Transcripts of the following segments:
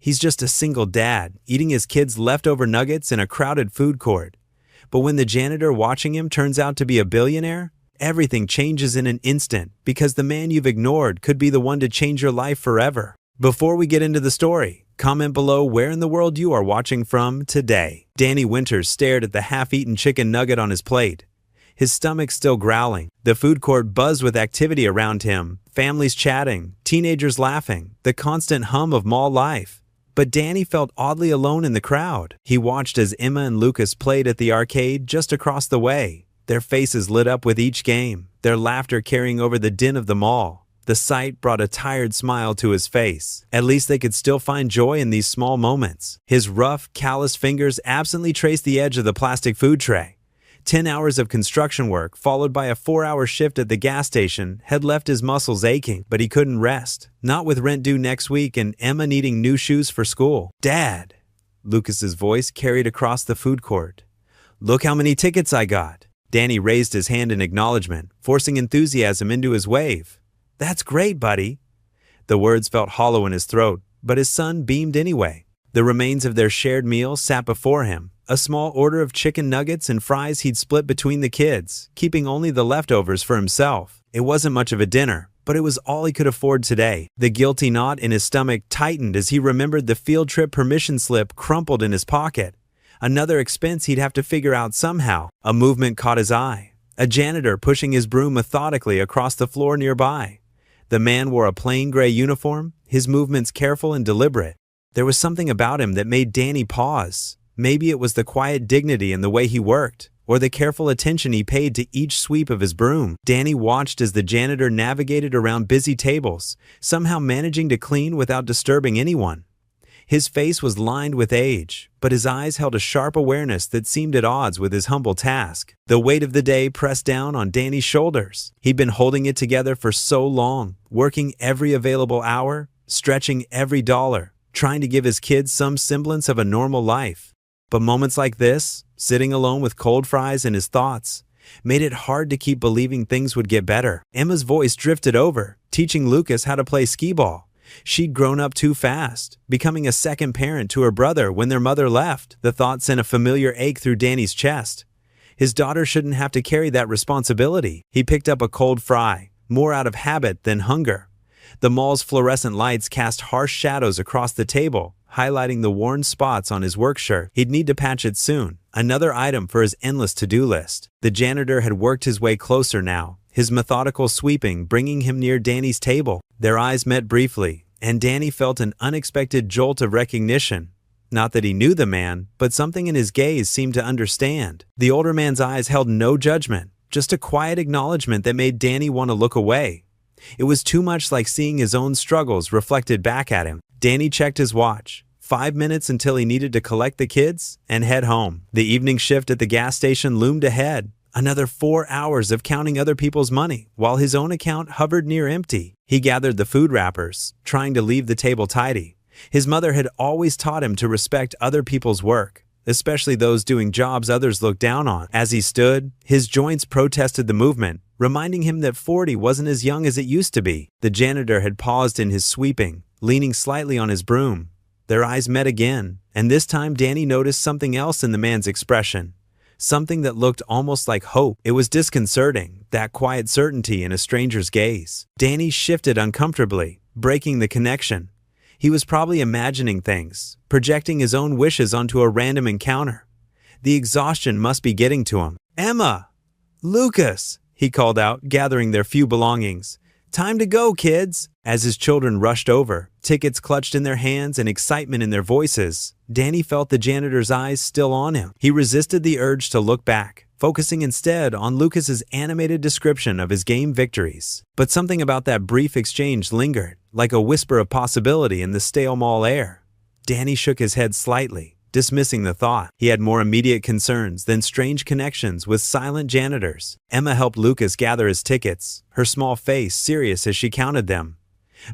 He's just a single dad, eating his kids' leftover nuggets in a crowded food court. But when the janitor watching him turns out to be a billionaire, everything changes in an instant because the man you've ignored could be the one to change your life forever. Before we get into the story, comment below where in the world you are watching from today. Danny Winters stared at the half-eaten chicken nugget on his plate, his stomach still growling. The food court buzzed with activity around him, families chatting, teenagers laughing, the constant hum of mall life. But Danny felt oddly alone in the crowd. He watched as Emma and Lucas played at the arcade just across the way, their faces lit up with each game, their laughter carrying over the din of the mall. The sight brought a tired smile to his face. At least they could still find joy in these small moments. His rough, calloused fingers absently traced the edge of the plastic food tray. 10 hours of construction work, followed by a 4-hour shift at the gas station, had left his muscles aching, but he couldn't rest. Not with rent due next week and Emma needing new shoes for school. "Dad," Lucas's voice carried across the food court. "Look how many tickets I got." Danny raised his hand in acknowledgement, forcing enthusiasm into his wave. "That's great, buddy." The words felt hollow in his throat, but his son beamed anyway. The remains of their shared meal sat before him, a small order of chicken nuggets and fries he'd split between the kids, keeping only the leftovers for himself. It wasn't much of a dinner, but it was all he could afford today. The guilty knot in his stomach tightened as he remembered the field trip permission slip crumpled in his pocket. Another expense he'd have to figure out somehow. A movement caught his eye. A janitor pushing his broom methodically across the floor nearby. The man wore a plain gray uniform, his movements careful and deliberate. There was something about him that made Danny pause. Maybe it was the quiet dignity in the way he worked, or the careful attention he paid to each sweep of his broom. Danny watched as the janitor navigated around busy tables, somehow managing to clean without disturbing anyone. His face was lined with age, but his eyes held a sharp awareness that seemed at odds with his humble task. The weight of the day pressed down on Danny's shoulders. He'd been holding it together for so long, working every available hour, stretching every dollar, trying to give his kids some semblance of a normal life. But moments like this, sitting alone with cold fries in his thoughts, made it hard to keep believing things would get better. Emma's voice drifted over, teaching Lucas how to play skee-ball. She'd grown up too fast, becoming a second parent to her brother when their mother left. The thought sent a familiar ache through Danny's chest. His daughter shouldn't have to carry that responsibility. He picked up a cold fry, more out of habit than hunger. The mall's fluorescent lights cast harsh shadows across the table, highlighting the worn spots on his work shirt. He'd need to patch it soon. Another item for his endless to-do list. The janitor had worked his way closer now, his methodical sweeping bringing him near Danny's table. Their eyes met briefly, and Danny felt an unexpected jolt of recognition. Not that he knew the man, but something in his gaze seemed to understand. The older man's eyes held no judgment, just a quiet acknowledgement that made Danny want to look away. It was too much like seeing his own struggles reflected back at him. Danny checked his watch. 5 minutes until he needed to collect the kids and head home. The evening shift at the gas station loomed ahead. Another 4 hours of counting other people's money, while his own account hovered near empty. He gathered the food wrappers, trying to leave the table tidy. His mother had always taught him to respect other people's work, especially those doing jobs others looked down on. As he stood, his joints protested the movement, reminding him that 40 wasn't as young as it used to be. The janitor had paused in his sweeping, leaning slightly on his broom. Their eyes met again, and this time Danny noticed something else in the man's expression. Something that looked almost like hope. It was disconcerting, that quiet certainty in a stranger's gaze. Danny shifted uncomfortably, breaking the connection. He was probably imagining things, projecting his own wishes onto a random encounter. The exhaustion must be getting to him. "Emma! Lucas!" he called out, gathering their few belongings. "Time to go, kids!" As his children rushed over, tickets clutched in their hands and excitement in their voices, Danny felt the janitor's eyes still on him. He resisted the urge to look back, focusing instead on Lucas's animated description of his game victories. But something about that brief exchange lingered, like a whisper of possibility in the stale mall air. Danny shook his head slightly, dismissing the thought. He had more immediate concerns than strange connections with silent janitors. Emma helped Lucas gather his tickets, her small face serious as she counted them.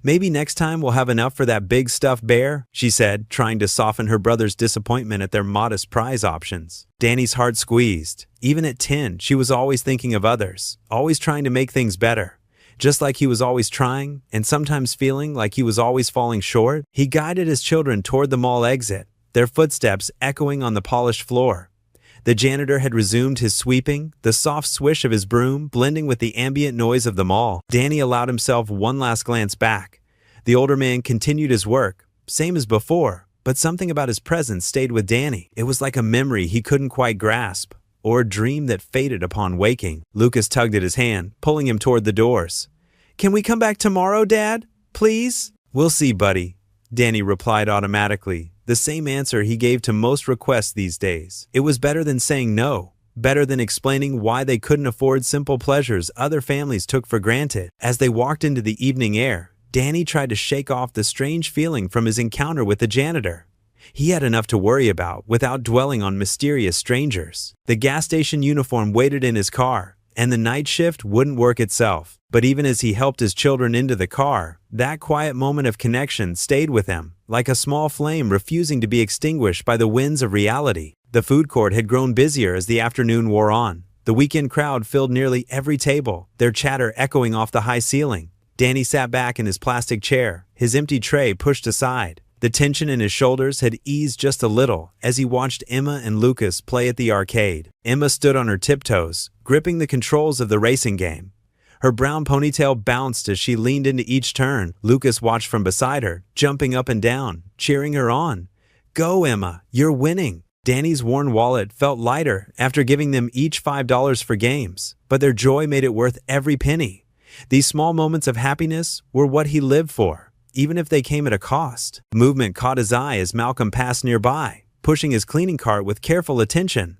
"Maybe next time we'll have enough for that big stuffed bear," she said, trying to soften her brother's disappointment at their modest prize options. Danny's heart squeezed. Even at 10, she was always thinking of others, always trying to make things better. Just like he was always trying, and sometimes feeling like he was always falling short, he guided his children toward the mall exit, their footsteps echoing on the polished floor. The janitor had resumed his sweeping, the soft swish of his broom blending with the ambient noise of the mall. Danny allowed himself one last glance back. The older man continued his work, same as before, but something about his presence stayed with Danny. It was like a memory he couldn't quite grasp, or a dream that faded upon waking. Lucas tugged at his hand, pulling him toward the doors. "Can we come back tomorrow, Dad? Please?" "We'll see, buddy," Danny replied automatically, the same answer he gave to most requests these days. It was better than saying no, better than explaining why they couldn't afford simple pleasures other families took for granted. As they walked into the evening air, Danny tried to shake off the strange feeling from his encounter with the janitor. He had enough to worry about without dwelling on mysterious strangers. The gas station uniform waited in his car, and the night shift wouldn't work itself. But even as he helped his children into the car, that quiet moment of connection stayed with him, like a small flame refusing to be extinguished by the winds of reality. The food court had grown busier as the afternoon wore on. The weekend crowd filled nearly every table, their chatter echoing off the high ceiling. Danny sat back in his plastic chair, his empty tray pushed aside. The tension in his shoulders had eased just a little as he watched Emma and Lucas play at the arcade. Emma stood on her tiptoes, gripping the controls of the racing game. Her brown ponytail bounced as she leaned into each turn. Lucas watched from beside her, jumping up and down, cheering her on. "Go, Emma, you're winning." Danny's worn wallet felt lighter after giving them each $5 for games, but their joy made it worth every penny. These small moments of happiness were what he lived for, even if they came at a cost. Movement caught his eye as Malcolm passed nearby, pushing his cleaning cart with careful attention.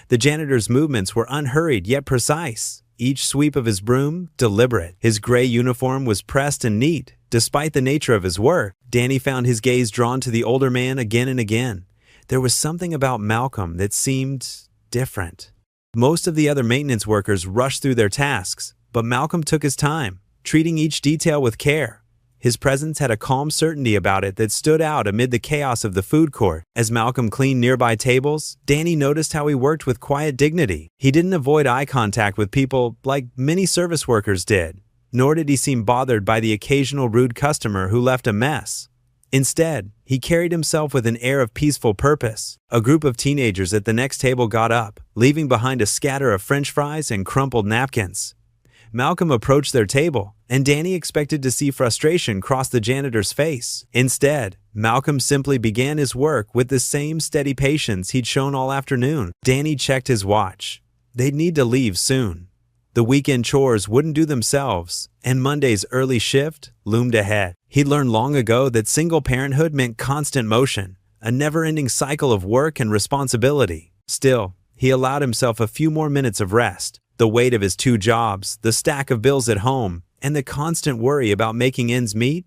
The janitor's movements were unhurried yet precise, each sweep of his broom deliberate. His gray uniform was pressed and neat, despite the nature of his work. Danny found his gaze drawn to the older man again and again. There was something about Malcolm that seemed different. Most of the other maintenance workers rushed through their tasks, but Malcolm took his time, treating each detail with care. His presence had a calm certainty about it that stood out amid the chaos of the food court. As Malcolm cleaned nearby tables, Danny noticed how he worked with quiet dignity. He didn't avoid eye contact with people like many service workers did, nor did he seem bothered by the occasional rude customer who left a mess. Instead, he carried himself with an air of peaceful purpose. A group of teenagers at the next table got up, leaving behind a scatter of French fries and crumpled napkins. Malcolm approached their table, and Danny expected to see frustration cross the janitor's face. Instead, Malcolm simply began his work with the same steady patience he'd shown all afternoon. Danny checked his watch. They'd need to leave soon. The weekend chores wouldn't do themselves, and Monday's early shift loomed ahead. He'd learned long ago that single parenthood meant constant motion, a never-ending cycle of work and responsibility. Still, he allowed himself a few more minutes of rest. The weight of his 2 jobs, the stack of bills at home, and the constant worry about making ends meet?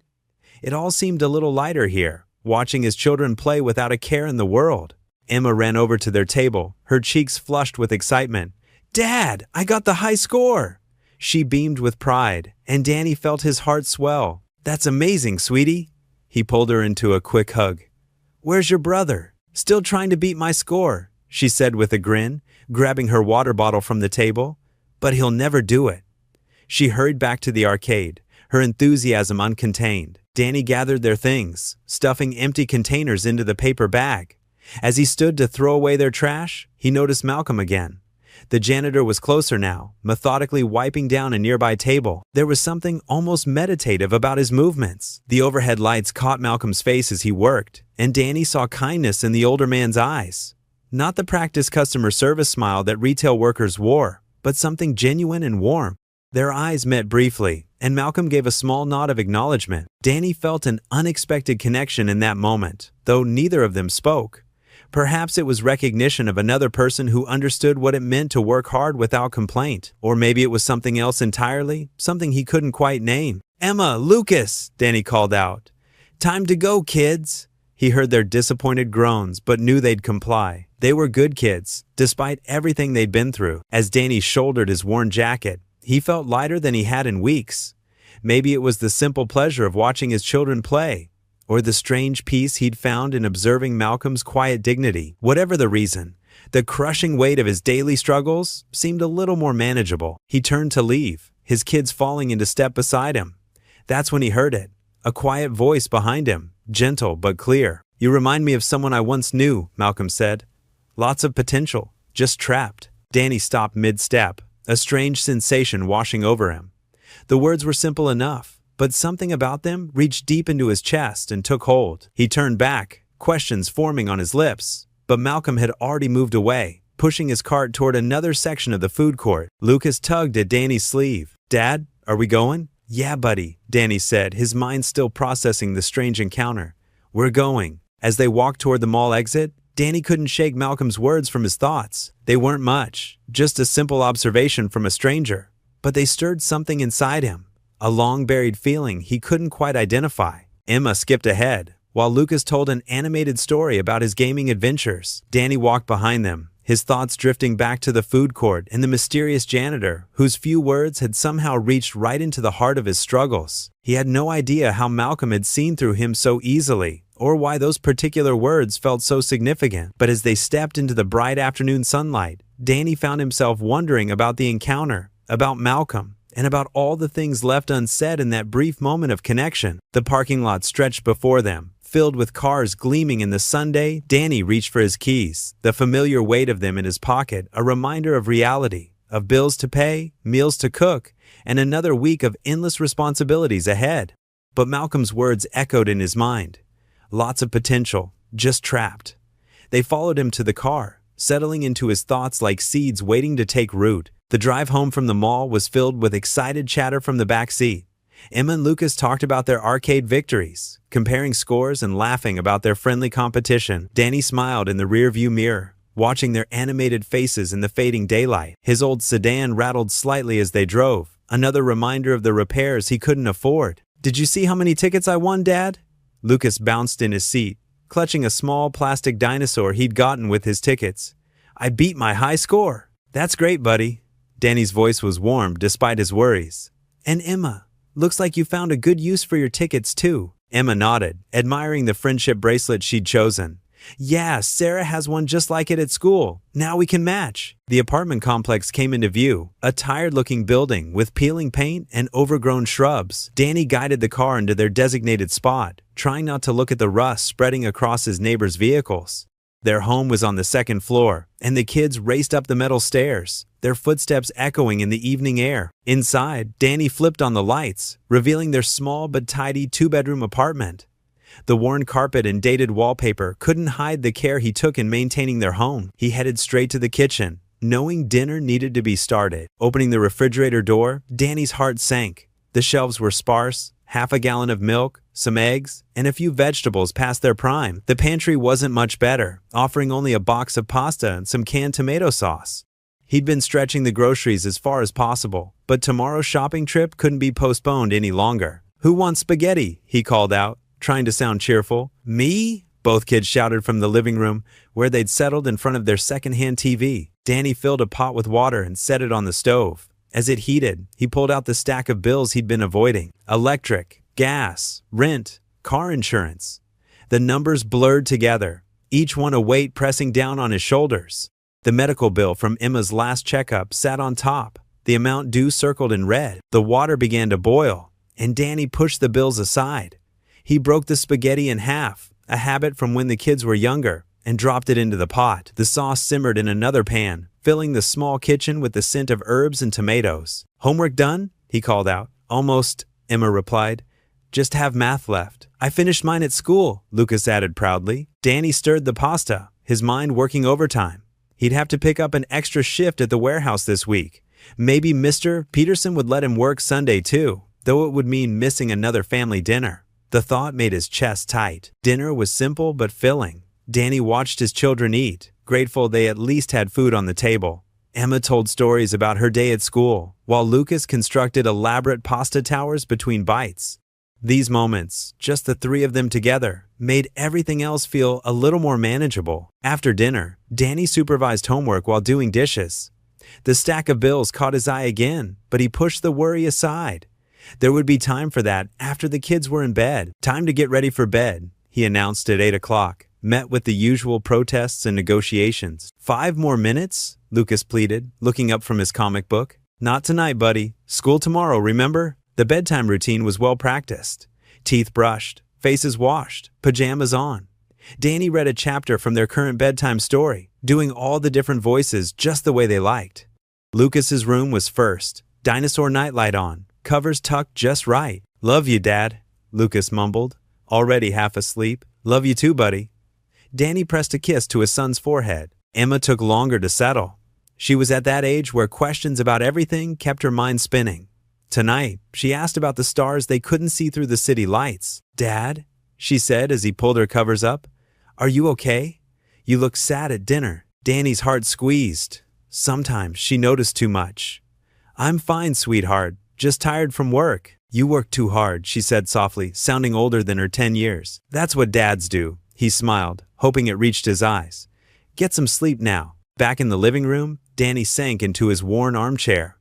It all seemed a little lighter here, watching his children play without a care in the world. Emma ran over to their table, her cheeks flushed with excitement. "Dad, I got the high score!" She beamed with pride, and Danny felt his heart swell. "That's amazing, sweetie." He pulled her into a quick hug. "Where's your brother?" "Still trying to beat my score," she said with a grin, grabbing her water bottle from the table. "But he'll never do it." She hurried back to the arcade, her enthusiasm uncontained. Danny gathered their things, stuffing empty containers into the paper bag. As he stood to throw away their trash, he noticed Malcolm again. The janitor was closer now, methodically wiping down a nearby table. There was something almost meditative about his movements. The overhead lights caught Malcolm's face as he worked, and Danny saw kindness in the older man's eyes. Not the practiced customer service smile that retail workers wore, but something genuine and warm. Their eyes met briefly, and Malcolm gave a small nod of acknowledgement. Danny felt an unexpected connection in that moment, though neither of them spoke. Perhaps it was recognition of another person who understood what it meant to work hard without complaint. Or maybe it was something else entirely, something he couldn't quite name. "Emma, Lucas," Danny called out. "Time to go, kids." He heard their disappointed groans, but knew they'd comply. They were good kids, despite everything they'd been through. As Danny shouldered his worn jacket, he felt lighter than he had in weeks. Maybe it was the simple pleasure of watching his children play, or the strange peace he'd found in observing Malcolm's quiet dignity. Whatever the reason, the crushing weight of his daily struggles seemed a little more manageable. He turned to leave, his kids falling into step beside him. That's when he heard it. A quiet voice behind him, gentle but clear. "You remind me of someone I once knew," Malcolm said. "Lots of potential, just trapped." Danny stopped mid-step, a strange sensation washing over him. The words were simple enough, but something about them reached deep into his chest and took hold. He turned back, questions forming on his lips, but Malcolm had already moved away, pushing his cart toward another section of the food court. Lucas tugged at Danny's sleeve. "Dad, are we going?" "Yeah, buddy," Danny said, his mind still processing the strange encounter. "We're going." As they walked toward the mall exit, Danny couldn't shake Malcolm's words from his thoughts. They weren't much, just a simple observation from a stranger. But they stirred something inside him, a long-buried feeling he couldn't quite identify. Emma skipped ahead, while Lucas told an animated story about his gaming adventures. Danny walked behind them, his thoughts drifting back to the food court and the mysterious janitor, whose few words had somehow reached right into the heart of his struggles. He had no idea how Malcolm had seen through him so easily, or why those particular words felt so significant. But as they stepped into the bright afternoon sunlight, Danny found himself wondering about the encounter, about Malcolm, and about all the things left unsaid in that brief moment of connection. The parking lot stretched before them, filled with cars gleaming in the sunday. Danny reached for his keys, the familiar weight of them in his pocket, a reminder of reality, of bills to pay, meals to cook, and another week of endless responsibilities ahead. But Malcolm's words echoed in his mind. Lots of potential, just trapped. They followed him to the car, settling into his thoughts like seeds waiting to take root. The drive home from the mall was filled with excited chatter from the back seat. Emma and Lucas talked about their arcade victories, comparing scores and laughing about their friendly competition. Danny smiled in the rearview mirror, watching their animated faces in the fading daylight. His old sedan rattled slightly as they drove, another reminder of the repairs he couldn't afford. "Did you see how many tickets I won, Dad?" Lucas bounced in his seat, clutching a small plastic dinosaur he'd gotten with his tickets. "I beat my high score." "That's great, buddy." Danny's voice was warm despite his worries. "And Emma, looks like you found a good use for your tickets too." Emma nodded, admiring the friendship bracelet she'd chosen. "Yeah, Sarah has one just like it at school. Now we can match." The apartment complex came into view, a tired-looking building with peeling paint and overgrown shrubs. Danny guided the car into their designated spot, trying not to look at the rust spreading across his neighbors' vehicles. Their home was on the second floor, and the kids raced up the metal stairs, their footsteps echoing in the evening air. Inside, Danny flipped on the lights, revealing their small but tidy two-bedroom apartment. The worn carpet and dated wallpaper couldn't hide the care he took in maintaining their home. He headed straight to the kitchen, knowing dinner needed to be started. Opening the refrigerator door, Danny's heart sank. The shelves were sparse, half a gallon of milk, some eggs, and a few vegetables past their prime. The pantry wasn't much better, offering only a box of pasta and some canned tomato sauce. He'd been stretching the groceries as far as possible, but tomorrow's shopping trip couldn't be postponed any longer. "Who wants spaghetti?" he called out, trying to sound cheerful. "Me?" both kids shouted from the living room, where they'd settled in front of their secondhand TV. Danny filled a pot with water and set it on the stove. As it heated, he pulled out the stack of bills he'd been avoiding. Electric, gas, rent, car insurance. The numbers blurred together, each one a weight pressing down on his shoulders. The medical bill from Emma's last checkup sat on top, the amount due circled in red. The water began to boil, and Danny pushed the bills aside. He broke the spaghetti in half, a habit from when the kids were younger, and dropped it into the pot. The sauce simmered in another pan, filling the small kitchen with the scent of herbs and tomatoes. "Homework done?" he called out. "Almost," Emma replied. "Just have math left." "I finished mine at school," Lucas added proudly. Danny stirred the pasta, his mind working overtime. He'd have to pick up an extra shift at the warehouse this week. Maybe Mr. Peterson would let him work Sunday too, though it would mean missing another family dinner. The thought made his chest tight. Dinner was simple but filling. Danny watched his children eat, grateful they at least had food on the table. Emma told stories about her day at school, while Lucas constructed elaborate pasta towers between bites. These moments, just the three of them together, made everything else feel a little more manageable. After dinner, Danny supervised homework while doing dishes. The stack of bills caught his eye again, but he pushed the worry aside. There would be time for that after the kids were in bed. "Time to get ready for bed," he announced at 8 o'clock, met with the usual protests and negotiations. "5 more minutes?" Lucas pleaded, looking up from his comic book. Not tonight, buddy. School tomorrow, remember? The bedtime routine was well practiced. Teeth brushed, faces washed, pajamas on. Danny read a chapter from their current bedtime story, doing all the different voices just the way they liked. Lucas's room was first, dinosaur nightlight on, covers tucked just right. Love you, Dad, Lucas mumbled, already half asleep. Love you too, buddy. Danny pressed a kiss to his son's forehead. Emma took longer to settle. She was at that age where questions about everything kept her mind spinning. Tonight, she asked about the stars they couldn't see through the city lights. Dad, she said as he pulled her covers up, are you okay? You look sad at dinner. Danny's heart squeezed. Sometimes she noticed too much. I'm fine, sweetheart. Just tired from work. You work too hard, she said softly, sounding older than her 10 years. That's what dads do, he smiled, hoping it reached his eyes. Get some sleep now. Back in the living room, Danny sank into his worn armchair.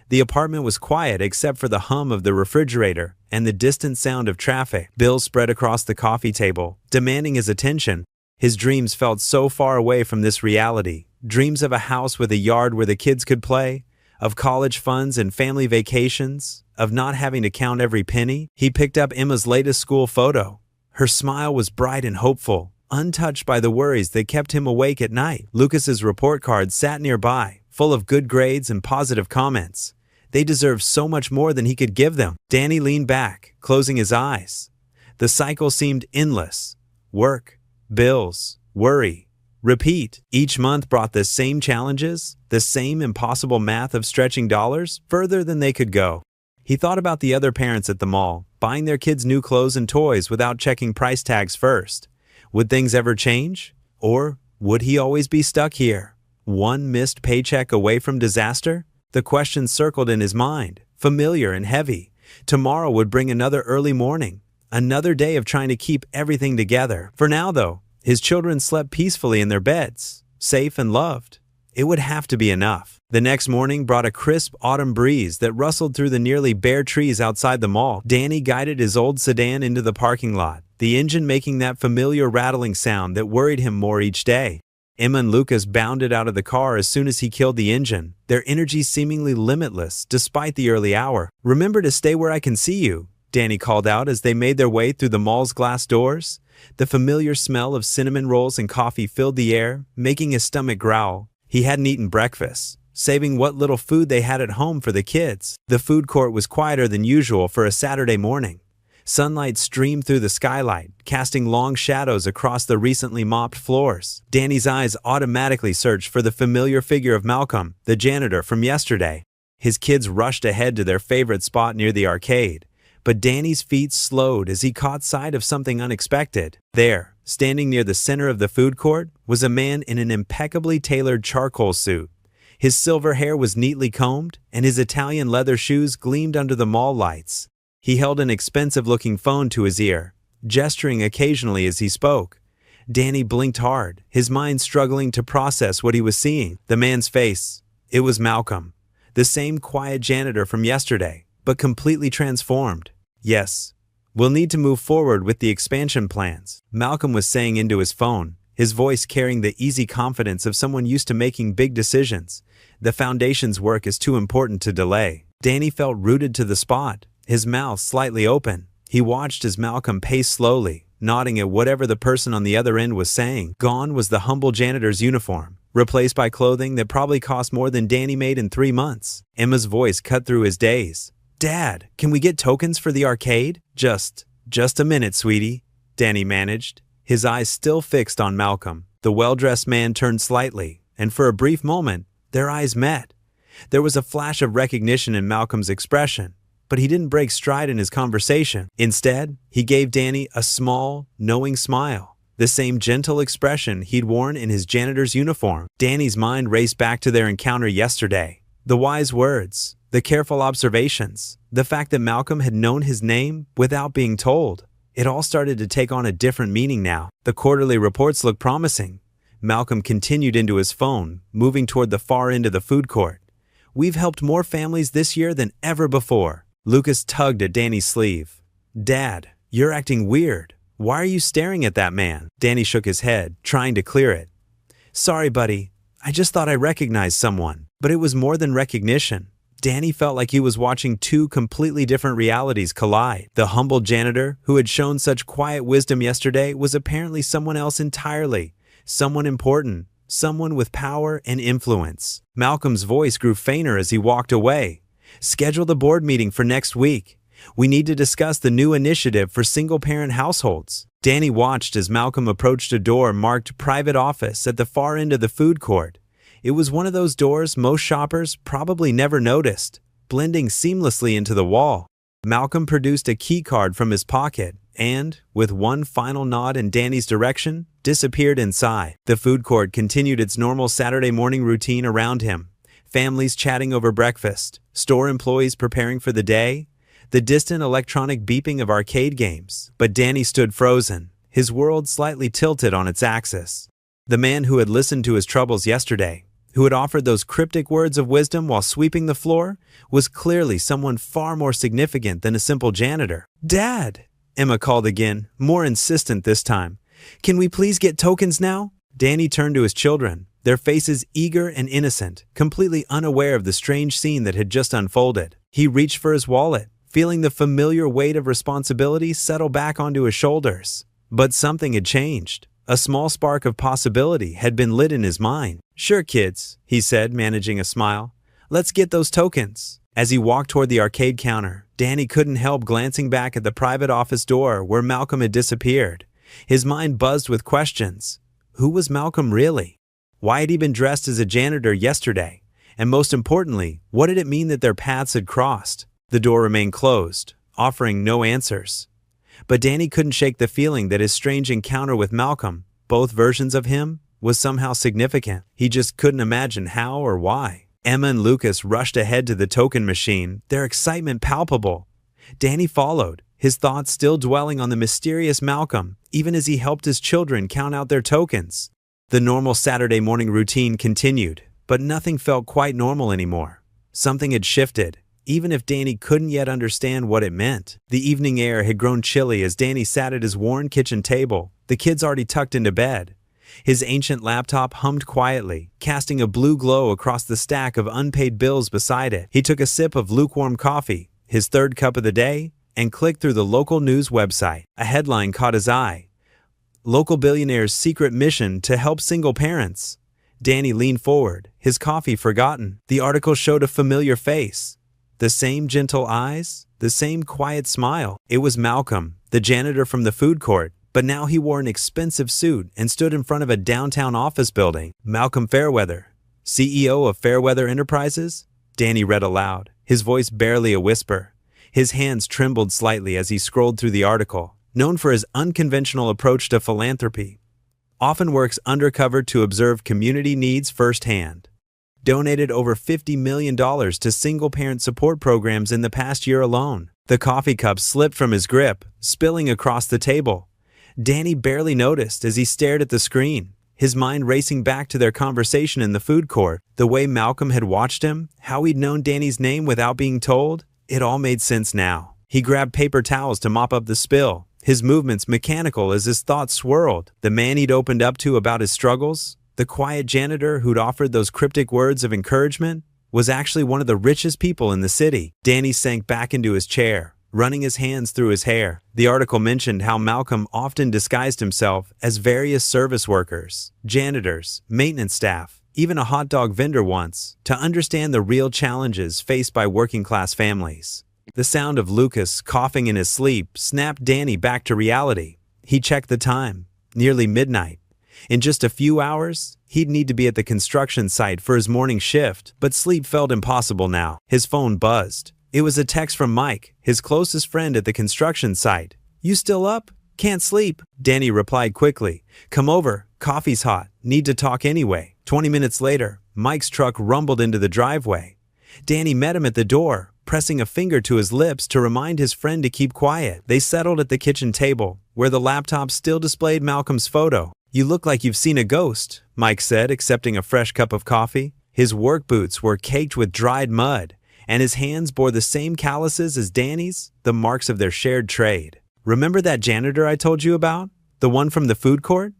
The apartment was quiet except for the hum of the refrigerator and the distant sound of traffic. Bills spread across the coffee table, demanding his attention. His dreams felt so far away from this reality. Dreams of a house with a yard where the kids could play, of college funds and family vacations, of not having to count every penny. He picked up Emma's latest school photo. Her smile was bright and hopeful, untouched by the worries that kept him awake at night. Lucas's report card sat nearby, full of good grades and positive comments. They deserved so much more than he could give them. Danny leaned back, closing his eyes. The cycle seemed endless. Work, bills, worry, repeat. Each month brought the same challenges, the same impossible math of stretching dollars further than they could go. He thought about the other parents at the mall, buying their kids new clothes and toys without checking price tags first. Would things ever change? Or would he always be stuck here, one missed paycheck away from disaster? The question circled in his mind, familiar and heavy. Tomorrow would bring another early morning, another day of trying to keep everything together. For now, though, his children slept peacefully in their beds, safe and loved. It would have to be enough. The next morning brought a crisp autumn breeze that rustled through the nearly bare trees outside the mall. Danny guided his old sedan into the parking lot, the engine making that familiar rattling sound that worried him more each day. Emma and Lucas bounded out of the car as soon as he killed the engine, their energy seemingly limitless despite the early hour. Remember to stay where I can see you, Danny called out as they made their way through the mall's glass doors. The familiar smell of cinnamon rolls and coffee filled the air, making his stomach growl. He hadn't eaten breakfast, saving what little food they had at home for the kids. The food court was quieter than usual for a Saturday morning. Sunlight streamed through the skylight, casting long shadows across the recently mopped floors. Danny's eyes automatically searched for the familiar figure of Malcolm, the janitor from yesterday. His kids rushed ahead to their favorite spot near the arcade, but Danny's feet slowed as he caught sight of something unexpected. There, standing near the center of the food court, was a man in an impeccably tailored charcoal suit. His silver hair was neatly combed, and his Italian leather shoes gleamed under the mall lights. He held an expensive-looking phone to his ear, gesturing occasionally as he spoke. Danny blinked hard, his mind struggling to process what he was seeing. The man's face. It was Malcolm, the same quiet janitor from yesterday, but completely transformed. Yes, we'll need to move forward with the expansion plans, Malcolm was saying into his phone, his voice carrying the easy confidence of someone used to making big decisions. The foundation's work is too important to delay. Danny felt rooted to the spot, his mouth slightly open. He watched as Malcolm paced slowly, nodding at whatever the person on the other end was saying. Gone was the humble janitor's uniform, replaced by clothing that probably cost more than Danny made in 3 months. Emma's voice cut through his daze. Dad, can we get tokens for the arcade? Just a minute, sweetie, Danny managed, his eyes still fixed on Malcolm. The well-dressed man turned slightly, and for a brief moment, their eyes met. There was a flash of recognition in Malcolm's expression, but he didn't break stride in his conversation. Instead, he gave Danny a small, knowing smile, the same gentle expression he'd worn in his janitor's uniform. Danny's mind raced back to their encounter yesterday. The wise words, the careful observations, the fact that Malcolm had known his name without being told. It all started to take on a different meaning now. The quarterly reports looked promising. Malcolm continued into his phone, moving toward the far end of the food court. We've helped more families this year than ever before. Lucas tugged at Danny's sleeve. Dad, you're acting weird. Why are you staring at that man? Danny shook his head, trying to clear it. Sorry, buddy. I just thought I recognized someone. But it was more than recognition. Danny felt like he was watching two completely different realities collide. The humble janitor, who had shown such quiet wisdom yesterday, was apparently someone else entirely. Someone important. Someone with power and influence. Malcolm's voice grew fainter as he walked away. Schedule the board meeting for next week. We need to discuss the new initiative for single-parent households. Danny watched as Malcolm approached a door marked Private Office at the far end of the food court. It was one of those doors most shoppers probably never noticed, blending seamlessly into the wall. Malcolm produced a key card from his pocket and, with one final nod in Danny's direction, disappeared inside. The food court continued its normal Saturday morning routine around him. Families chatting over breakfast, store employees preparing for the day, the distant electronic beeping of arcade games. But Danny stood frozen, his world slightly tilted on its axis. The man who had listened to his troubles yesterday, who had offered those cryptic words of wisdom while sweeping the floor, was clearly someone far more significant than a simple janitor. "Dad!" Emma called again, more insistent this time. "Can we please get tokens now?" Danny turned to his children, their faces eager and innocent, completely unaware of the strange scene that had just unfolded. He reached for his wallet, feeling the familiar weight of responsibility settle back onto his shoulders. But something had changed. A small spark of possibility had been lit in his mind. "Sure, kids," he said, managing a smile. "Let's get those tokens." As he walked toward the arcade counter, Danny couldn't help glancing back at the private office door where Malcolm had disappeared. His mind buzzed with questions. Who was Malcolm really? Why had he been dressed as a janitor yesterday? And most importantly, what did it mean that their paths had crossed? The door remained closed, offering no answers. But Danny couldn't shake the feeling that his strange encounter with Malcolm, both versions of him, was somehow significant. He just couldn't imagine how or why. Emma and Lucas rushed ahead to the token machine, their excitement palpable. Danny followed, his thoughts still dwelling on the mysterious Malcolm, even as he helped his children count out their tokens. The normal Saturday morning routine continued, but nothing felt quite normal anymore. Something had shifted, even if Danny couldn't yet understand what it meant. The evening air had grown chilly as Danny sat at his worn kitchen table, the kids already tucked into bed. His ancient laptop hummed quietly, casting a blue glow across the stack of unpaid bills beside it. He took a sip of lukewarm coffee, his third cup of the day, and clicked through the local news website. A headline caught his eye. "Local billionaire's secret mission to help single parents." Danny leaned forward, his coffee forgotten. The article showed a familiar face. The same gentle eyes, the same quiet smile. It was Malcolm, the janitor from the food court. But now he wore an expensive suit and stood in front of a downtown office building. "Malcolm Fairweather, CEO of Fairweather Enterprises?" Danny read aloud, his voice barely a whisper. His hands trembled slightly as he scrolled through the article. Known for his unconventional approach to philanthropy, often works undercover to observe community needs firsthand. Donated over $50 million to single-parent support programs in the past year alone. The coffee cup slipped from his grip, spilling across the table. Danny barely noticed as he stared at the screen, his mind racing back to their conversation in the food court. The way Malcolm had watched him, how he'd known Danny's name without being told, it all made sense now. He grabbed paper towels to mop up the spill, his movements mechanical as his thoughts swirled. The man he'd opened up to about his struggles, the quiet janitor who'd offered those cryptic words of encouragement, was actually one of the richest people in the city. Danny sank back into his chair, running his hands through his hair. The article mentioned how Malcolm often disguised himself as various service workers, janitors, maintenance staff, even a hot dog vendor once, to understand the real challenges faced by working-class families. The sound of Lucas coughing in his sleep snapped Danny back to reality. He checked the time, nearly midnight. In just a few hours, he'd need to be at the construction site for his morning shift, but sleep felt impossible now. His phone buzzed. It was a text from Mike, his closest friend at the construction site. "You still up? Can't sleep?" Danny replied quickly. "Come over, coffee's hot, need to talk anyway." 20 minutes later, Mike's truck rumbled into the driveway. Danny met him at the door, pressing a finger to his lips to remind his friend to keep quiet. They settled at the kitchen table, where the laptop still displayed Malcolm's photo. "You look like you've seen a ghost," Mike said, accepting a fresh cup of coffee. His work boots were caked with dried mud, and his hands bore the same calluses as Danny's, the marks of their shared trade. "Remember that janitor I told you about? The one from the food court?"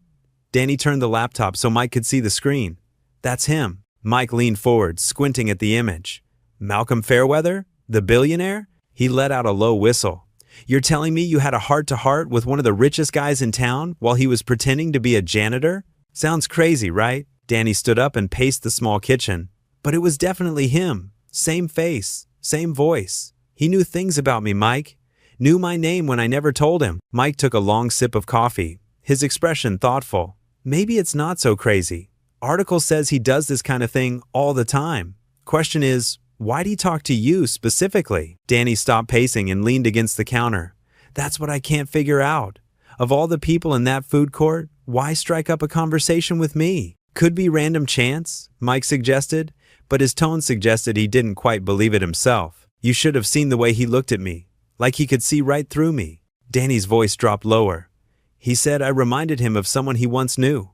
Danny turned the laptop so Mike could see the screen. "That's him." Mike leaned forward, squinting at the image. Malcolm Fairweather? The billionaire? He let out a low whistle. You're telling me you had a heart-to-heart with one of the richest guys in town while he was pretending to be a janitor? Sounds crazy, right? Danny stood up and paced the small kitchen. But it was definitely him. Same face, same voice. He knew things about me, Mike. Knew my name when I never told him. Mike took a long sip of coffee, his expression thoughtful. Maybe it's not so crazy. Article says he does this kind of thing all the time. Question is, why'd he talk to you specifically? Danny stopped pacing and leaned against the counter. That's what I can't figure out. Of all the people in that food court, why strike up a conversation with me? Could be random chance, Mike suggested, but his tone suggested he didn't quite believe it himself. You should have seen the way he looked at me, like he could see right through me. Danny's voice dropped lower. He said I reminded him of someone he once knew.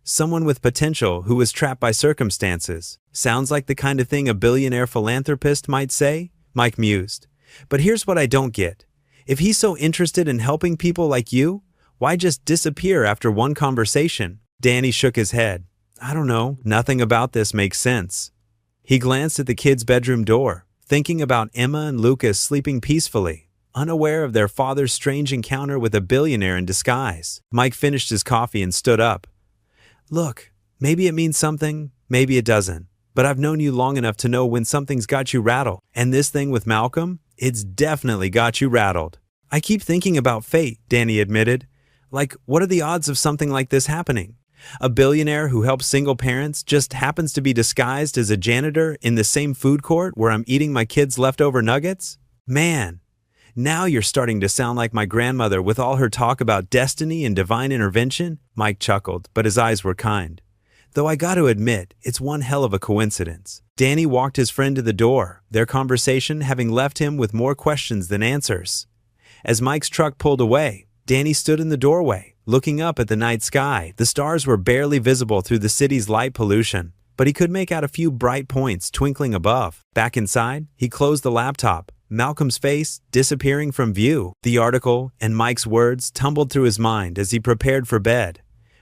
Someone with potential who was trapped by circumstances. Sounds like the kind of thing a billionaire philanthropist might say, Mike mused. But here's what I don't get. If he's so interested in helping people like you, why just disappear after one conversation? Danny shook his head. I don't know, nothing about this makes sense. He glanced at the kids' bedroom door, thinking about Emma and Lucas sleeping peacefully, unaware of their father's strange encounter with a billionaire in disguise. Mike finished his coffee and stood up. Look, maybe it means something, maybe it doesn't. But I've known you long enough to know when something's got you rattled. And this thing with Malcolm, it's definitely got you rattled. I keep thinking about fate, Danny admitted. Like, what are the odds of something like this happening? A billionaire who helps single parents just happens to be disguised as a janitor in the same food court where I'm eating my kids' leftover nuggets? Man, now you're starting to sound like my grandmother with all her talk about destiny and divine intervention. Mike chuckled, but his eyes were kind. Though I got to admit, it's one hell of a coincidence. Danny walked his friend to the door, their conversation having left him with more questions than answers. As Mike's truck pulled away, Danny stood in the doorway, looking up at the night sky. The stars were barely visible through the city's light pollution, but he could make out a few bright points twinkling above. Back inside, he closed the laptop, Malcolm's face disappearing from view. The article and Mike's words tumbled through his mind as he prepared for bed.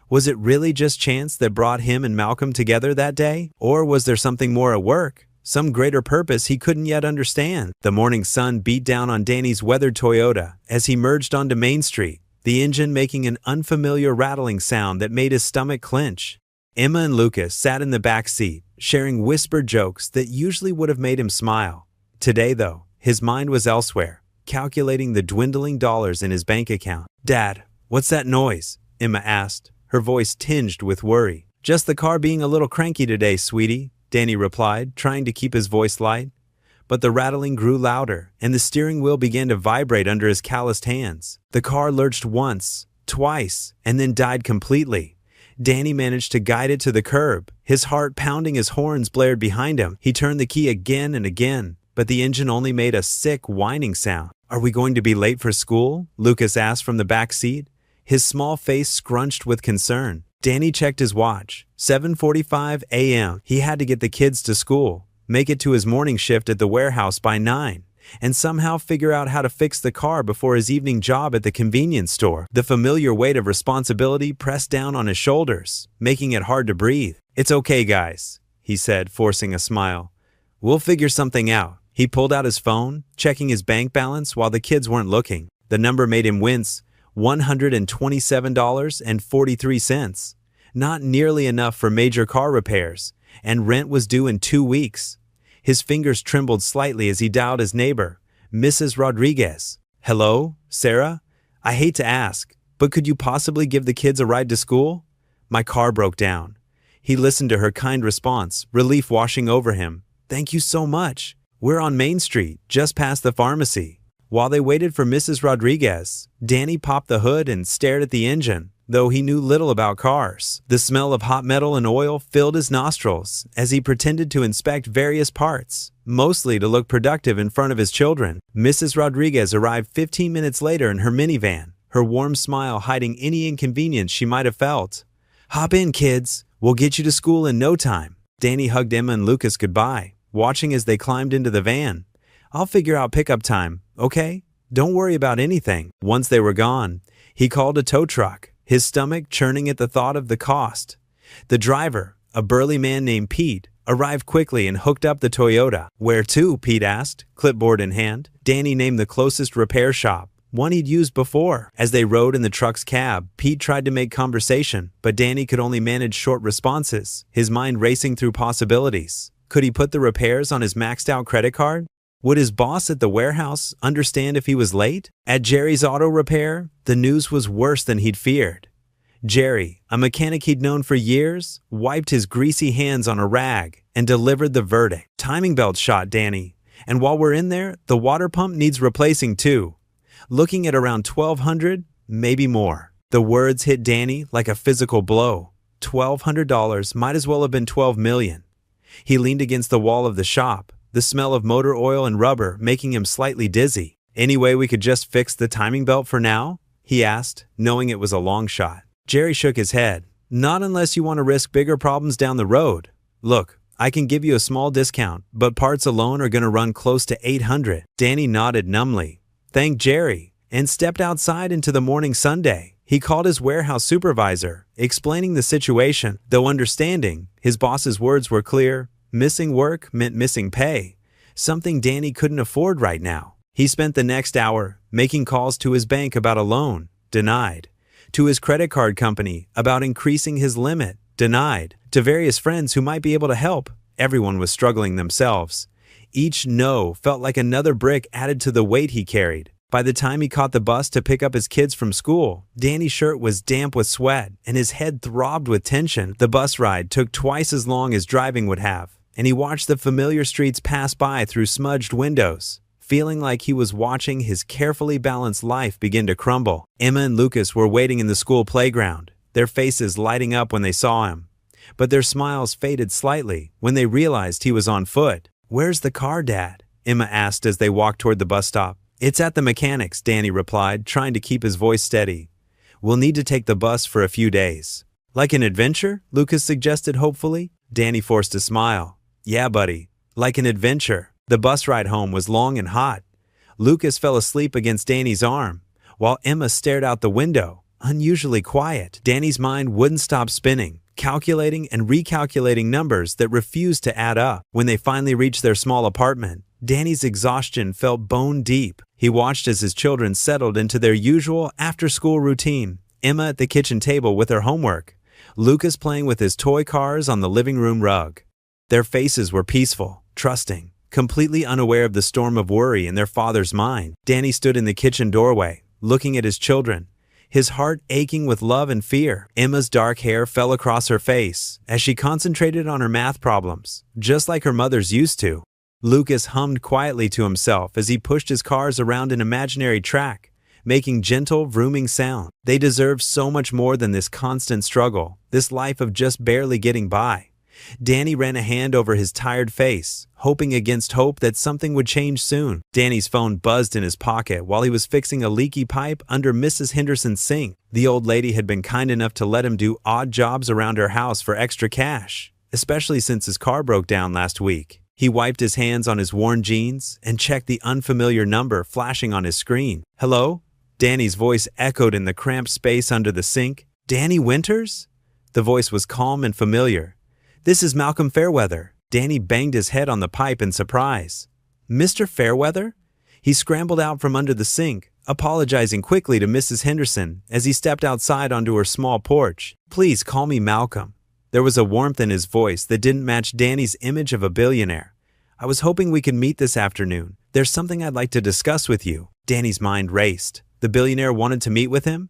Was it really just chance that brought him and Malcolm together that day? Or was there something more at work? Some greater purpose he couldn't yet understand. The morning sun beat down on Danny's weathered Toyota as he merged onto Main Street, the engine making an unfamiliar rattling sound that made his stomach clench. Emma and Lucas sat in the back seat, sharing whispered jokes that usually would have made him smile. Today, though, his mind was elsewhere, calculating the dwindling dollars in his bank account. Dad, what's that noise? Emma asked, her voice tinged with worry. Just the car being a little cranky today, sweetie, Danny replied, trying to keep his voice light. But the rattling grew louder, and the steering wheel began to vibrate under his calloused hands. The car lurched once, twice, and then died completely. Danny managed to guide it to the curb, his heart pounding as horns blared behind him. He turned the key again and again, but the engine only made a sick, whining sound. Are we going to be late for school? Lucas asked from the back seat, his small face scrunched with concern. Danny checked his watch. 7:45 a.m. He had to get the kids to school, make it to his morning shift at the warehouse by 9, and somehow figure out how to fix the car before his evening job at the convenience store. The familiar weight of responsibility pressed down on his shoulders, making it hard to breathe. It's okay, guys, he said, forcing a smile. We'll figure something out. He pulled out his phone, checking his bank balance while the kids weren't looking. The number made him wince. $127.43. Not nearly enough for major car repairs, and rent was due in 2 weeks. His fingers trembled slightly as he dialed his neighbor, Mrs. Rodriguez. Hello, Sarah? I hate to ask, but could you possibly give the kids a ride to school? My car broke down. He listened to her kind response, relief washing over him. Thank you so much. We're on Main Street, just past the pharmacy. While they waited for Mrs. Rodriguez, Danny popped the hood and stared at the engine, though he knew little about cars. The smell of hot metal and oil filled his nostrils as he pretended to inspect various parts, mostly to look productive in front of his children. Mrs. Rodriguez arrived 15 minutes later in her minivan, her warm smile hiding any inconvenience she might have felt. Hop in, kids. We'll get you to school in no time. Danny hugged Emma and Lucas goodbye, watching as they climbed into the van. I'll figure out pickup time, okay? Don't worry about anything. Once they were gone, he called a tow truck, his stomach churning at the thought of the cost. The driver, a burly man named Pete, arrived quickly and hooked up the Toyota. "Where to?" Pete asked, clipboard in hand. Danny named the closest repair shop, one he'd used before. As they rode in the truck's cab, Pete tried to make conversation, but Danny could only manage short responses, his mind racing through possibilities. Could he put the repairs on his maxed-out credit card? Would his boss at the warehouse understand if he was late? At Jerry's auto repair, the news was worse than he'd feared. Jerry, a mechanic he'd known for years, wiped his greasy hands on a rag and delivered the verdict. "Timing belt shot, Danny. And while we're in there, the water pump needs replacing too. Looking at around $1,200, maybe more." The words hit Danny like a physical blow. $1,200 might as well have been $12 million. He leaned against the wall of the shop, the smell of motor oil and rubber making him slightly dizzy. "Any way we could just fix the timing belt for now?" he asked, knowing it was a long shot. Jerry shook his head. "Not unless you want to risk bigger problems down the road. Look, I can give you a small discount, but parts alone are going to run close to $800. Danny nodded numbly, thanked Jerry, and stepped outside into the morning Sunday. He called his warehouse supervisor, explaining the situation, though understanding, his boss's words were clear. Missing work meant missing pay, something Danny couldn't afford right now. He spent the next hour making calls to his bank about a loan, denied. To his credit card company about increasing his limit, denied. To various friends who might be able to help, everyone was struggling themselves. Each no felt like another brick added to the weight he carried. By the time he caught the bus to pick up his kids from school, Danny's shirt was damp with sweat and his head throbbed with tension. The bus ride took twice as long as driving would have, and he watched the familiar streets pass by through smudged windows, feeling like he was watching his carefully balanced life begin to crumble. Emma and Lucas were waiting in the school playground, their faces lighting up when they saw him. But their smiles faded slightly when they realized he was on foot. "Where's the car, Dad?" Emma asked as they walked toward the bus stop. "It's at the mechanic's," Danny replied, trying to keep his voice steady. "We'll need to take the bus for a few days." "Like an adventure?" Lucas suggested hopefully. Danny forced a smile. "Yeah, buddy, like an adventure." The bus ride home was long and hot. Lucas fell asleep against Danny's arm, while Emma stared out the window, unusually quiet. Danny's mind wouldn't stop spinning, calculating and recalculating numbers that refused to add up. When they finally reached their small apartment, Danny's exhaustion felt bone deep. He watched as his children settled into their usual after-school routine, Emma at the kitchen table with her homework, Lucas playing with his toy cars on the living room rug. Their faces were peaceful, trusting, completely unaware of the storm of worry in their father's mind. Danny stood in the kitchen doorway, looking at his children, his heart aching with love and fear. Emma's dark hair fell across her face as she concentrated on her math problems, just like her mother's used to. Lucas hummed quietly to himself as he pushed his cars around an imaginary track, making gentle, vrooming sound. They deserved so much more than this constant struggle, this life of just barely getting by. Danny ran a hand over his tired face, hoping against hope that something would change soon. Danny's phone buzzed in his pocket while he was fixing a leaky pipe under Mrs. Henderson's sink. The old lady had been kind enough to let him do odd jobs around her house for extra cash, especially since his car broke down last week. He wiped his hands on his worn jeans and checked the unfamiliar number flashing on his screen. "Hello?" Danny's voice echoed in the cramped space under the sink. "Danny Winters?" The voice was calm and familiar. "This is Malcolm Fairweather." Danny banged his head on the pipe in surprise. "Mr. Fairweather?" He scrambled out from under the sink, apologizing quickly to Mrs. Henderson as he stepped outside onto her small porch. "Please call me Malcolm." There was a warmth in his voice that didn't match Danny's image of a billionaire. "I was hoping we could meet this afternoon. There's something I'd like to discuss with you." Danny's mind raced. The billionaire wanted to meet with him?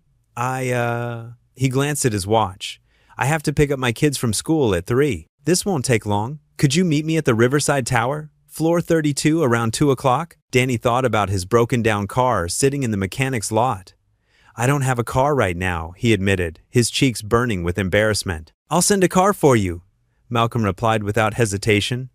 He glanced at his watch. "I have to pick up my kids from school at 3. This won't take long. Could you meet me at the Riverside Tower, floor 32, around 2 o'clock? Danny thought about his broken-down car sitting in the mechanic's lot. "I don't have a car right now," he admitted, his cheeks burning with embarrassment. "I'll send a car for you," Malcolm replied without hesitation.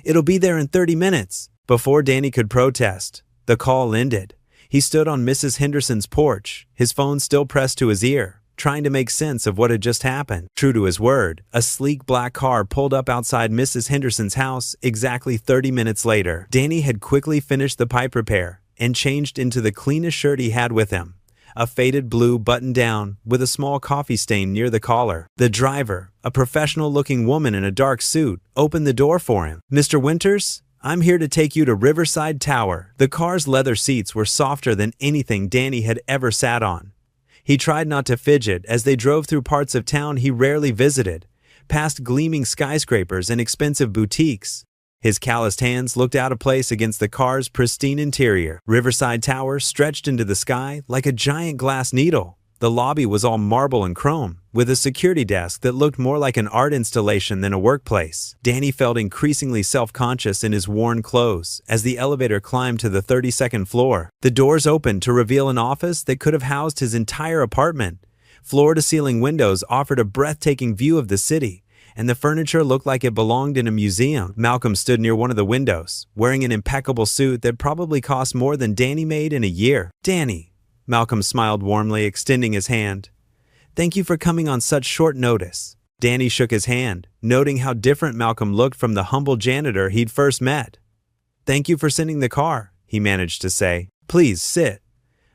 "It'll be there in 30 minutes. Before Danny could protest, the call ended. He stood on Mrs. Henderson's porch, his phone still pressed to his ear, trying to make sense of what had just happened. True to his word, a sleek black car pulled up outside Mrs. Henderson's house exactly 30 minutes later. Danny had quickly finished the pipe repair and changed into the cleanest shirt he had with him, a faded blue button-down with a small coffee stain near the collar. The driver, a professional-looking woman in a dark suit, opened the door for him. "Mr. Winters, I'm here to take you to Riverside Tower." The car's leather seats were softer than anything Danny had ever sat on. He tried not to fidget as they drove through parts of town he rarely visited, past gleaming skyscrapers and expensive boutiques. His calloused hands looked out of place against the car's pristine interior. Riverside Tower stretched into the sky like a giant glass needle. The lobby was all marble and chrome, with a security desk that looked more like an art installation than a workplace. Danny felt increasingly self-conscious in his worn clothes as the elevator climbed to the 32nd floor. The doors opened to reveal an office that could have housed his entire apartment. Floor-to-ceiling windows offered a breathtaking view of the city, and the furniture looked like it belonged in a museum. Malcolm stood near one of the windows, wearing an impeccable suit that probably cost more than Danny made in a year. "Danny," Malcolm smiled warmly, extending his hand. "Thank you for coming on such short notice." Danny shook his hand, noting how different Malcolm looked from the humble janitor he'd first met. "Thank you for sending the car," he managed to say. "Please sit."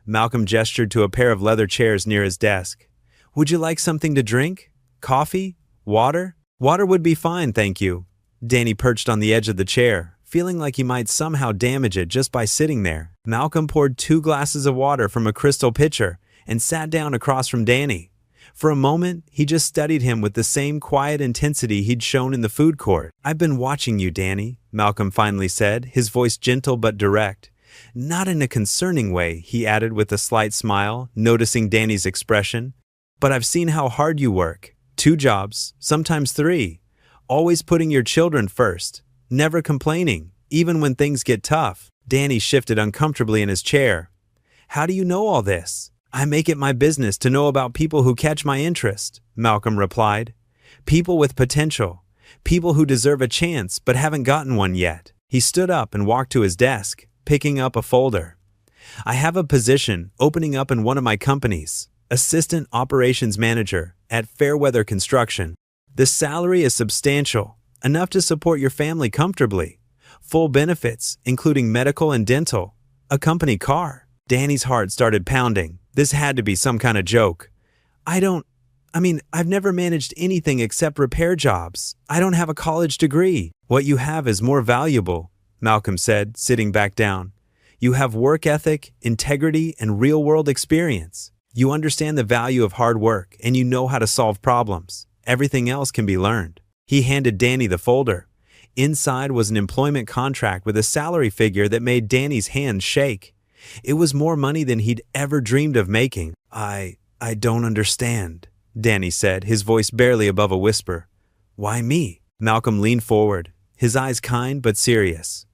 Malcolm gestured to a pair of leather chairs near his desk. "Would you like something to drink? Coffee? Water?" "Water would be fine, thank you." Danny perched on the edge of the chair, feeling like he might somehow damage it just by sitting there. Malcolm poured 2 glasses of water from a crystal pitcher and sat down across from Danny. For a moment, he just studied him with the same quiet intensity he'd shown in the food court. "I've been watching you, Danny," Malcolm finally said, his voice gentle but direct. "Not in a concerning way," he added with a slight smile, noticing Danny's expression. "But I've seen how hard you work. 2 jobs, sometimes 3. Always putting your children first. Never complaining, even when things get tough." Danny shifted uncomfortably in his chair. "How do you know all this?" "I make it my business to know about people who catch my interest," Malcolm replied. "People with potential. People who deserve a chance but haven't gotten one yet." He stood up and walked to his desk, picking up a folder. "I have a position opening up in one of my companies, Assistant Operations Manager at Fairweather Construction. The salary is substantial, enough to support your family comfortably. Full benefits, including medical and dental. A company car." Danny's heart started pounding. This had to be some kind of joke. I've never managed anything except repair jobs. I don't have a college degree." "What you have is more valuable," Malcolm said, sitting back down. "You have work ethic, integrity, and real-world experience. You understand the value of hard work, and you know how to solve problems. Everything else can be learned." He handed Danny the folder. Inside was an employment contract with a salary figure that made Danny's hands shake. It was more money than he'd ever dreamed of making. I don't understand," Danny said, his voice barely above a whisper. "Why me?" Malcolm leaned forward, his eyes kind but serious.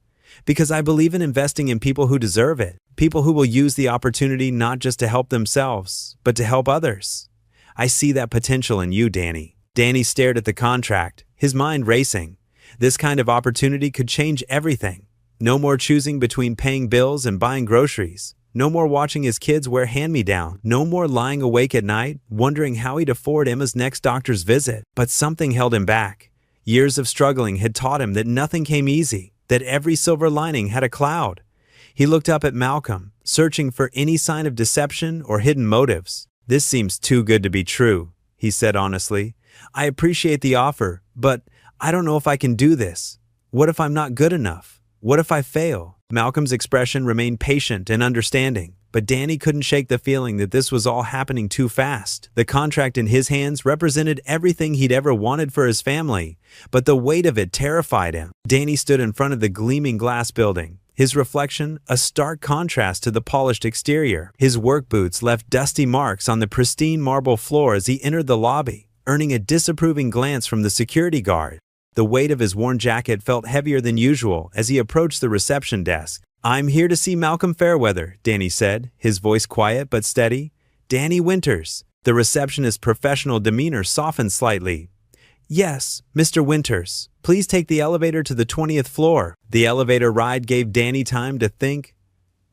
"Because I believe in investing in people who deserve it. People who will use the opportunity not just to help themselves, but to help others. I see that potential in you, Danny." Danny stared at the contract, his mind racing. This kind of opportunity could change everything. No more choosing between paying bills and buying groceries. No more watching his kids wear hand-me-down. No more lying awake at night, wondering how he'd afford Emma's next doctor's visit. But something held him back. Years of struggling had taught him that nothing came easy, that every silver lining had a cloud. He looked up at Malcolm, searching for any sign of deception or hidden motives. "This seems too good to be true," he said honestly. "I appreciate the offer, but I don't know if I can do this. What if I'm not good enough? What if I fail?" Malcolm's expression remained patient and understanding, but Danny couldn't shake the feeling that this was all happening too fast. The contract in his hands represented everything he'd ever wanted for his family, but the weight of it terrified him. Danny stood in front of the gleaming glass building, his reflection a stark contrast to the polished exterior. His work boots left dusty marks on the pristine marble floor as he entered the lobby, earning a disapproving glance from the security guard. The weight of his worn jacket felt heavier than usual as he approached the reception desk. "I'm here to see Malcolm Fairweather," Danny said, his voice quiet but steady. "Danny Winters." The receptionist's professional demeanor softened slightly. "Yes, Mr. Winters. Please take the elevator to the 20th floor." The elevator ride gave Danny time to think.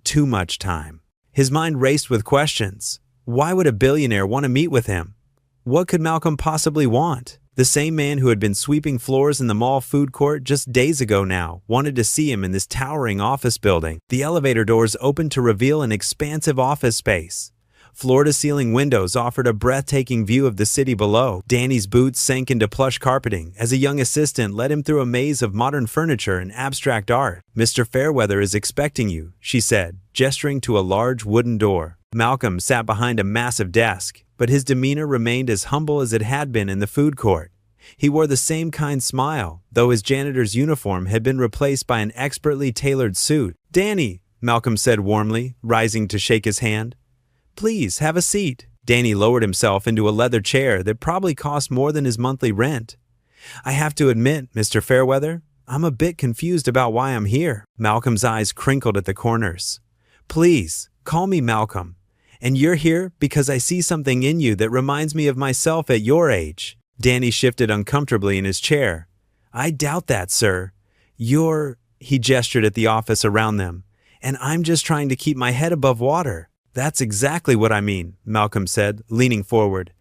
Too much time. His mind raced with questions. Why would a billionaire want to meet with him? What could Malcolm possibly want? The same man who had been sweeping floors in the mall food court just days ago now wanted to see him in this towering office building. The elevator doors opened to reveal an expansive office space. Floor-to-ceiling windows offered a breathtaking view of the city below. Danny's boots sank into plush carpeting as a young assistant led him through a maze of modern furniture and abstract art. "Mr. Fairweather is expecting you," she said, gesturing to a large wooden door. Malcolm sat behind a massive desk, but his demeanor remained as humble as it had been in the food court. He wore the same kind smile, though his janitor's uniform had been replaced by an expertly tailored suit. "Danny," Malcolm said warmly, rising to shake his hand. "Please, have a seat." Danny lowered himself into a leather chair that probably cost more than his monthly rent. "I have to admit, Mr. Fairweather, I'm a bit confused about why I'm here." Malcolm's eyes crinkled at the corners. "Please, call me Malcolm. And you're here because I see something in you that reminds me of myself at your age." Danny shifted uncomfortably in his chair. "I doubt that, sir. He gestured at the office around them. "And I'm just trying to keep my head above water." "That's exactly what I mean," Malcolm said, leaning forward.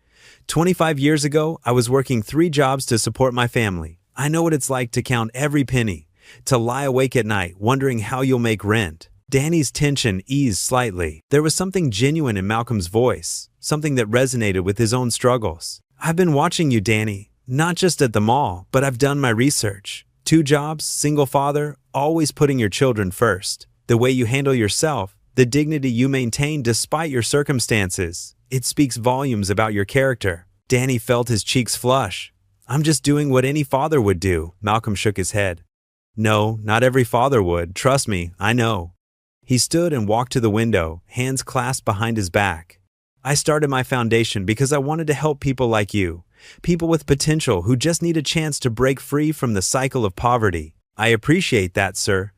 25 years ago, I was working 3 jobs to support my family. I know what it's like to count every penny, to lie awake at night wondering how you'll make rent." Danny's tension eased slightly. There was something genuine in Malcolm's voice, something that resonated with his own struggles. "I've been watching you, Danny, not just at the mall, but I've done my research. 2 jobs, single father, always putting your children first. The way you handle yourself, the dignity you maintain despite your circumstances, it speaks volumes about your character." Danny felt his cheeks flush. "I'm just doing what any father would do," Malcolm shook his head. "No, not every father would. Trust me, I know." He stood and walked to the window, hands clasped behind his back. "I started my foundation because I wanted to help people like you, people with potential who just need a chance to break free from the cycle of poverty." "I appreciate that, sir."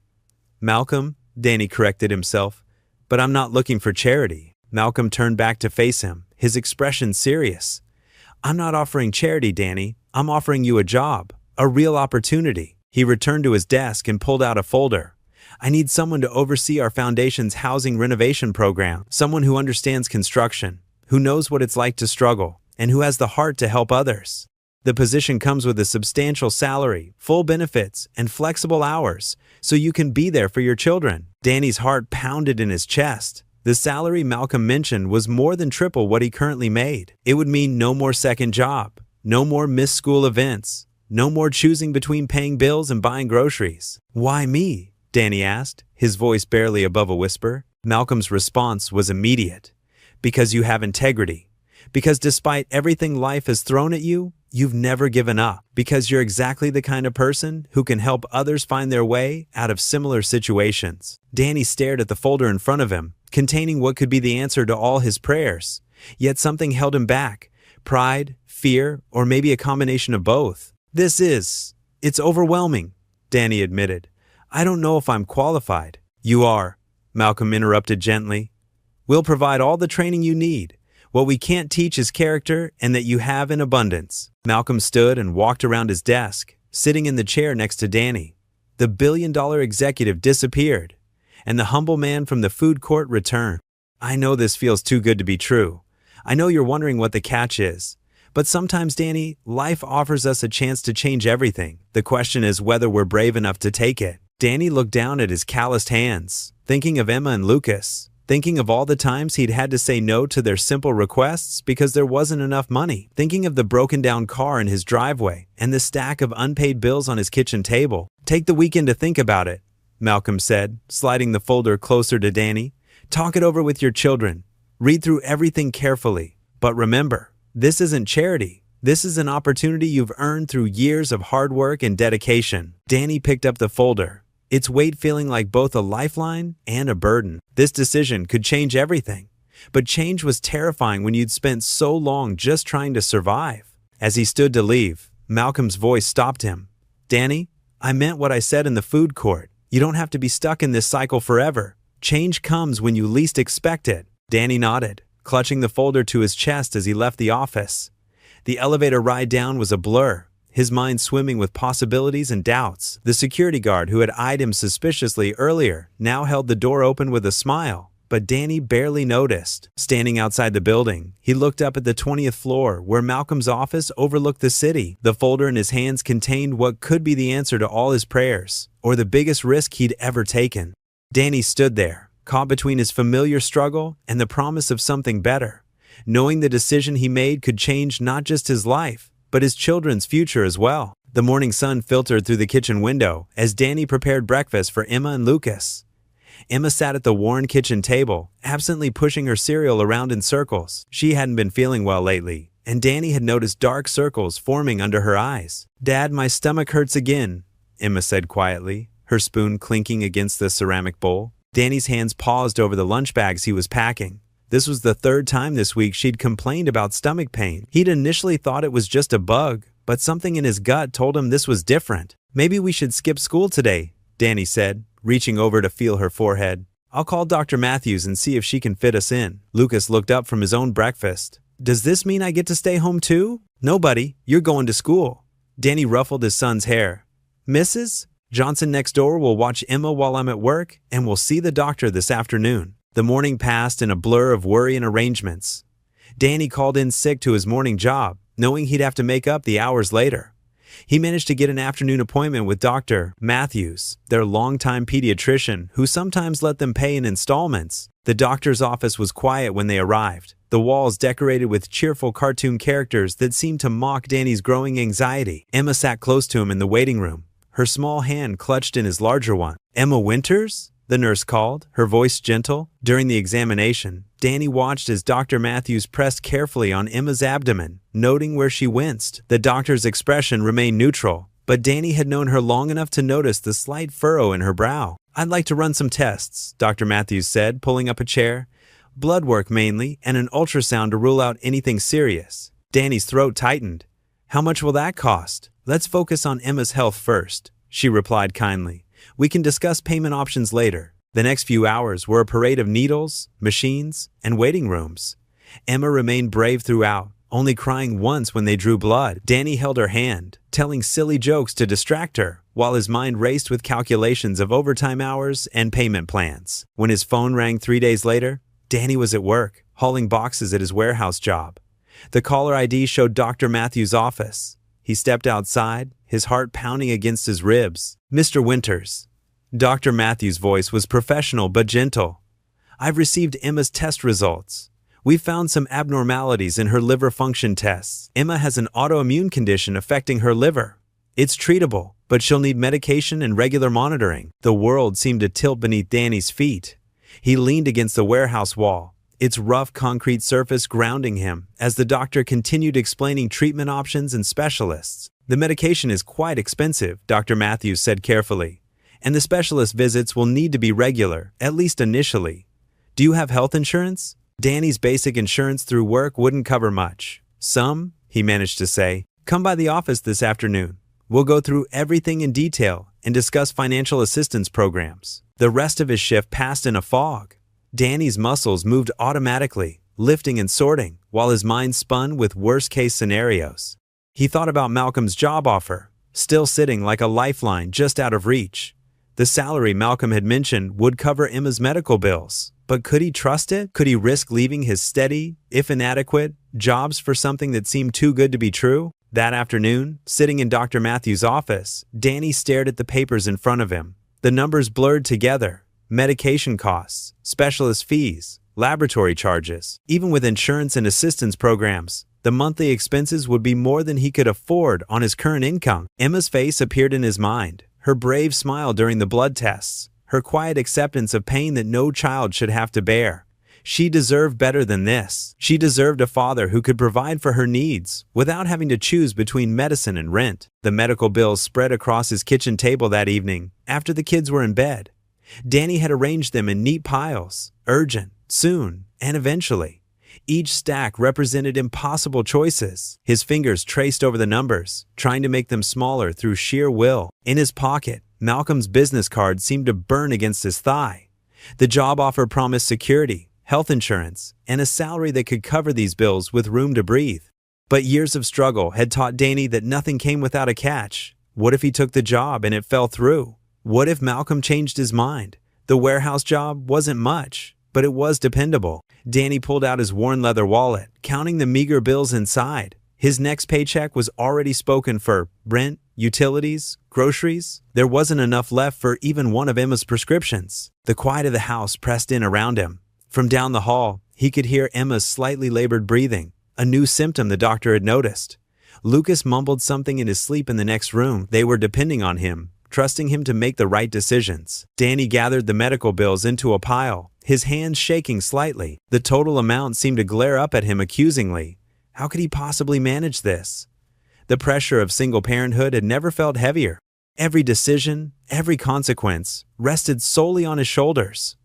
"Malcolm," Danny corrected himself, "but I'm not looking for charity." Malcolm turned back to face him, his expression serious. "I'm not offering charity, Danny. I'm offering you a job, a real opportunity." He returned to his desk and pulled out a folder. "I need someone to oversee our foundation's housing renovation program, someone who understands construction, who knows what it's like to struggle, and who has the heart to help others. The position comes with a substantial salary, full benefits, and flexible hours, so you can be there for your children." Danny's heart pounded in his chest. The salary Malcolm mentioned was more than triple what he currently made. It would mean no more second job, no more missed school events, no more choosing between paying bills and buying groceries. "Why me?" Danny asked, his voice barely above a whisper. Malcolm's response was immediate. "Because you have integrity. Because despite everything life has thrown at you, you've never given up. Because you're exactly the kind of person who can help others find their way out of similar situations." Danny stared at the folder in front of him, containing what could be the answer to all his prayers. Yet something held him back. Pride, fear, or maybe a combination of both. It's overwhelming," Danny admitted. "I don't know if I'm qualified." "You are," Malcolm interrupted gently. "We'll provide all the training you need. What we can't teach is character, and that you have in abundance." Malcolm stood and walked around his desk, sitting in the chair next to Danny. The billion-dollar executive disappeared, and the humble man from the food court returned. "I know this feels too good to be true. I know you're wondering what the catch is. But sometimes, Danny, life offers us a chance to change everything. The question is whether we're brave enough to take it." Danny looked down at his calloused hands, thinking of Emma and Lucas, thinking of all the times he'd had to say no to their simple requests because there wasn't enough money, thinking of the broken-down car in his driveway and the stack of unpaid bills on his kitchen table. "Take the weekend to think about it," Malcolm said, sliding the folder closer to Danny. "Talk it over with your children. Read through everything carefully. But remember, this isn't charity. This is an opportunity you've earned through years of hard work and dedication." Danny picked up the folder, its weight feeling like both a lifeline and a burden. This decision could change everything. But change was terrifying when you'd spent so long just trying to survive. As he stood to leave, Malcolm's voice stopped him. "Danny, I meant what I said in the food court. You don't have to be stuck in this cycle forever. Change comes when you least expect it." Danny nodded, clutching the folder to his chest as he left the office. The elevator ride down was a blur, his mind swimming with possibilities and doubts. The security guard who had eyed him suspiciously earlier now held the door open with a smile, but Danny barely noticed. Standing outside the building, he looked up at the 20th floor where Malcolm's office overlooked the city. The folder in his hands contained what could be the answer to all his prayers, or the biggest risk he'd ever taken. Danny stood there, caught between his familiar struggle and the promise of something better, knowing the decision he made could change not just his life, but his children's future as well. The morning sun filtered through the kitchen window as Danny prepared breakfast for Emma and Lucas. Emma sat at the worn kitchen table, absently pushing her cereal around in circles. She hadn't been feeling well lately, and Danny had noticed dark circles forming under her eyes. "Dad, my stomach hurts again," Emma said quietly, her spoon clinking against the ceramic bowl. Danny's hands paused over the lunch bags he was packing. This was the third time this week she'd complained about stomach pain. He'd initially thought it was just a bug, but something in his gut told him this was different. "Maybe we should skip school today," Danny said, reaching over to feel her forehead. "I'll call Dr. Matthews and see if she can fit us in." Lucas looked up from his own breakfast. "Does this mean I get to stay home too?" "No, buddy, you're going to school." Danny ruffled his son's hair. "Mrs. Johnson next door will watch Emma while I'm at work, and we'll see the doctor this afternoon." The morning passed in a blur of worry and arrangements. Danny called in sick to his morning job, knowing he'd have to make up the hours later. He managed to get an afternoon appointment with Dr. Matthews, their longtime pediatrician, who sometimes let them pay in installments. The doctor's office was quiet when they arrived, the walls decorated with cheerful cartoon characters that seemed to mock Danny's growing anxiety. Emma sat close to him in the waiting room, her small hand clutched in his larger one. "Emma Winters?" the nurse called, her voice gentle. During the examination, Danny watched as Dr. Matthews pressed carefully on Emma's abdomen, noting where she winced. The doctor's expression remained neutral, but Danny had known her long enough to notice the slight furrow in her brow. "I'd like to run some tests," Dr. Matthews said, pulling up a chair. "Blood work mainly, and an ultrasound to rule out anything serious." Danny's throat tightened. "How much will that cost?" "Let's focus on Emma's health first," she replied kindly. "We can discuss payment options later." The next few hours were a parade of needles, machines, and waiting rooms. Emma remained brave throughout, only crying once when they drew blood. Danny held her hand, telling silly jokes to distract her, while his mind raced with calculations of overtime hours and payment plans. When his phone rang 3 days later, Danny was at work, hauling boxes at his warehouse job. The caller ID showed Dr. Matthews' office. He stepped outside, his heart pounding against his ribs. "Mr. Winters." Dr. Matthews' voice was professional but gentle. "I've received Emma's test results. We've found some abnormalities in her liver function tests. Emma has an autoimmune condition affecting her liver. It's treatable, but she'll need medication and regular monitoring." The world seemed to tilt beneath Danny's feet. He leaned against the warehouse wall, its rough concrete surface grounding him, as the doctor continued explaining treatment options and specialists. "The medication is quite expensive," Dr. Matthews said carefully, "and the specialist visits will need to be regular, at least initially. Do you have health insurance?" Danny's basic insurance through work wouldn't cover much. "Some," he managed to say. "Come by the office this afternoon. We'll go through everything in detail and discuss financial assistance programs." The rest of his shift passed in a fog. Danny's muscles moved automatically, lifting and sorting, while his mind spun with worst-case scenarios. He thought about Malcolm's job offer, still sitting like a lifeline just out of reach. The salary Malcolm had mentioned would cover Emma's medical bills. But could he trust it? Could he risk leaving his steady, if inadequate, jobs for something that seemed too good to be true? That afternoon, sitting in Dr. Matthews' office, Danny stared at the papers in front of him. The numbers blurred together. Medication costs, specialist fees, laboratory charges. Even with insurance and assistance programs, the monthly expenses would be more than he could afford on his current income. Emma's face appeared in his mind, her brave smile during the blood tests, her quiet acceptance of pain that no child should have to bear. She deserved better than this. She deserved a father who could provide for her needs without having to choose between medicine and rent. The medical bills spread across his kitchen table that evening, after the kids were in bed. Danny had arranged them in neat piles, urgent, soon, and eventually. Each stack represented impossible choices. His fingers traced over the numbers, trying to make them smaller through sheer will. In his pocket, Malcolm's business card seemed to burn against his thigh. The job offer promised security, health insurance, and a salary that could cover these bills with room to breathe. But years of struggle had taught Danny that nothing came without a catch. What if he took the job and it fell through? What if Malcolm changed his mind? The warehouse job wasn't much, but it was dependable. Danny pulled out his worn leather wallet, counting the meager bills inside. His next paycheck was already spoken for: rent, utilities, groceries. There wasn't enough left for even one of Emma's prescriptions. The quiet of the house pressed in around him. From down the hall, he could hear Emma's slightly labored breathing, a new symptom the doctor had noticed. Lucas mumbled something in his sleep in the next room. They were depending on him, trusting him to make the right decisions. Danny gathered the medical bills into a pile, his hands shaking slightly. The total amount seemed to glare up at him accusingly. How could he possibly manage this? The pressure of single parenthood had never felt heavier. Every decision, every consequence, rested solely on his shoulders.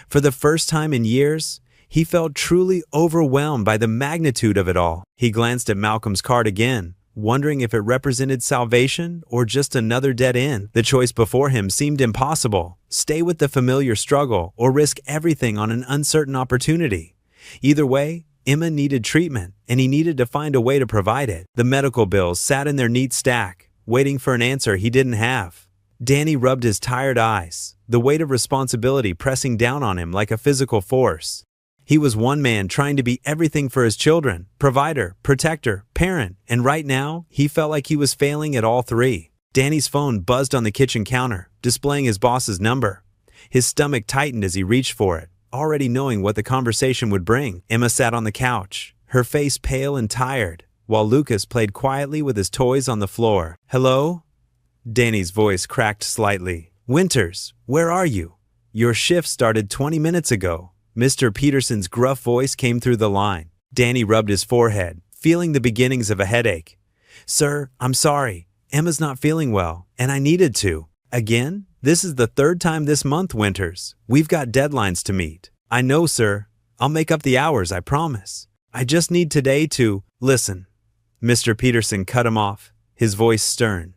For the first time in years, he felt truly overwhelmed by the magnitude of it all. He glanced at Malcolm's card again, wondering if it represented salvation or just another dead end. The choice before him seemed impossible: stay with the familiar struggle or risk everything on an uncertain opportunity. Either way, Emma needed treatment, and he needed to find a way to provide it. The medical bills sat in their neat stack, waiting for an answer he didn't have. Danny rubbed his tired eyes, the weight of responsibility pressing down on him like a physical force. He was one man trying to be everything for his children: provider, protector, parent, and right now, he felt like he was failing at all three. Danny's phone buzzed on the kitchen counter, displaying his boss's number. His stomach tightened as he reached for it, already knowing what the conversation would bring. Emma sat on the couch, her face pale and tired, while Lucas played quietly with his toys on the floor. "Hello?" Danny's voice cracked slightly. "Winters, where are you? Your shift started 20 minutes ago." Mr. Peterson's gruff voice came through the line. Danny rubbed his forehead, feeling the beginnings of a headache. "Sir, I'm sorry. Emma's not feeling well, and I needed to." "Again? This is the third time this month, Winters. We've got deadlines to meet." "I know, sir. I'll make up the hours, I promise. I just need today to—" "Listen." Mr. Peterson cut him off, his voice stern.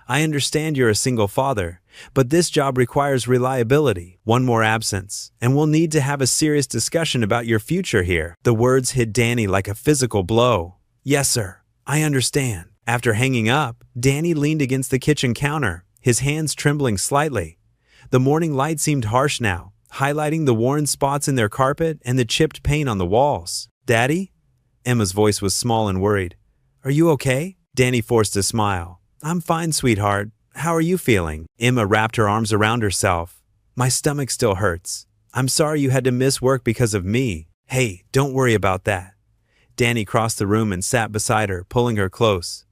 "I understand you're a single father, but this job requires reliability. One more absence, and we'll need to have a serious discussion about your future here." The words hit Danny like a physical blow. "Yes, sir. I understand." After hanging up, Danny leaned against the kitchen counter, his hands trembling slightly. The morning light seemed harsh now, highlighting the worn spots in their carpet and the chipped paint on the walls. "Daddy?" Emma's voice was small and worried. "Are you okay?" Danny forced a smile. "I'm fine, sweetheart. How are you feeling?" Emma wrapped her arms around herself. "My stomach still hurts. I'm sorry you had to miss work because of me." "Hey, don't worry about that." Danny crossed the room and sat beside her, pulling her close.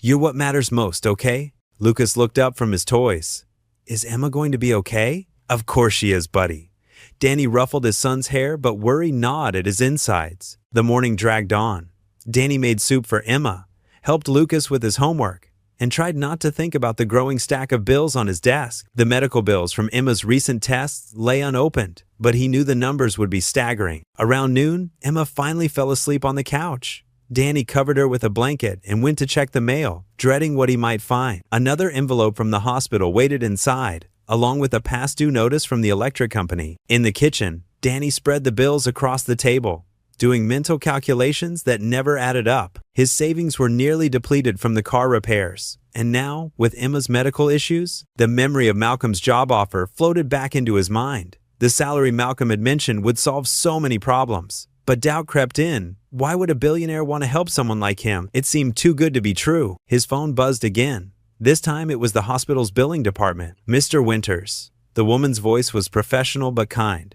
"You're what matters most, okay?" Lucas looked up from his toys. "Is Emma going to be okay?" "Of course she is, buddy." Danny ruffled his son's hair, but worry gnawed at his insides. The morning dragged on. Danny made soup for Emma, helped Lucas with his homework, and tried not to think about the growing stack of bills on his desk. The medical bills from Emma's recent tests lay unopened, but he knew the numbers would be staggering. Around noon, Emma finally fell asleep on the couch. Danny covered her with a blanket and went to check the mail, dreading what he might find. Another envelope from the hospital waited inside, along with a past due notice from the electric company. In the kitchen, Danny spread the bills across the table, doing mental calculations that never added up. His savings were nearly depleted from the car repairs, and now, with Emma's medical issues, the memory of Malcolm's job offer floated back into his mind. The salary Malcolm had mentioned would solve so many problems, but doubt crept in. Why would a billionaire want to help someone like him? It seemed too good to be true. His phone buzzed again. This time it was the hospital's billing department. "Mr. Winters." The woman's voice was professional but kind.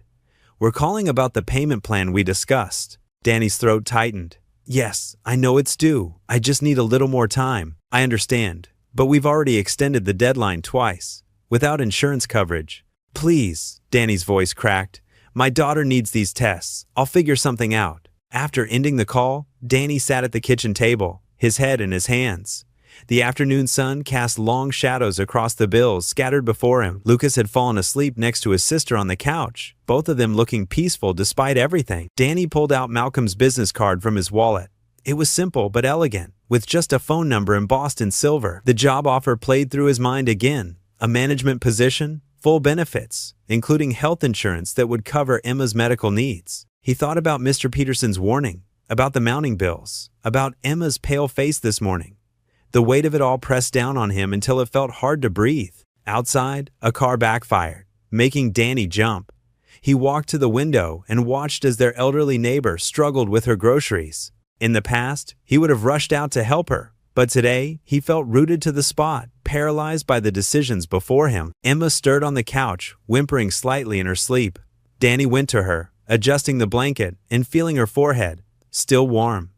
"We're calling about the payment plan we discussed." Danny's throat tightened. "Yes, I know it's due. I just need a little more time." "I understand, but we've already extended the deadline twice, without insurance coverage." "Please," Danny's voice cracked. "My daughter needs these tests. I'll figure something out." After ending the call, Danny sat at the kitchen table, his head in his hands. The afternoon sun cast long shadows across the bills scattered before him. Lucas had fallen asleep next to his sister on the couch, both of them looking peaceful despite everything. Danny pulled out Malcolm's business card from his wallet. It was simple but elegant, with just a phone number embossed in silver. The job offer played through his mind again. A management position, full benefits, including health insurance that would cover Emma's medical needs. He thought about Mr. Peterson's warning, about the mounting bills, about Emma's pale face this morning. The weight of it all pressed down on him until it felt hard to breathe. Outside, a car backfired, making Danny jump. He walked to the window and watched as their elderly neighbor struggled with her groceries. In the past, he would have rushed out to help her, But today, he felt rooted to the spot, paralyzed by the decisions before him. Emma stirred on the couch, whimpering slightly in her sleep. Danny went to her, adjusting the blanket and feeling her forehead, still warm.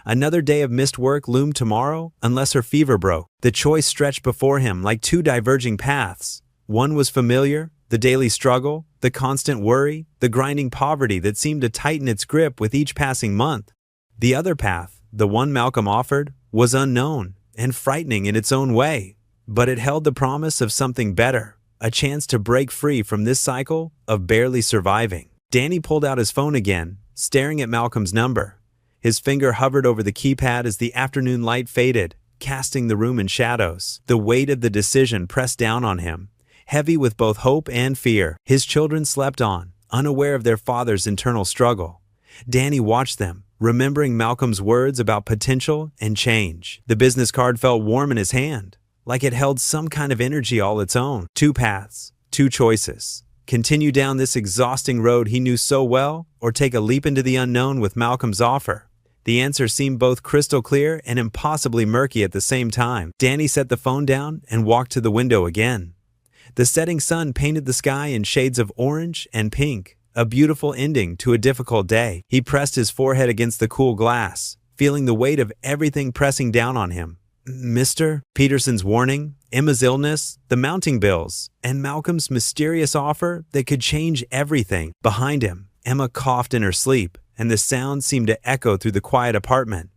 Another day of missed work loomed tomorrow, unless her fever broke. The choice stretched before him like two diverging paths. One was familiar, the daily struggle, the constant worry, the grinding poverty that seemed to tighten its grip with each passing month. The other path, the one Malcolm offered, was unknown and frightening in its own way, but it held the promise of something better, a chance to break free from this cycle of barely surviving. Danny pulled out his phone again, staring at Malcolm's number. His finger hovered over the keypad as the afternoon light faded, casting the room in shadows. The weight of the decision pressed down on him, heavy with both hope and fear. His children slept on, unaware of their father's internal struggle. Danny watched them, remembering Malcolm's words about potential and change. The business card felt warm in his hand, like it held some kind of energy all its own. Two paths, two choices. Continue down this exhausting road he knew so well, or take a leap into the unknown with Malcolm's offer. The answer seemed both crystal clear and impossibly murky at the same time. Danny set the phone down and walked to the window again. The setting sun painted the sky in shades of orange and pink, a beautiful ending to a difficult day. He pressed his forehead against the cool glass, feeling the weight of everything pressing down on him. Mr. Peterson's warning, Emma's illness, the mounting bills, and Malcolm's mysterious offer that could change everything. Behind him, Emma coughed in her sleep, and the sound seemed to echo through the quiet apartment.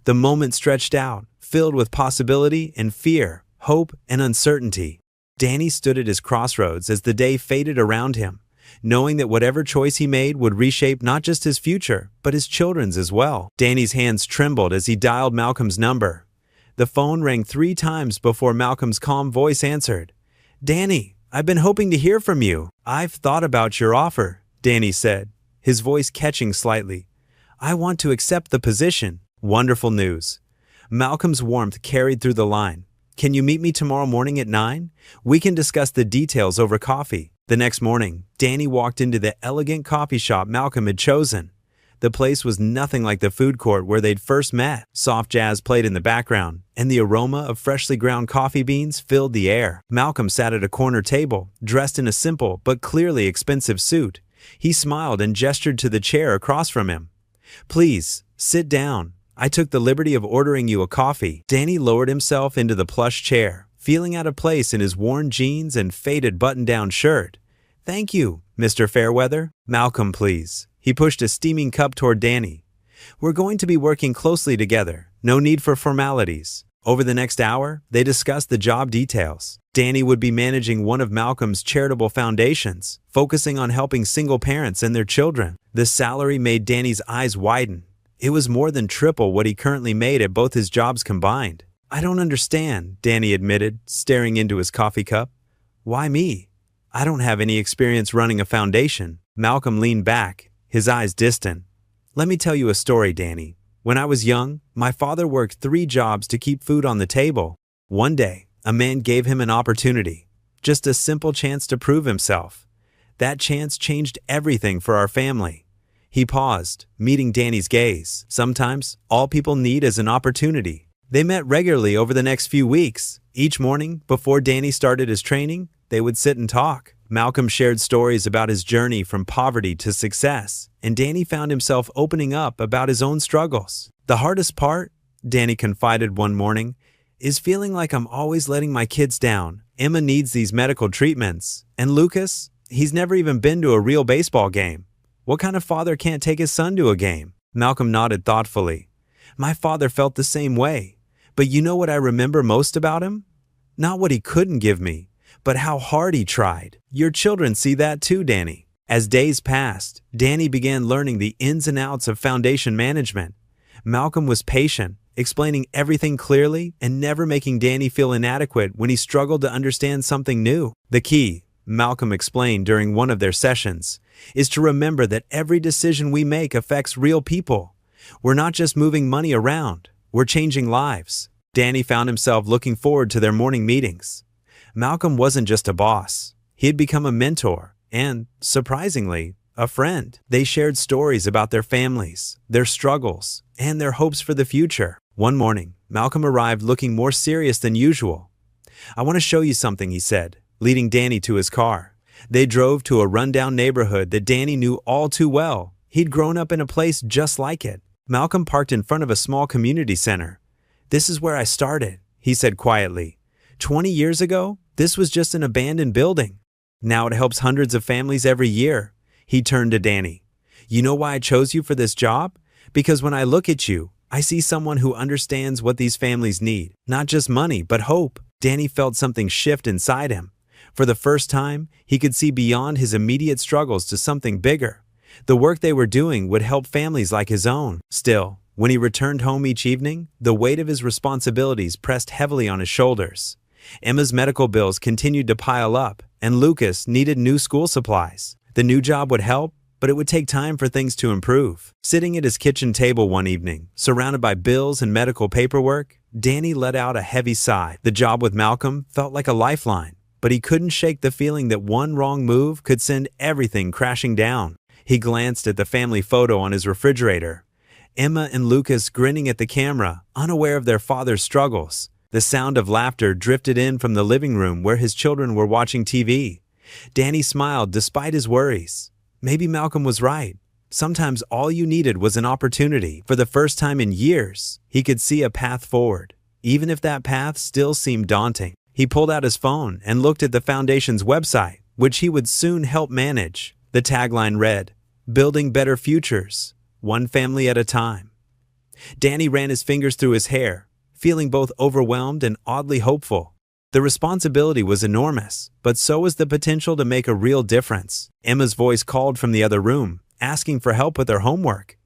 The moment stretched out, filled with possibility and fear, hope and uncertainty. Danny stood at his crossroads as the day faded around him, knowing that whatever choice he made would reshape not just his future, but his children's as well. Danny's hands trembled as he dialed Malcolm's number. The phone rang 3 times before Malcolm's calm voice answered. "Danny, I've been hoping to hear from you." "I've thought about your offer," Danny said, his voice catching slightly. "I want to accept the position." "Wonderful news." Malcolm's warmth carried through the line. "Can you meet me tomorrow morning at 9? We can discuss the details over coffee." The next morning, Danny walked into the elegant coffee shop Malcolm had chosen. The place was nothing like the food court where they'd first met. Soft jazz played in the background, and the aroma of freshly ground coffee beans filled the air. Malcolm sat at a corner table, dressed in a simple but clearly expensive suit. He smiled and gestured to the chair across from him. "Please, sit down. I took the liberty of ordering you a coffee." Danny lowered himself into the plush chair, feeling out of place in his worn jeans and faded button-down shirt. "Thank you, Mr. Fairweather." "Malcolm, please." He pushed a steaming cup toward Danny. "We're going to be working closely together. No need for formalities." Over the next hour, they discussed the job details. Danny would be managing one of Malcolm's charitable foundations, focusing on helping single parents and their children. The salary made Danny's eyes widen. It was more than triple what he currently made at both his jobs combined. "I don't understand," Danny admitted, staring into his coffee cup. "Why me? I don't have any experience running a foundation." Malcolm leaned back, his eyes distant. "Let me tell you a story, Danny. When I was young, my father worked 3 jobs to keep food on the table. One day, a man gave him an opportunity, just a simple chance to prove himself. That chance changed everything for our family." He paused, meeting Danny's gaze. Sometimes, all people need is an opportunity. They met regularly over the next few weeks. Each morning, before Danny started his training, they would sit and talk. Malcolm shared stories about his journey from poverty to success, and Danny found himself opening up about his own struggles. "The hardest part," Danny confided one morning, "is feeling like I'm always letting my kids down. Emma needs these medical treatments, and Lucas, he's never even been to a real baseball game. What kind of father can't take his son to a game?" Malcolm nodded thoughtfully. "My father felt the same way, but you know what I remember most about him? Not what he couldn't give me, but how hard he tried." Your children see that too, Danny. As days passed, Danny began learning the ins and outs of foundation management. Malcolm was patient, explaining everything clearly and never making Danny feel inadequate when he struggled to understand something new. "The key," Malcolm explained during one of their sessions, "is to remember that every decision we make affects real people. We're not just moving money around, we're changing lives." Danny found himself looking forward to their morning meetings. Malcolm wasn't just a boss. He had become a mentor and, surprisingly, a friend. They shared stories about their families, their struggles, and their hopes for the future. One morning, Malcolm arrived looking more serious than usual. "I want to show you something," he said, leading Danny to his car. They drove to a rundown neighborhood that Danny knew all too well. He'd grown up in a place just like it. Malcolm parked in front of a small community center. "This is where I started," he said quietly. 20 years ago, this was just an abandoned building. Now it helps hundreds of families every year." He turned to Danny. "You know why I chose you for this job? Because when I look at you, I see someone who understands what these families need. Not just money, but hope." Danny felt something shift inside him. For the first time, he could see beyond his immediate struggles to something bigger. The work they were doing would help families like his own. Still, when he returned home each evening, the weight of his responsibilities pressed heavily on his shoulders. Emma's medical bills continued to pile up, and Lucas needed new school supplies. The new job would help, but it would take time for things to improve. Sitting at his kitchen table one evening, surrounded by bills and medical paperwork, Danny let out a heavy sigh. The job with Malcolm felt like a lifeline, but he couldn't shake the feeling that one wrong move could send everything crashing down. He glanced at the family photo on his refrigerator. Emma and Lucas grinning at the camera, unaware of their father's struggles. The sound of laughter drifted in from the living room where his children were watching TV. Danny smiled despite his worries. Maybe Malcolm was right. Sometimes all you needed was an opportunity. For the first time in years, he could see a path forward, even if that path still seemed daunting. He pulled out his phone and looked at the foundation's website, which he would soon help manage. The tagline read, "Building Better Futures, One Family at a Time." Danny ran his fingers through his hair, feeling both overwhelmed and oddly hopeful. The responsibility was enormous, but so was the potential to make a real difference. Emma's voice called from the other room, asking for help with her homework.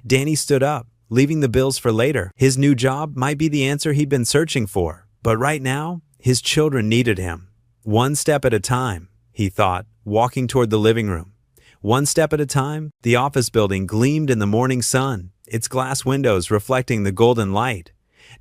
Danny stood up, leaving the bills for later. His new job might be the answer he'd been searching for, but right now, his children needed him. One step at a time, he thought, walking toward the living room. One step at a time, the office building gleamed in the morning sun, its glass windows reflecting the golden light.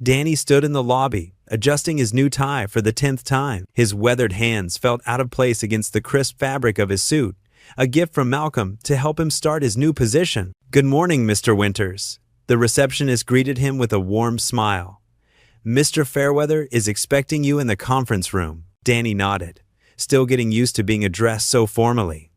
Danny stood in the lobby, adjusting his new tie for the 10th time. His weathered hands felt out of place against the crisp fabric of his suit, a gift from Malcolm to help him start his new position. "Good morning, Mr. Winters." The receptionist greeted him with a warm smile. "Mr. Fairweather is expecting you in the conference room." Danny nodded, still getting used to being addressed so formally.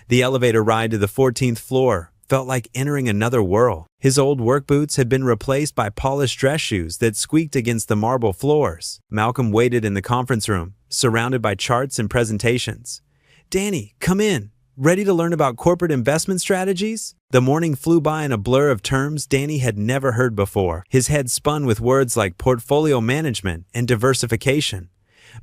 The elevator ride to the 14th floor felt like entering another world. His old work boots had been replaced by polished dress shoes that squeaked against the marble floors. Malcolm waited in the conference room, surrounded by charts and presentations. "Danny, come in. Ready to learn about corporate investment strategies?" The morning flew by in a blur of terms Danny had never heard before. His head spun with words like portfolio management and diversification.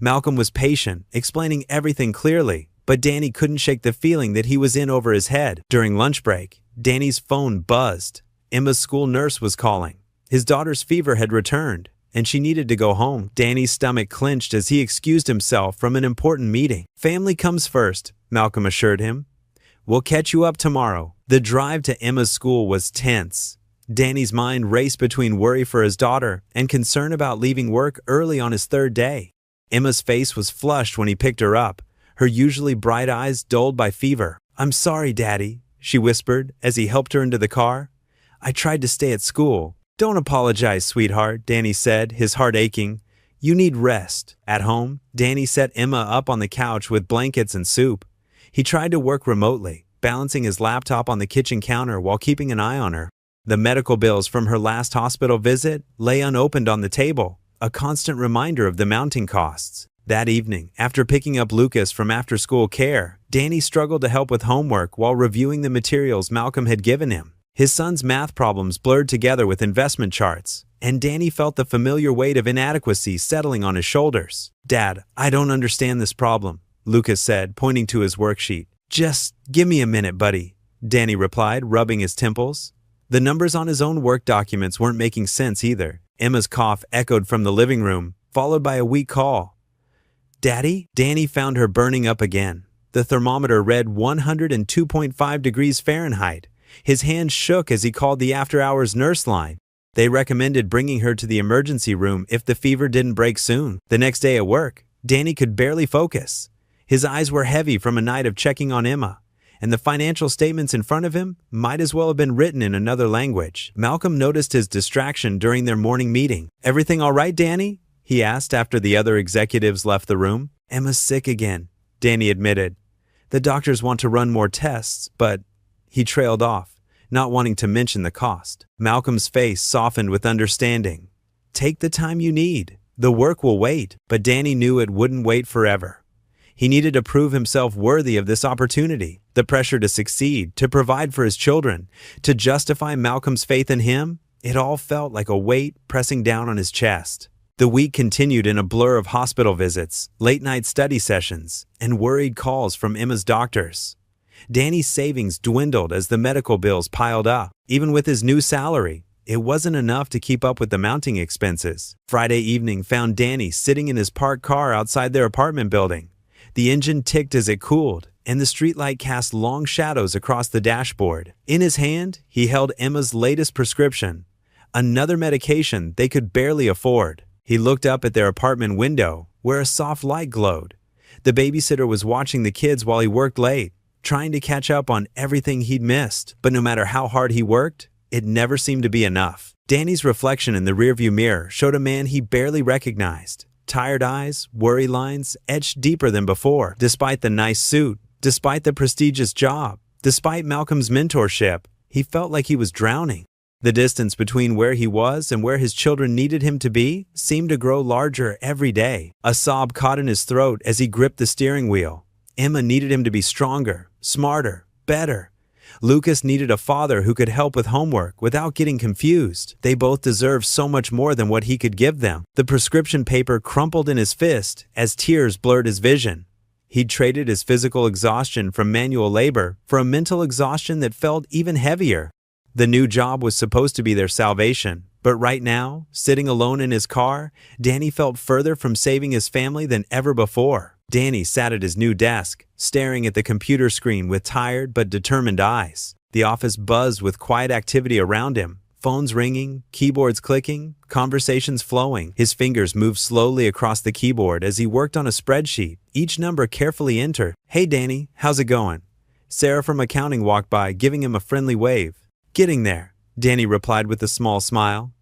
Malcolm was patient, explaining everything clearly, but Danny couldn't shake the feeling that he was in over his head. During lunch break, Danny's phone buzzed. Emma's school nurse was calling. His daughter's fever had returned, and she needed to go home. Danny's stomach clenched as he excused himself from an important meeting. "Family comes first," Malcolm assured him. "We'll catch you up tomorrow." The drive to Emma's school was tense. Danny's mind raced between worry for his daughter and concern about leaving work early on his third day. Emma's face was flushed when he picked her up, her usually bright eyes dulled by fever. "I'm sorry, Daddy," she whispered as he helped her into the car. "I tried to stay at school." "Don't apologize, sweetheart," Danny said, his heart aching. "You need rest." At home, Danny set Emma up on the couch with blankets and soup. He tried to work remotely, balancing his laptop on the kitchen counter while keeping an eye on her. The medical bills from her last hospital visit lay unopened on the table, a constant reminder of the mounting costs. That evening, after picking up Lucas from after-school care, Danny struggled to help with homework while reviewing the materials Malcolm had given him. His son's math problems blurred together with investment charts, and Danny felt the familiar weight of inadequacy settling on his shoulders. "Dad, I don't understand this problem," Lucas said, pointing to his worksheet. "Just give me a minute, buddy," Danny replied, rubbing his temples. The numbers on his own work documents weren't making sense either. Emma's cough echoed from the living room, followed by a weak call. "Daddy?" Danny found her burning up again. The thermometer read 102.5 degrees Fahrenheit. His hand shook as he called the after-hours nurse line. They recommended bringing her to the emergency room if the fever didn't break soon. The next day at work, Danny could barely focus. His eyes were heavy from a night of checking on Emma. and the financial statements in front of him might as well have been written in another language. Malcolm noticed his distraction during their morning meeting. "Everything all right, Danny?" he asked after the other executives left the room. "Emma's sick again," Danny admitted. "The doctors want to run more tests, but—" He trailed off, not wanting to mention the cost. Malcolm's face softened with understanding. "Take the time you need. The work will wait." But Danny knew it wouldn't wait forever. He needed to prove himself worthy of this opportunity. The pressure to succeed, to provide for his children, to justify Malcolm's faith in him, it all felt like a weight pressing down on his chest. The week continued in a blur of hospital visits, late-night study sessions, and worried calls from Emma's doctors. Danny's savings dwindled as the medical bills piled up. Even with his new salary, it wasn't enough to keep up with the mounting expenses. Friday evening found Danny sitting in his parked car outside their apartment building. The engine ticked as it cooled, and the streetlight cast long shadows across the dashboard. In his hand, he held Emma's latest prescription, another medication they could barely afford. He looked up at their apartment window, where a soft light glowed. The babysitter was watching the kids while he worked late, trying to catch up on everything he'd missed. But no matter how hard he worked, it never seemed to be enough. Danny's reflection in the rearview mirror showed a man he barely recognized. Tired eyes, worry lines, etched deeper than before. Despite the nice suit, despite the prestigious job, despite Malcolm's mentorship, he felt like he was drowning. The distance between where he was and where his children needed him to be seemed to grow larger every day. A sob caught in his throat as he gripped the steering wheel. Emma needed him to be stronger, smarter, better. Lucas needed a father who could help with homework without getting confused. They both deserved so much more than what he could give them. The prescription paper crumpled in his fist as tears blurred his vision. He'd traded his physical exhaustion from manual labor for a mental exhaustion that felt even heavier. The new job was supposed to be their salvation, but right now, sitting alone in his car, Danny felt further from saving his family than ever before. Danny sat at his new desk, staring at the computer screen with tired but determined eyes. The office buzzed with quiet activity around him, phones ringing, keyboards clicking, conversations flowing. His fingers moved slowly across the keyboard as he worked on a spreadsheet, each number carefully entered. "Hey Danny, how's it going?" Sarah from accounting walked by, giving him a friendly wave. "Getting there," Danny replied with a small smile.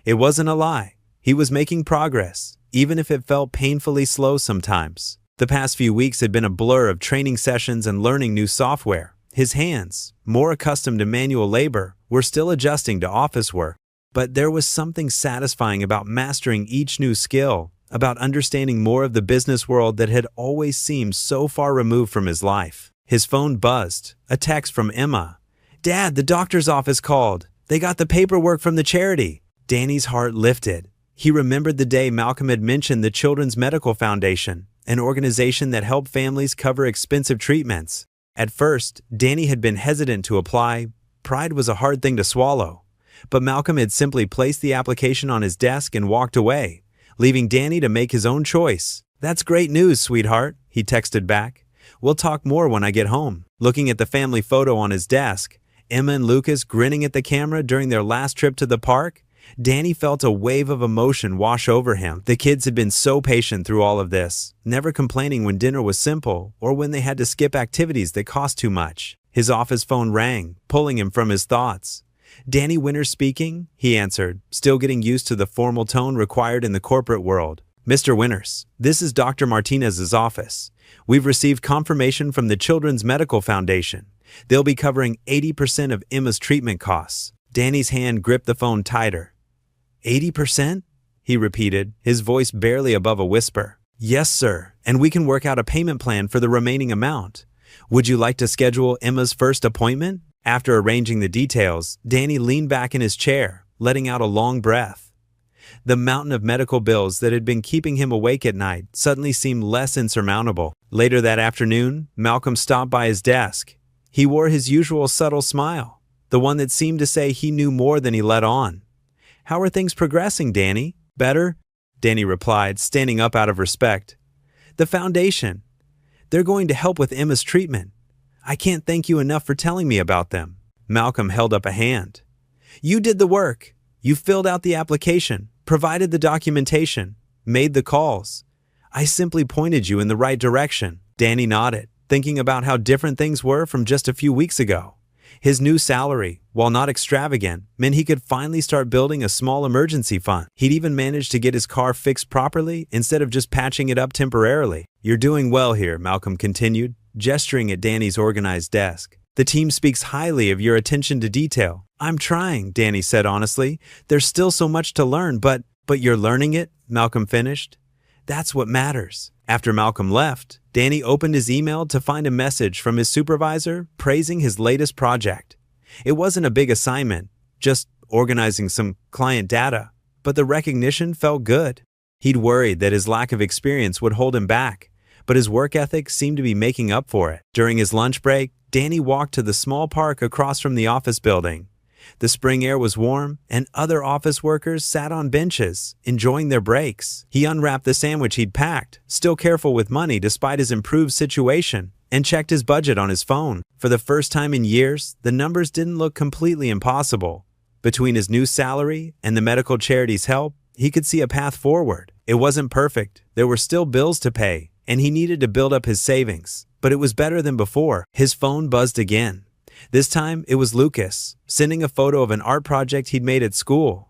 It wasn't a lie. He was making progress, even if it felt painfully slow sometimes. The past few weeks had been a blur of training sessions and learning new software. His hands, more accustomed to manual labor, were still adjusting to office work. But there was something satisfying about mastering each new skill, about understanding more of the business world that had always seemed so far removed from his life. His phone buzzed, a text from Emma. "Dad, the doctor's office called. They got the paperwork from the charity." Danny's heart lifted. He remembered the day Malcolm had mentioned the Children's Medical Foundation, an organization that helped families cover expensive treatments. At first, Danny had been hesitant to apply. Pride was a hard thing to swallow. But Malcolm had simply placed the application on his desk and walked away, leaving Danny to make his own choice. "That's great news, sweetheart," he texted back. "We'll talk more when I get home." Looking at the family photo on his desk, Emma and Lucas grinning at the camera during their last trip to the park, Danny felt a wave of emotion wash over him. The kids had been so patient through all of this, never complaining when dinner was simple or when they had to skip activities that cost too much. His office phone rang, pulling him from his thoughts. "Danny Winters speaking," he answered, still getting used to the formal tone required in the corporate world. "Mr. Winters, this is Dr. Martinez's office. We've received confirmation from the Children's Medical Foundation. They'll be covering 80% of Emma's treatment costs." Danny's hand gripped the phone tighter. 80%? He repeated, his voice barely above a whisper. "Yes, sir, and we can work out a payment plan for the remaining amount. Would you like to schedule Emma's first appointment?" After arranging the details, Danny leaned back in his chair, letting out a long breath. The mountain of medical bills that had been keeping him awake at night suddenly seemed less insurmountable. Later that afternoon, Malcolm stopped by his desk. He wore his usual subtle smile, the one that seemed to say he knew more than he let on. "How are things progressing, Danny?" "Better," Danny replied, standing up out of respect. "The foundation. They're going to help with Emma's treatment. I can't thank you enough for telling me about them." Malcolm held up a hand. "You did the work. You filled out the application, provided the documentation, made the calls. I simply pointed you in the right direction." Danny nodded, thinking about how different things were from just a few weeks ago. His new salary, while not extravagant, meant he could finally start building a small emergency fund. He'd even managed to get his car fixed properly instead of just patching it up temporarily. "You're doing well here," Malcolm continued, gesturing at Danny's organized desk. "The team speaks highly of your attention to detail." "I'm trying," Danny said honestly. "There's still so much to learn, but you're learning it," Malcolm finished. "That's what matters." After Malcolm left, Danny opened his email to find a message from his supervisor praising his latest project. It wasn't a big assignment, just organizing some client data, but the recognition felt good. He'd worried that his lack of experience would hold him back, but his work ethic seemed to be making up for it. During his lunch break, Danny walked to the small park across from the office building. The spring air was warm, and other office workers sat on benches, enjoying their breaks. He unwrapped the sandwich he'd packed, still careful with money despite his improved situation, and checked his budget on his phone. For the first time in years, the numbers didn't look completely impossible. Between his new salary and the medical charity's help, he could see a path forward. It wasn't perfect, there were still bills to pay, and he needed to build up his savings. But it was better than before. His phone buzzed again. This time, it was Lucas, sending a photo of an art project he'd made at school.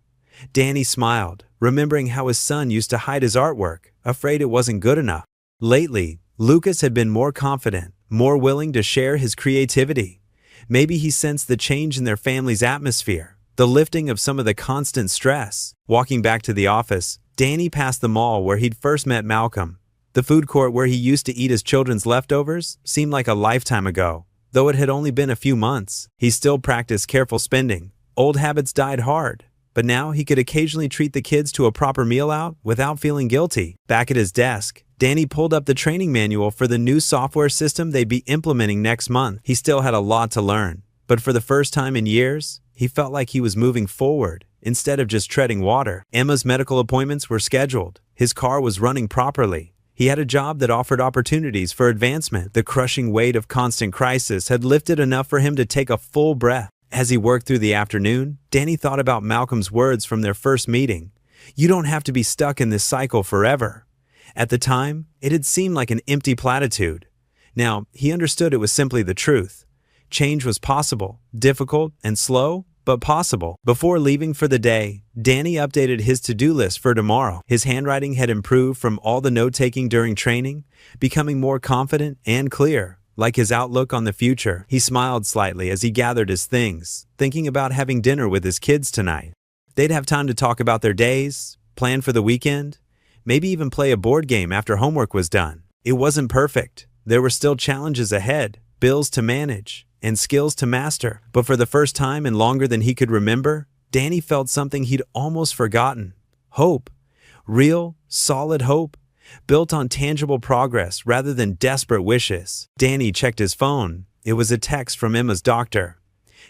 Danny smiled, remembering how his son used to hide his artwork, afraid it wasn't good enough. Lately, Lucas had been more confident, more willing to share his creativity. Maybe he sensed the change in their family's atmosphere, the lifting of some of the constant stress. Walking back to the office, Danny passed the mall where he'd first met Malcolm. The food court where he used to eat his children's leftovers seemed like a lifetime ago. Though it had only been a few months, he still practiced careful spending. Old habits died hard, but now he could occasionally treat the kids to a proper meal out without feeling guilty. Back at his desk, Danny pulled up the training manual for the new software system they'd be implementing next month. He still had a lot to learn, but for the first time in years, he felt like he was moving forward instead of just treading water. Emma's medical appointments were scheduled. His car was running properly. He had a job that offered opportunities for advancement. The crushing weight of constant crisis had lifted enough for him to take a full breath. As he worked through the afternoon, Danny thought about Malcolm's words from their first meeting. "You don't have to be stuck in this cycle forever." At the time, it had seemed like an empty platitude. Now, he understood it was simply the truth. Change was possible, difficult and slow, but possible. Before leaving for the day, Danny updated his to-do list for tomorrow. His handwriting had improved from all the note-taking during training, becoming more confident and clear, like his outlook on the future. He smiled slightly as he gathered his things, thinking about having dinner with his kids tonight. They'd have time to talk about their days, plan for the weekend, maybe even play a board game after homework was done. It wasn't perfect. There were still challenges ahead, bills to manage, and skills to master. But for the first time in longer than he could remember, Danny felt something he'd almost forgotten. Hope. Real, solid hope, built on tangible progress rather than desperate wishes. Danny checked his phone. It was a text from Emma's doctor.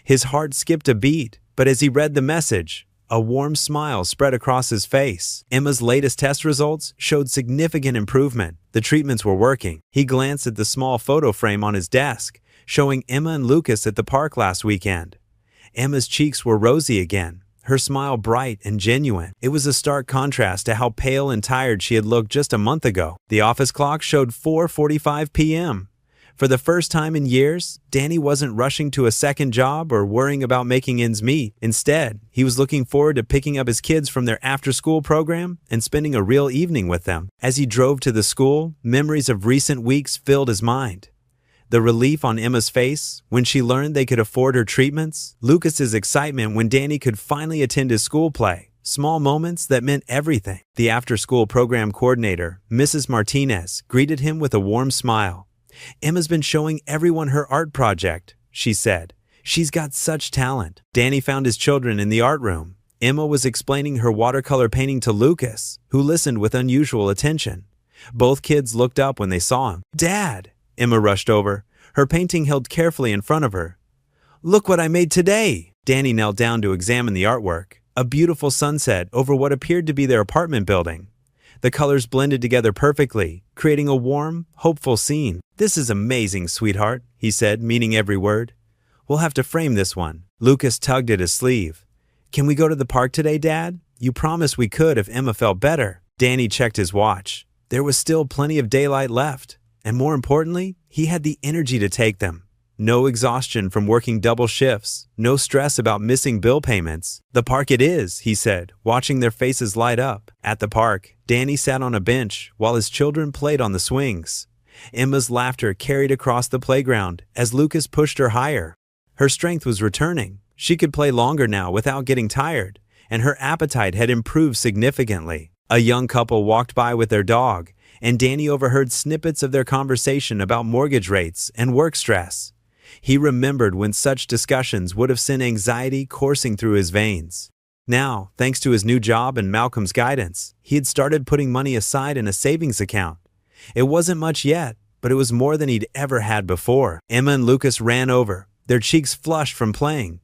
His heart skipped a beat, but as he read the message, a warm smile spread across his face. Emma's latest test results showed significant improvement. The treatments were working. He glanced at the small photo frame on his desk, showing Emma and Lucas at the park last weekend. Emma's cheeks were rosy again, her smile bright and genuine. It was a stark contrast to how pale and tired she had looked just a month ago. The office clock showed 4:45 p.m. For the first time in years, Danny wasn't rushing to a second job or worrying about making ends meet. Instead, he was looking forward to picking up his kids from their after-school program and spending a real evening with them. As he drove to the school, memories of recent weeks filled his mind. The relief on Emma's face when she learned they could afford her treatments, Lucas's excitement when Danny could finally attend his school play, small moments that meant everything. The after-school program coordinator, Mrs. Martinez, greeted him with a warm smile. "Emma's been showing everyone her art project," she said. "She's got such talent." Danny found his children in the art room. Emma was explaining her watercolor painting to Lucas, who listened with unusual attention. Both kids looked up when they saw him. "Dad!" Emma rushed over, her painting held carefully in front of her. "Look what I made today!" Danny knelt down to examine the artwork, a beautiful sunset over what appeared to be their apartment building. The colors blended together perfectly, creating a warm, hopeful scene. "This is amazing, sweetheart," he said, meaning every word. "We'll have to frame this one." Lucas tugged at his sleeve. "Can we go to the park today, Dad? You promised we could if Emma felt better." Danny checked his watch. There was still plenty of daylight left. And more importantly, He had the energy to take them. No exhaustion from working double shifts, no stress about missing bill payments. "The park it is," he said, watching their faces light up. At the park, Danny sat on a bench while his children played on the swings. Emma's laughter carried across the playground as Lucas pushed her higher. Her strength was returning. She could play longer now without getting tired, and her appetite had improved significantly. A young couple walked by with their dog, and Danny overheard snippets of their conversation about mortgage rates and work stress. He remembered when such discussions would have sent anxiety coursing through his veins. Now, thanks to his new job and Malcolm's guidance, he had started putting money aside in a savings account. It wasn't much yet, but it was more than he'd ever had before. Emma and Lucas ran over, their cheeks flushed from playing.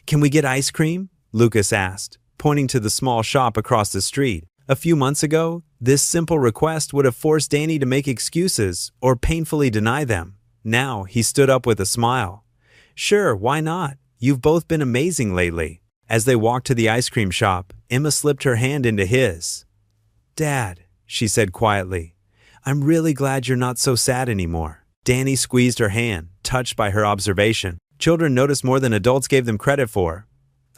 "Can we get ice cream?" Lucas asked, pointing to the small shop across the street. A few months ago, this simple request would have forced Danny to make excuses or painfully deny them. Now, he stood up with a smile. "Sure, why not? You've both been amazing lately." As they walked to the ice cream shop, Emma slipped her hand into his. "Dad," she said quietly, "I'm really glad you're not so sad anymore." Danny squeezed her hand, touched by her observation. Children noticed more than adults gave them credit for.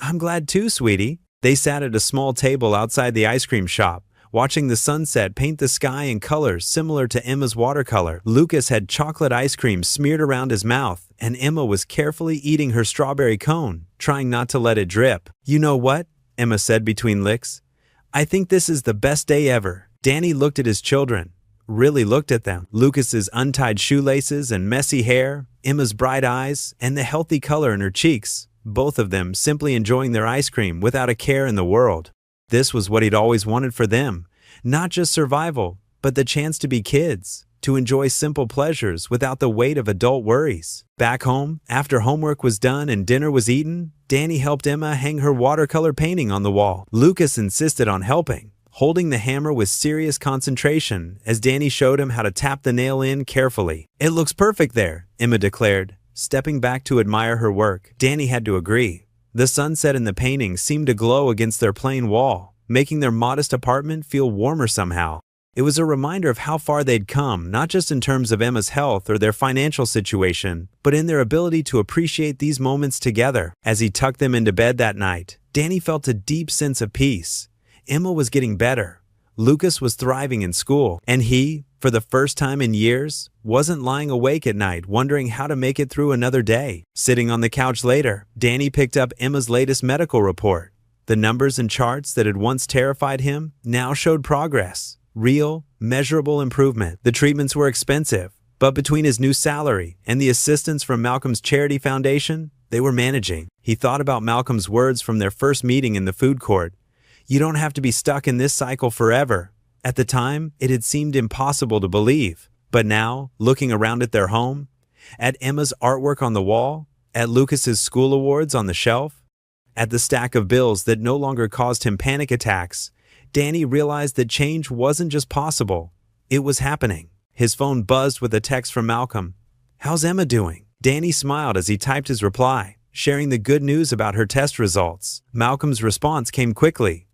"I'm glad too, sweetie." They sat at a small table outside the ice cream shop, watching the sunset paint the sky in colors similar to Emma's watercolor. Lucas had chocolate ice cream smeared around his mouth, and Emma was carefully eating her strawberry cone, trying not to let it drip. "You know what?" Emma said between licks. "I think this is the best day ever." Danny looked at his children, really looked at them. Lucas's untied shoelaces and messy hair, Emma's bright eyes, and the healthy color in her cheeks, both of them simply enjoying their ice cream without a care in the world. This was what he'd always wanted for them, not just survival, but the chance to be kids, to enjoy simple pleasures without the weight of adult worries. Back home, after homework was done and dinner was eaten, Danny helped Emma hang her watercolor painting on the wall. Lucas insisted on helping, holding the hammer with serious concentration as Danny showed him how to tap the nail in carefully. "It looks perfect there," Emma declared, stepping back to admire her work. Danny had to agree. The sunset in the painting seemed to glow against their plain wall, making their modest apartment feel warmer somehow. It was a reminder of how far they'd come, not just in terms of Emma's health or their financial situation, but in their ability to appreciate these moments together. As he tucked them into bed that night, Danny felt a deep sense of peace. Emma was getting better. Lucas was thriving in school, and he, for the first time in years, wasn't lying awake at night wondering how to make it through another day. Sitting on the couch later, Danny picked up Emma's latest medical report. The numbers and charts that had once terrified him now showed progress. Real, measurable improvement. The treatments were expensive, but between his new salary and the assistance from Malcolm's charity foundation, they were managing. He thought about Malcolm's words from their first meeting in the food court. "You don't have to be stuck in this cycle forever." At the time, it had seemed impossible to believe. But now, looking around at their home, at Emma's artwork on the wall, at Lucas's school awards on the shelf, at the stack of bills that no longer caused him panic attacks, Danny realized that change wasn't just possible, it was happening. His phone buzzed with a text from Malcolm. "How's Emma doing?" Danny smiled as he typed his reply, sharing the good news about her test results. Malcolm's response came quickly.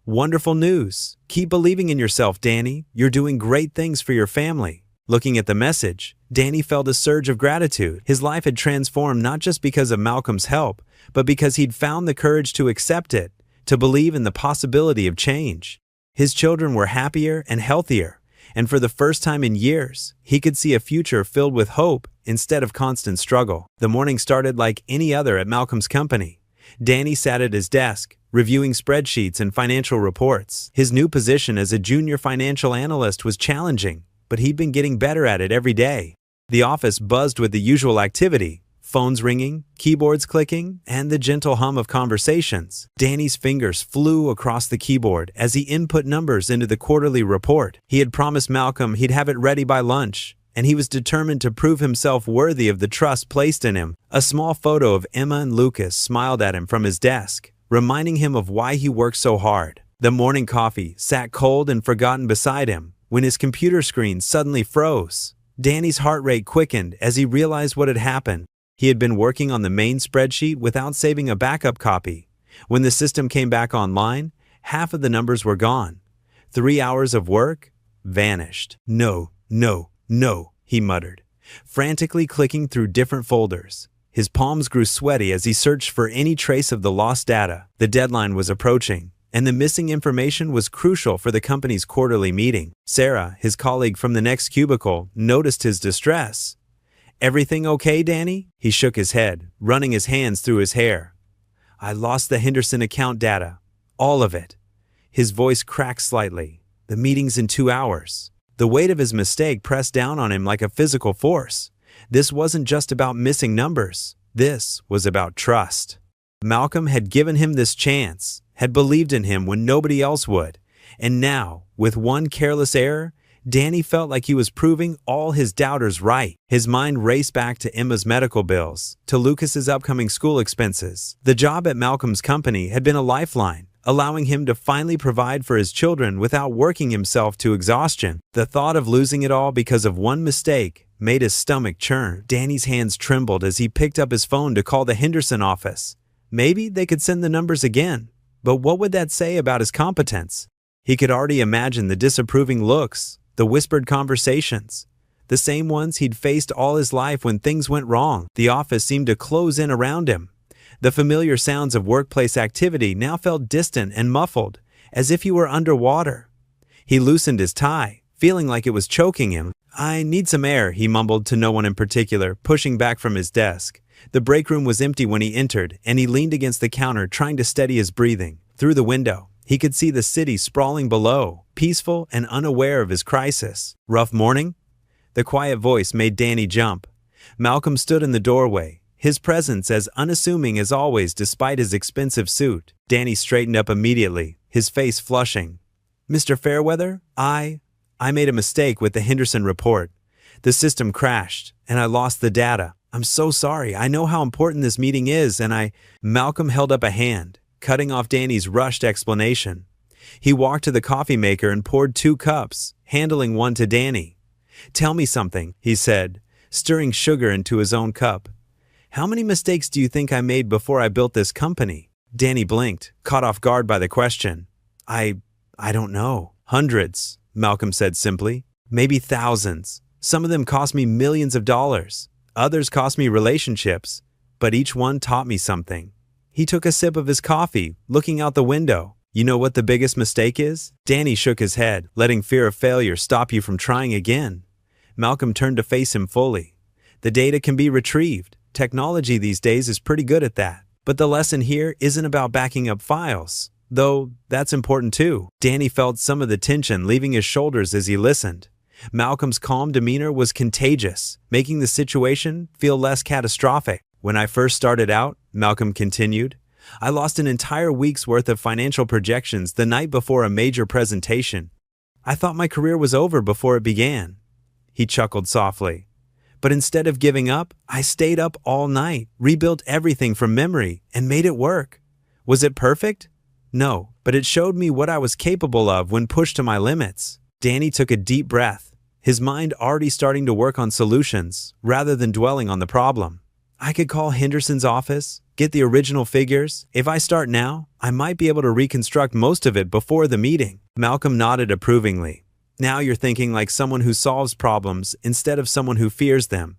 "Wonderful news. Keep believing in yourself, Danny. You're doing great things for your family." Looking at the message, Danny felt a surge of gratitude. His life had transformed not just because of Malcolm's help, but because he'd found the courage to accept it, to believe in the possibility of change. His children were happier and healthier, and for the first time in years, he could see a future filled with hope instead of constant struggle. The morning started like any other at Malcolm's company. Danny sat at his desk, reviewing spreadsheets and financial reports. His new position as a junior financial analyst was challenging, but he'd been getting better at it every day. The office buzzed with the usual activity, phones ringing, keyboards clicking, and the gentle hum of conversations. Danny's fingers flew across the keyboard as he input numbers into the quarterly report. He had promised Malcolm he'd have it ready by lunch, and he was determined to prove himself worthy of the trust placed in him. A small photo of Emma and Lucas smiled at him from his desk, reminding him of why he worked so hard. The morning coffee sat cold and forgotten beside him when his computer screen suddenly froze. Danny's heart rate quickened as he realized what had happened. He had been working on the main spreadsheet without saving a backup copy. When the system came back online, half of the numbers were gone. 3 hours of work vanished. No, he muttered. frantically clicking through different folders. His palms grew sweaty as he searched for any trace of the lost data. The deadline was approaching, and the missing information was crucial for the company's quarterly meeting. Sarah, his colleague from the next cubicle, noticed his distress. "Everything okay, Danny?" He shook his head, running his hands through his hair. "I lost the Henderson account data. All of it." His voice cracked slightly. "The meeting's in 2 hours." The weight of his mistake pressed down on him like a physical force. This wasn't just about missing numbers. This was about trust. Malcolm had given him this chance, had believed in him when nobody else would. And now, with one careless error, Danny felt like he was proving all his doubters right. His mind raced back to Emma's medical bills, to Lucas's upcoming school expenses. The job at Malcolm's company had been a lifeline, allowing him to finally provide for his children without working himself to exhaustion. The thought of losing it all because of one mistake made his stomach churn. Danny's hands trembled as he picked up his phone to call the Henderson office. Maybe they could send the numbers again, but what would that say about his competence? He could already imagine the disapproving looks, the whispered conversations, the same ones he'd faced all his life when things went wrong. The office seemed to close in around him. The familiar sounds of workplace activity now felt distant and muffled, as if he were underwater. He loosened his tie, feeling like it was choking him. "I need some air," he mumbled to no one in particular, pushing back from his desk. The break room was empty when he entered, and he leaned against the counter trying to steady his breathing. Through the window, he could see the city sprawling below, peaceful and unaware of his crisis. "Rough morning?" The quiet voice made Danny jump. Malcolm stood in the doorway, his presence as unassuming as always despite his expensive suit. Danny straightened up immediately, his face flushing. "Mr. Fairweather, I made a mistake with the Henderson report. The system crashed, and I lost the data. I'm so sorry. I know how important this meeting is, and Malcolm held up a hand, cutting off Danny's rushed explanation. He walked to the coffee maker and poured 2 cups, handling one to Danny. "Tell me something," he said, stirring sugar into his own cup. "How many mistakes do you think I made before I built this company?" Danny blinked, caught off guard by the question. I don't know." "Hundreds," Malcolm said simply. "Maybe thousands. Some of them cost me millions of dollars. Others cost me relationships, but each one taught me something." He took a sip of his coffee, looking out the window. "You know what the biggest mistake is?" Danny shook his head, letting fear of failure stop you from trying again. Malcolm turned to face him fully. "The data can be retrieved. Technology these days is pretty good at that. But the lesson here isn't about backing up files, though that's important too." Danny felt some of the tension leaving his shoulders as he listened. Malcolm's calm demeanor was contagious, making the situation feel less catastrophic. "When I first started out," Malcolm continued, "I lost an entire week's worth of financial projections the night before a major presentation. I thought my career was over before it began." He chuckled softly. "But instead of giving up, I stayed up all night, rebuilt everything from memory, and made it work. Was it perfect? No, but it showed me what I was capable of when pushed to my limits." Danny took a deep breath, his mind already starting to work on solutions, rather than dwelling on the problem. "I could call Henderson's office, get the original figures. If I start now, I might be able to reconstruct most of it before the meeting." Malcolm nodded approvingly. "Now you're thinking like someone who solves problems instead of someone who fears them."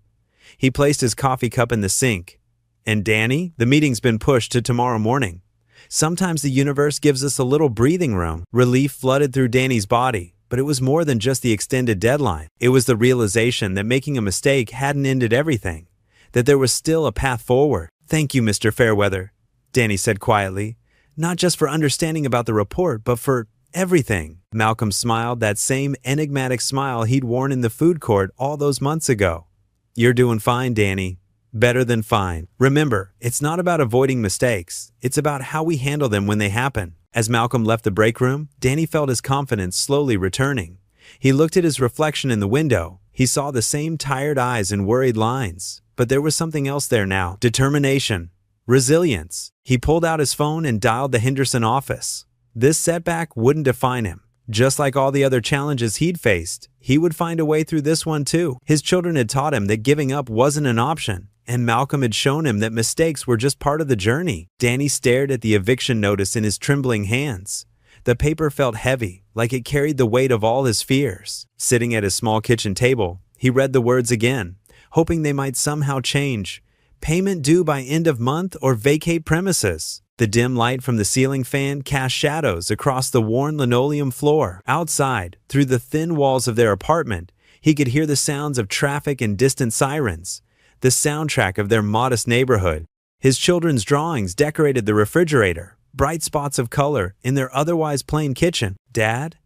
He placed his coffee cup in the sink. "And Danny, the meeting's been pushed to tomorrow morning. Sometimes the universe gives us a little breathing room." Relief flooded through Danny's body, but it was more than just the extended deadline. It was the realization that making a mistake hadn't ended everything, that there was still a path forward. "Thank you, Mr. Fairweather," Danny said quietly, "not just for understanding about the report, but for everything." Malcolm smiled, that same enigmatic smile he'd worn in the food court all those months ago. "You're doing fine, Danny. Better than fine. Remember, it's not about avoiding mistakes. It's about how we handle them when they happen." As Malcolm left the break room, Danny felt his confidence slowly returning. He looked at his reflection in the window. He saw the same tired eyes and worried lines, but there was something else there now. Determination. Resilience. He pulled out his phone and dialed the Henderson office. This setback wouldn't define him. Just like all the other challenges he'd faced, he would find a way through this one too. His children had taught him that giving up wasn't an option, and Malcolm had shown him that mistakes were just part of the journey. Danny stared at the eviction notice in his trembling hands. The paper felt heavy, like it carried the weight of all his fears. Sitting at his small kitchen table, he read the words again. hoping they might somehow change. Payment due by end of month or vacate premises. The dim light from the ceiling fan cast shadows across the worn linoleum floor. Outside, through the thin walls of their apartment, he could hear the sounds of traffic and distant sirens, the soundtrack of their modest neighborhood. His children's drawings decorated the refrigerator, bright spots of color in their otherwise plain kitchen. "Dad?"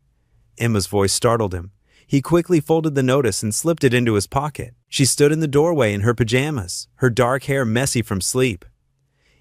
Emma's voice startled him. He quickly folded the notice and slipped it into his pocket. She stood in the doorway in her pajamas, her dark hair messy from sleep.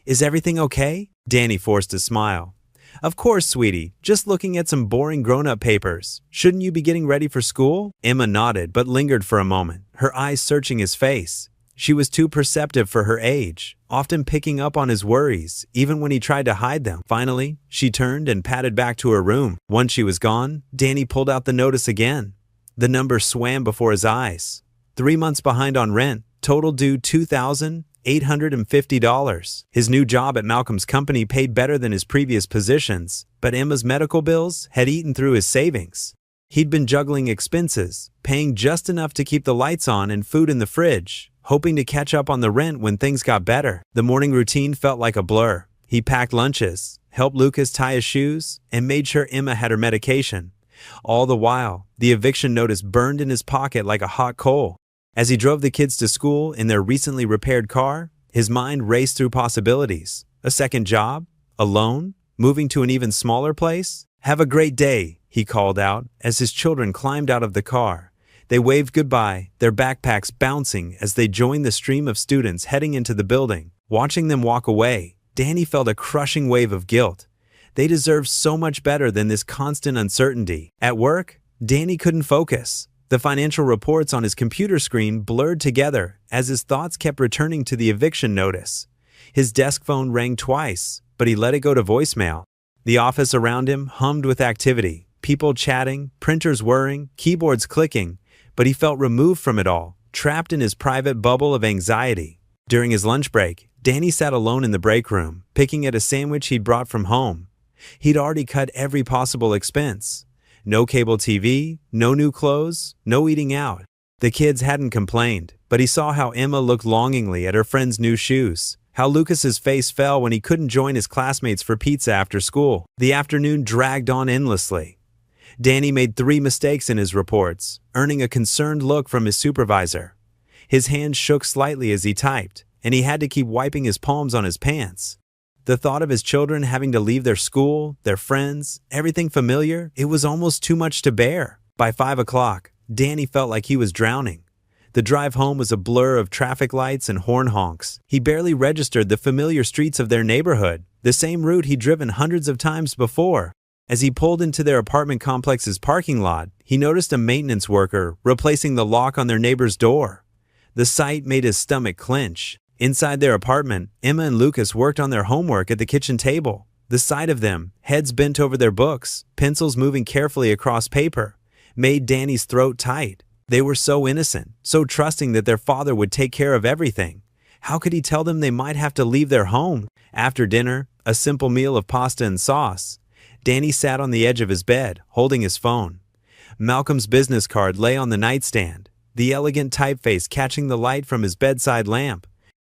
"Is everything okay?" Danny forced a smile. "Of course, sweetie. Just looking at some boring grown-up papers. Shouldn't you be getting ready for school?" Emma nodded but lingered for a moment, her eyes searching his face. She was too perceptive for her age, often picking up on his worries, even when he tried to hide them. Finally, she turned and padded back to her room. Once she was gone, Danny pulled out the notice again. The number swam before his eyes. 3 months behind on rent, total due $2,850. His new job at Malcolm's company paid better than his previous positions, but Emma's medical bills had eaten through his savings. He'd been juggling expenses, paying just enough to keep the lights on and food in the fridge, hoping to catch up on the rent when things got better. The morning routine felt like a blur. He packed lunches, helped Lucas tie his shoes, and made sure Emma had her medication. All the while, the eviction notice burned in his pocket like a hot coal. As he drove the kids to school in their recently repaired car, his mind raced through possibilities. A second job? A loan? Moving to an even smaller place? "Have a great day," he called out as his children climbed out of the car. They waved goodbye, their backpacks bouncing as they joined the stream of students heading into the building. Watching them walk away, Danny felt a crushing wave of guilt. They deserved so much better than this constant uncertainty. At work, Danny couldn't focus. The financial reports on his computer screen blurred together as his thoughts kept returning to the eviction notice. His desk phone rang twice, but he let it go to voicemail. The office around him hummed with activity, people chatting, printers whirring, keyboards clicking, but he felt removed from it all, trapped in his private bubble of anxiety. During his lunch break, Danny sat alone in the break room, picking at a sandwich he'd brought from home. He'd already cut every possible expense. No cable TV, no new clothes, no eating out. The kids hadn't complained, but he saw how Emma looked longingly at her friend's new shoes, how Lucas's face fell when he couldn't join his classmates for pizza after school. The afternoon dragged on endlessly. Danny made 3 mistakes in his reports, earning a concerned look from his supervisor. His hands shook slightly as he typed, and he had to keep wiping his palms on his pants. The thought of his children having to leave their school, their friends, everything familiar, it was almost too much to bear. By 5 o'clock, Danny felt like he was drowning. The drive home was a blur of traffic lights and horn honks. He barely registered the familiar streets of their neighborhood, the same route he'd driven hundreds of times before. As he pulled into their apartment complex's parking lot, he noticed a maintenance worker replacing the lock on their neighbor's door. The sight made his stomach clench. Inside their apartment, Emma and Lucas worked on their homework at the kitchen table. The sight of them, heads bent over their books, pencils moving carefully across paper, made Danny's throat tight. They were so innocent, so trusting that their father would take care of everything. How could he tell them they might have to leave their home? After dinner, a simple meal of pasta and sauce, Danny sat on the edge of his bed, holding his phone. Malcolm's business card lay on the nightstand, the elegant typeface catching the light from his bedside lamp.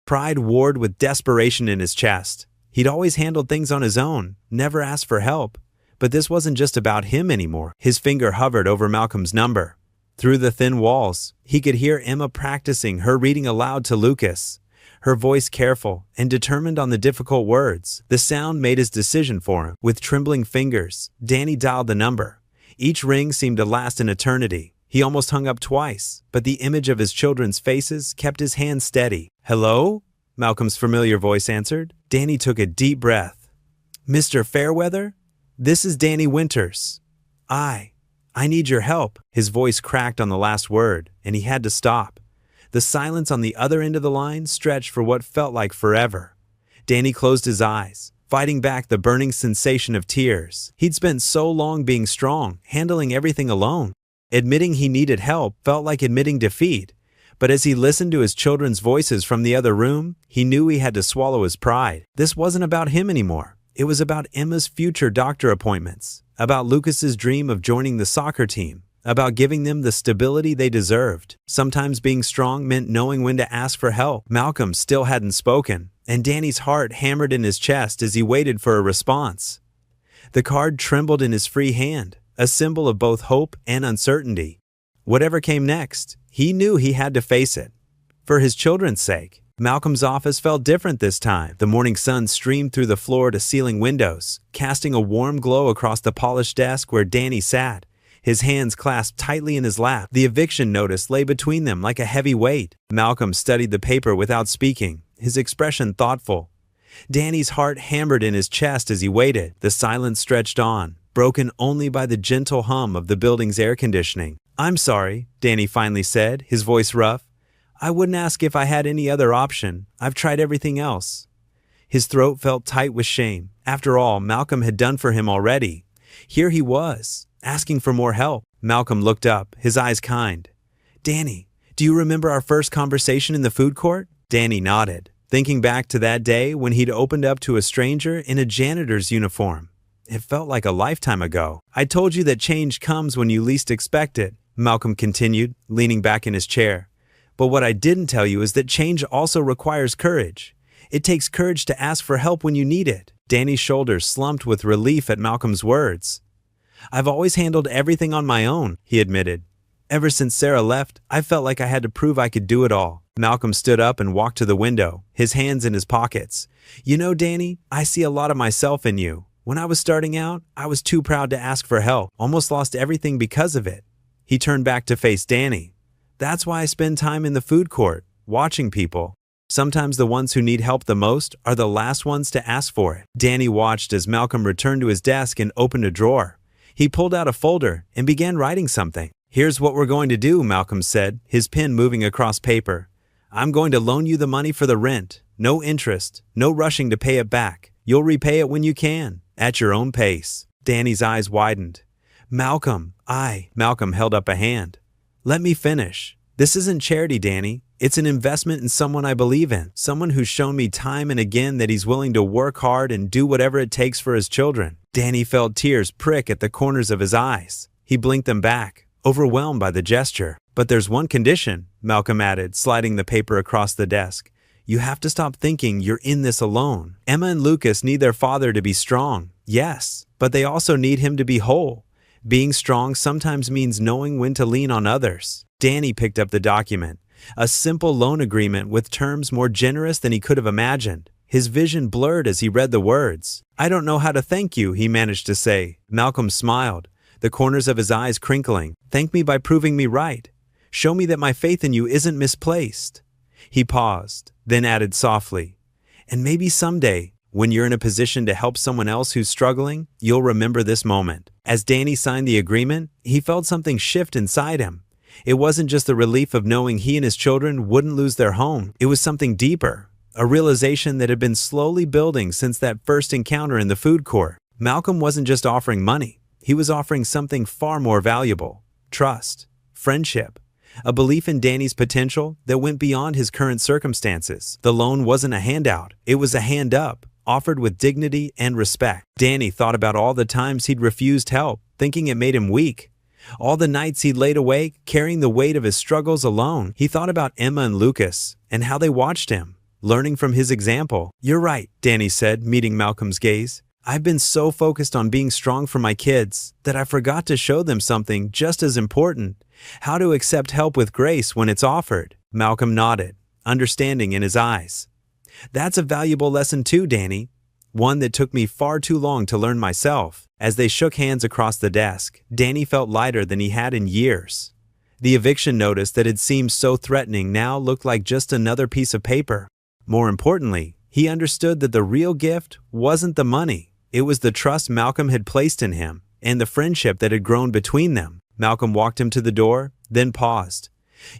Pride warred with desperation in his chest. He'd always handled things on his own, never asked for help. But this wasn't just about him anymore. His finger hovered over Malcolm's number. Through the thin walls, he could hear Emma practicing her reading aloud to Lucas, her voice careful and determined on the difficult words. The sound made his decision for him. With trembling fingers, Danny dialed the number. Each ring seemed to last an eternity. He almost hung up twice, but the image of his children's faces kept his hand steady. "Hello?" Malcolm's familiar voice answered. Danny took a deep breath. "Mr. Fairweather? This is Danny Winters. I need your help." His voice cracked on the last word, and he had to stop. The silence on the other end of the line stretched for what felt like forever. Danny closed his eyes, fighting back the burning sensation of tears. He'd spent so long being strong, handling everything alone. Admitting he needed help felt like admitting defeat. But as he listened to his children's voices from the other room, he knew he had to swallow his pride. This wasn't about him anymore. It was about Emma's future doctor appointments, about Lucas's dream of joining the soccer team, about giving them the stability they deserved. Sometimes being strong meant knowing when to ask for help. Malcolm still hadn't spoken, and Danny's heart hammered in his chest as he waited for a response. The card trembled in his free hand, a symbol of both hope and uncertainty. Whatever came next, he knew he had to face it. For his children's sake. Malcolm's office felt different this time. The morning sun streamed through the floor-to-ceiling windows, casting a warm glow across the polished desk where Danny sat, his hands clasped tightly in his lap. The eviction notice lay between them like a heavy weight. Malcolm studied the paper without speaking, his expression thoughtful. Danny's heart hammered in his chest as he waited. The silence stretched on, broken only by the gentle hum of the building's air conditioning. "I'm sorry," Danny finally said, his voice rough. "I wouldn't ask if I had any other option. I've tried everything else." His throat felt tight with shame. After all, Malcolm had done for him already. Here he was, asking for more help. Malcolm looked up, his eyes kind. "Danny, do you remember our first conversation in the food court?" Danny nodded, thinking back to that day when he'd opened up to a stranger in a janitor's uniform. It felt like a lifetime ago. "I told you that change comes when you least expect it," Malcolm continued, leaning back in his chair. "But what I didn't tell you is that change also requires courage. It takes courage to ask for help when you need it." Danny's shoulders slumped with relief at Malcolm's words. "I've always handled everything on my own," he admitted. "Ever since Sarah left, I felt like I had to prove I could do it all." Malcolm stood up and walked to the window, his hands in his pockets. "You know, Danny, I see a lot of myself in you. When I was starting out, I was too proud to ask for help, almost lost everything because of it." He turned back to face Danny. "That's why I spend time in the food court, watching people. Sometimes the ones who need help the most are the last ones to ask for it." Danny watched as Malcolm returned to his desk and opened a drawer. He pulled out a folder and began writing something. "Here's what we're going to do," Malcolm said, his pen moving across paper. "I'm going to loan you the money for the rent. No interest, no rushing to pay it back. You'll repay it when you can, at your own pace." Danny's eyes widened. Malcolm held up a hand. "Let me finish. This isn't charity, Danny. It's an investment in someone I believe in, someone who's shown me time and again that he's willing to work hard and do whatever it takes for his children." Danny felt tears prick at the corners of his eyes. He blinked them back, overwhelmed by the gesture. "But there's one condition," Malcolm added, sliding the paper across the desk. "You have to stop thinking you're in this alone. Emma and Lucas need their father to be strong, yes, but they also need him to be whole. Being strong sometimes means knowing when to lean on others." Danny picked up the document, a simple loan agreement with terms more generous than he could have imagined. His vision blurred as he read the words. "I don't know how to thank you," he managed to say. Malcolm smiled, the corners of his eyes crinkling. "Thank me by proving me right. Show me that my faith in you isn't misplaced." He paused, then added softly, "And maybe someday, when you're in a position to help someone else who's struggling, you'll remember this moment." As Danny signed the agreement, he felt something shift inside him. It wasn't just the relief of knowing he and his children wouldn't lose their home. It was something deeper, a realization that had been slowly building since that first encounter in the food court. Malcolm wasn't just offering money. He was offering something far more valuable: trust, friendship, a belief in Danny's potential that went beyond his current circumstances. The loan wasn't a handout. It was a hand up, offered with dignity and respect. Danny thought about all the times he'd refused help, thinking it made him weak. All the nights he'd laid awake, carrying the weight of his struggles alone. He thought about Emma and Lucas, and how they watched him, learning from his example. "You're right," Danny said, meeting Malcolm's gaze. "I've been so focused on being strong for my kids that I forgot to show them something just as important: how to accept help with grace when it's offered." Malcolm nodded, understanding in his eyes. "That's a valuable lesson too, Danny. One that took me far too long to learn myself." As they shook hands across the desk, Danny felt lighter than he had in years. The eviction notice that had seemed so threatening now looked like just another piece of paper. More importantly, he understood that the real gift wasn't the money. It was the trust Malcolm had placed in him, and the friendship that had grown between them. Malcolm walked him to the door, then paused.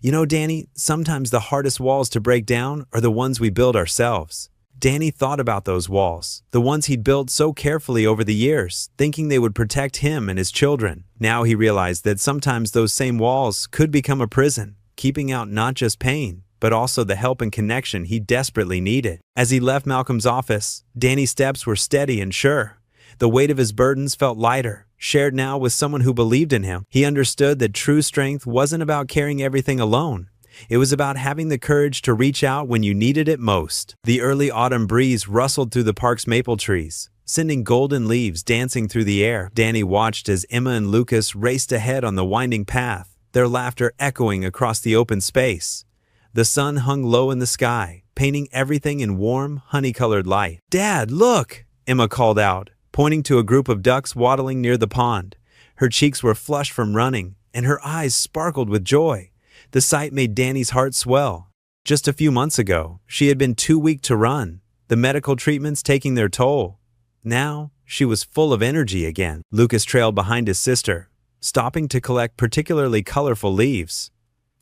"You know, Danny, sometimes the hardest walls to break down are the ones we build ourselves." Danny thought about those walls, the ones he'd built so carefully over the years, thinking they would protect him and his children. Now he realized that sometimes those same walls could become a prison, keeping out not just pain, but also the help and connection he desperately needed. As he left Malcolm's office, Danny's steps were steady and sure. The weight of his burdens felt lighter, shared now with someone who believed in him. He understood that true strength wasn't about carrying everything alone. It was about having the courage to reach out when you needed it most. The early autumn breeze rustled through the park's maple trees, sending golden leaves dancing through the air. Danny watched as Emma and Lucas raced ahead on the winding path, their laughter echoing across the open space. The sun hung low in the sky, painting everything in warm, honey-colored light. "Dad, look!" Emma called out, pointing to a group of ducks waddling near the pond. Her cheeks were flushed from running, and her eyes sparkled with joy. The sight made Danny's heart swell. Just a few months ago, she had been too weak to run, the medical treatments taking their toll. Now, she was full of energy again. Lucas trailed behind his sister, stopping to collect particularly colorful leaves.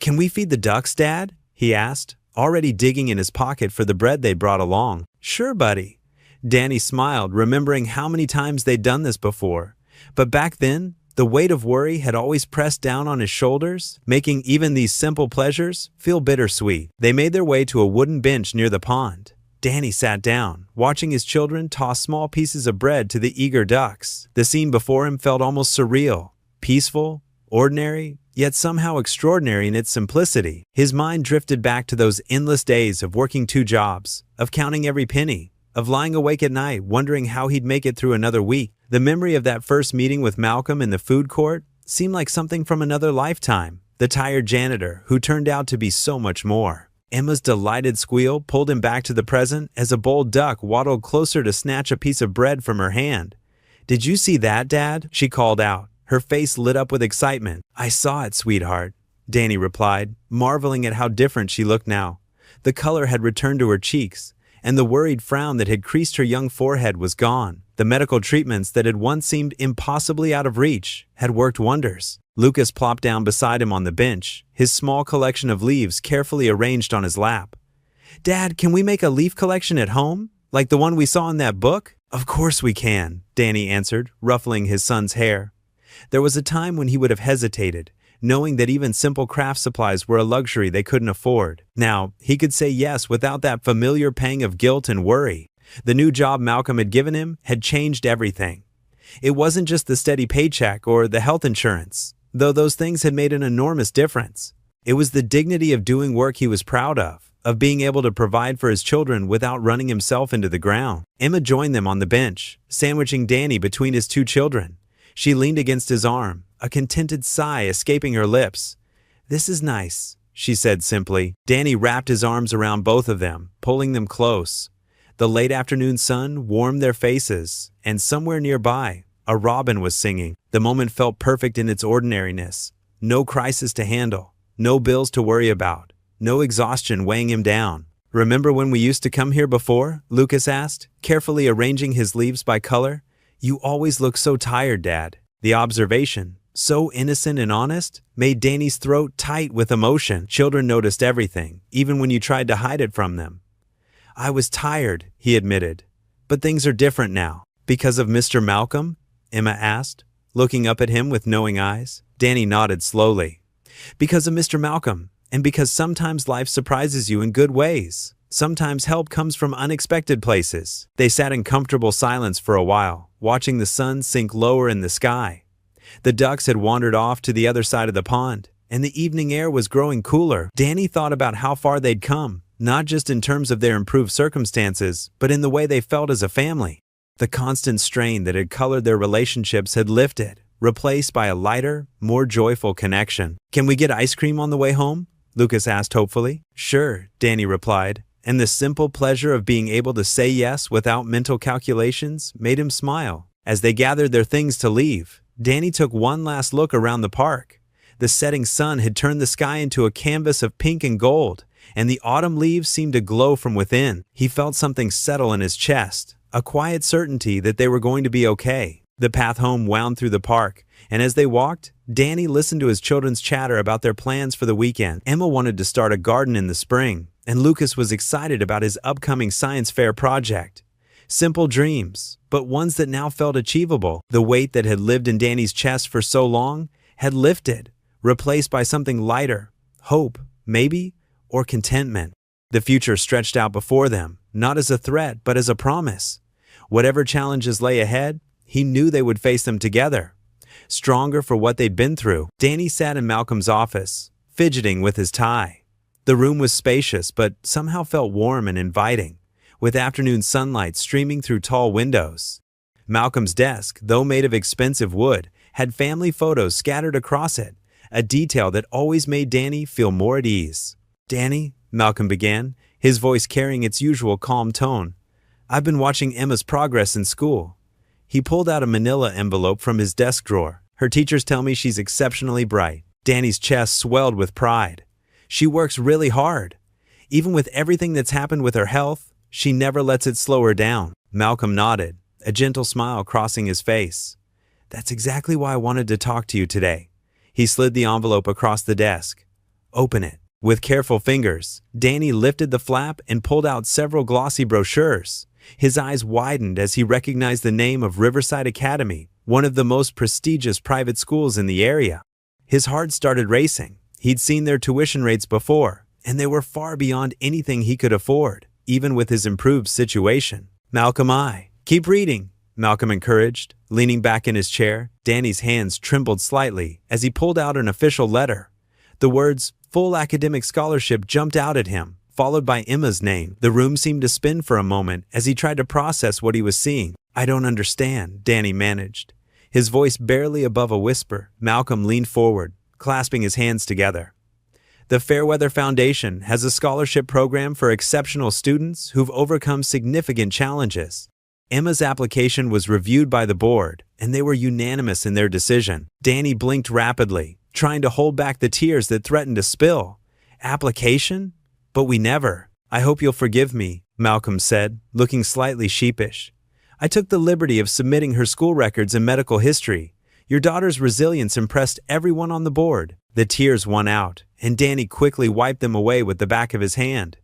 "Can we feed the ducks, Dad?" he asked, already digging in his pocket for the bread they brought along. "Sure, buddy." Danny smiled, remembering how many times they'd done this before. But back then, the weight of worry had always pressed down on his shoulders, making even these simple pleasures feel bittersweet. They made their way to a wooden bench near the pond. Danny sat down, watching his children toss small pieces of bread to the eager ducks. The scene before him felt almost surreal, peaceful, ordinary, yet somehow extraordinary in its simplicity. His mind drifted back to those endless days of working 2 jobs, of counting every penny, of lying awake at night wondering how he'd make it through another week. The memory of that first meeting with Malcolm in the food court seemed like something from another lifetime. The tired janitor, who turned out to be so much more. Emma's delighted squeal pulled him back to the present as a bold duck waddled closer to snatch a piece of bread from her hand. "Did you see that, Dad?" she called out. Her face lit up with excitement. "I saw it, sweetheart," Danny replied, marveling at how different she looked now. The color had returned to her cheeks, and the worried frown that had creased her young forehead was gone. The medical treatments that had once seemed impossibly out of reach had worked wonders. Lucas plopped down beside him on the bench, his small collection of leaves carefully arranged on his lap. "Dad, can we make a leaf collection at home, like the one we saw in that book?" "Of course we can," Danny answered, ruffling his son's hair. There was a time when he would have hesitated, knowing that even simple craft supplies were a luxury they couldn't afford. Now, he could say yes without that familiar pang of guilt and worry. The new job Malcolm had given him had changed everything. It wasn't just the steady paycheck or the health insurance, though those things had made an enormous difference. It was the dignity of doing work he was proud of being able to provide for his children without running himself into the ground. Emma joined them on the bench, sandwiching Danny between his 2 children. She leaned against his arm, a contented sigh escaping her lips. "This is nice," she said simply. Danny wrapped his arms around both of them, pulling them close. The late afternoon sun warmed their faces, and somewhere nearby, a robin was singing. The moment felt perfect in its ordinariness. No crisis to handle, no bills to worry about, no exhaustion weighing him down. "Remember when we used to come here before?" Lucas asked, carefully arranging his leaves by color. "You always look so tired, Dad." The observation, so innocent and honest, made Danny's throat tight with emotion. Children noticed everything, even when you tried to hide it from them. "I was tired," he admitted. "But things are different now." "Because of Mr. Malcolm?" Emma asked, looking up at him with knowing eyes. Danny nodded slowly. "Because of Mr. Malcolm, and because sometimes life surprises you in good ways. Sometimes help comes from unexpected places." They sat in comfortable silence for a while, watching the sun sink lower in the sky. The ducks had wandered off to the other side of the pond, and the evening air was growing cooler. Danny thought about how far they'd come, not just in terms of their improved circumstances, but in the way they felt as a family. The constant strain that had colored their relationships had lifted, replaced by a lighter, more joyful connection. "Can we get ice cream on the way home?" Lucas asked hopefully. "Sure," Danny replied, and the simple pleasure of being able to say yes without mental calculations made him smile. As they gathered their things to leave, Danny took one last look around the park. The setting sun had turned the sky into a canvas of pink and gold, and the autumn leaves seemed to glow from within. He felt something settle in his chest, a quiet certainty that they were going to be okay. The path home wound through the park, and as they walked, Danny listened to his children's chatter about their plans for the weekend. Emma wanted to start a garden in the spring, and Lucas was excited about his upcoming science fair project. Simple dreams, but ones that now felt achievable. The weight that had lived in Danny's chest for so long had lifted, replaced by something lighter, hope, maybe, or contentment. The future stretched out before them, not as a threat, but as a promise. Whatever challenges lay ahead, he knew they would face them together, stronger for what they'd been through. Danny sat in Malcolm's office, fidgeting with his tie. The room was spacious but somehow felt warm and inviting, with afternoon sunlight streaming through tall windows. Malcolm's desk, though made of expensive wood, had family photos scattered across it, a detail that always made Danny feel more at ease. "Danny," Malcolm began, his voice carrying its usual calm tone, "I've been watching Emma's progress in school." He pulled out a manila envelope from his desk drawer. "Her teachers tell me she's exceptionally bright." Danny's chest swelled with pride. "She works really hard. Even with everything that's happened with her health, she never lets it slow her down." Malcolm nodded, a gentle smile crossing his face. "That's exactly why I wanted to talk to you today." He slid the envelope across the desk. "Open it." With careful fingers, Danny lifted the flap and pulled out several glossy brochures. His eyes widened as he recognized the name of Riverside Academy, one of the most prestigious private schools in the area. His heart started racing. He'd seen their tuition rates before, and they were far beyond anything he could afford, even with his improved situation. Keep reading," Malcolm encouraged, leaning back in his chair. Danny's hands trembled slightly as he pulled out an official letter. The words, "Full academic scholarship," jumped out at him, followed by Emma's name. The room seemed to spin for a moment as he tried to process what he was seeing. "I don't understand," Danny managed, his voice barely above a whisper. Malcolm leaned forward, clasping his hands together. "The Fairweather Foundation has a scholarship program for exceptional students who've overcome significant challenges. Emma's application was reviewed by the board, and they were unanimous in their decision." Danny blinked rapidly, trying to hold back the tears that threatened to spill. "Application? But we never." "I hope you'll forgive me," Malcolm said, looking slightly sheepish. "I took the liberty of submitting her school records and medical history. Your daughter's resilience impressed everyone on the board." The tears won out, and Danny quickly wiped them away with the back of his hand.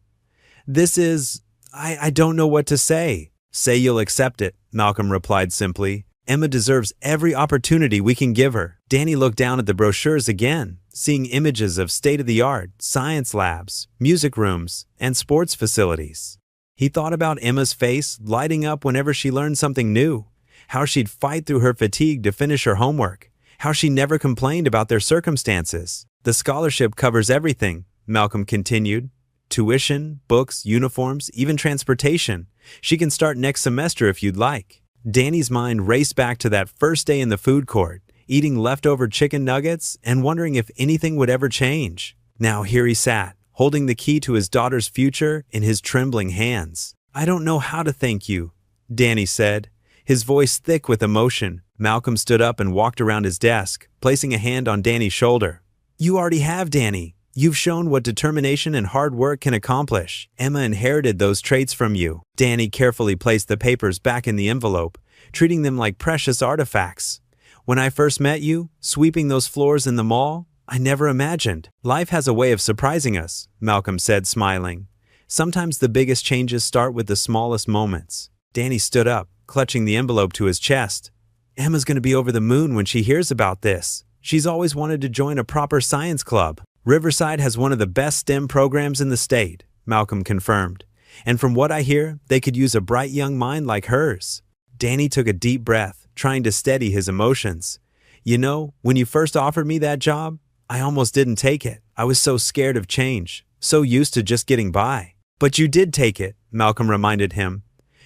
I don't know what to say." "Say you'll accept it," Malcolm replied simply. "Emma deserves every opportunity we can give her." Danny looked down at the brochures again, seeing images of state-of-the-art science labs, music rooms, and sports facilities. He thought about Emma's face lighting up whenever she learned something new, how she'd fight through her fatigue to finish her homework, how she never complained about their circumstances. "The scholarship covers everything," Malcolm continued. "Tuition, books, uniforms, even transportation. She can start next semester if you'd like." Danny's mind raced back to that first day in the food court, eating leftover chicken nuggets and wondering if anything would ever change. Now here he sat, holding the key to his daughter's future in his trembling hands. "I don't know how to thank you," Danny said, his voice thick with emotion. Malcolm stood up and walked around his desk, placing a hand on Danny's shoulder. "You already have, Danny. You've shown what determination and hard work can accomplish. Emma inherited those traits from you." Danny carefully placed the papers back in the envelope, treating them like precious artifacts. "When I first met you, sweeping those floors in the mall, I never imagined." "Life has a way of surprising us," Malcolm said, smiling. "Sometimes the biggest changes start with the smallest moments." Danny stood up, clutching the envelope to his chest. "Emma's going to be over the moon when she hears about this. She's always wanted to join a proper science club." "Riverside has one of the best STEM programs in the state," Malcolm confirmed. "And from what I hear, they could use a bright young mind like hers." Danny took a deep breath, trying to steady his emotions. "You know, when you first offered me that job, I almost didn't take it. I was so scared of change, so used to just getting by." "But you did take it," Malcolm reminded him.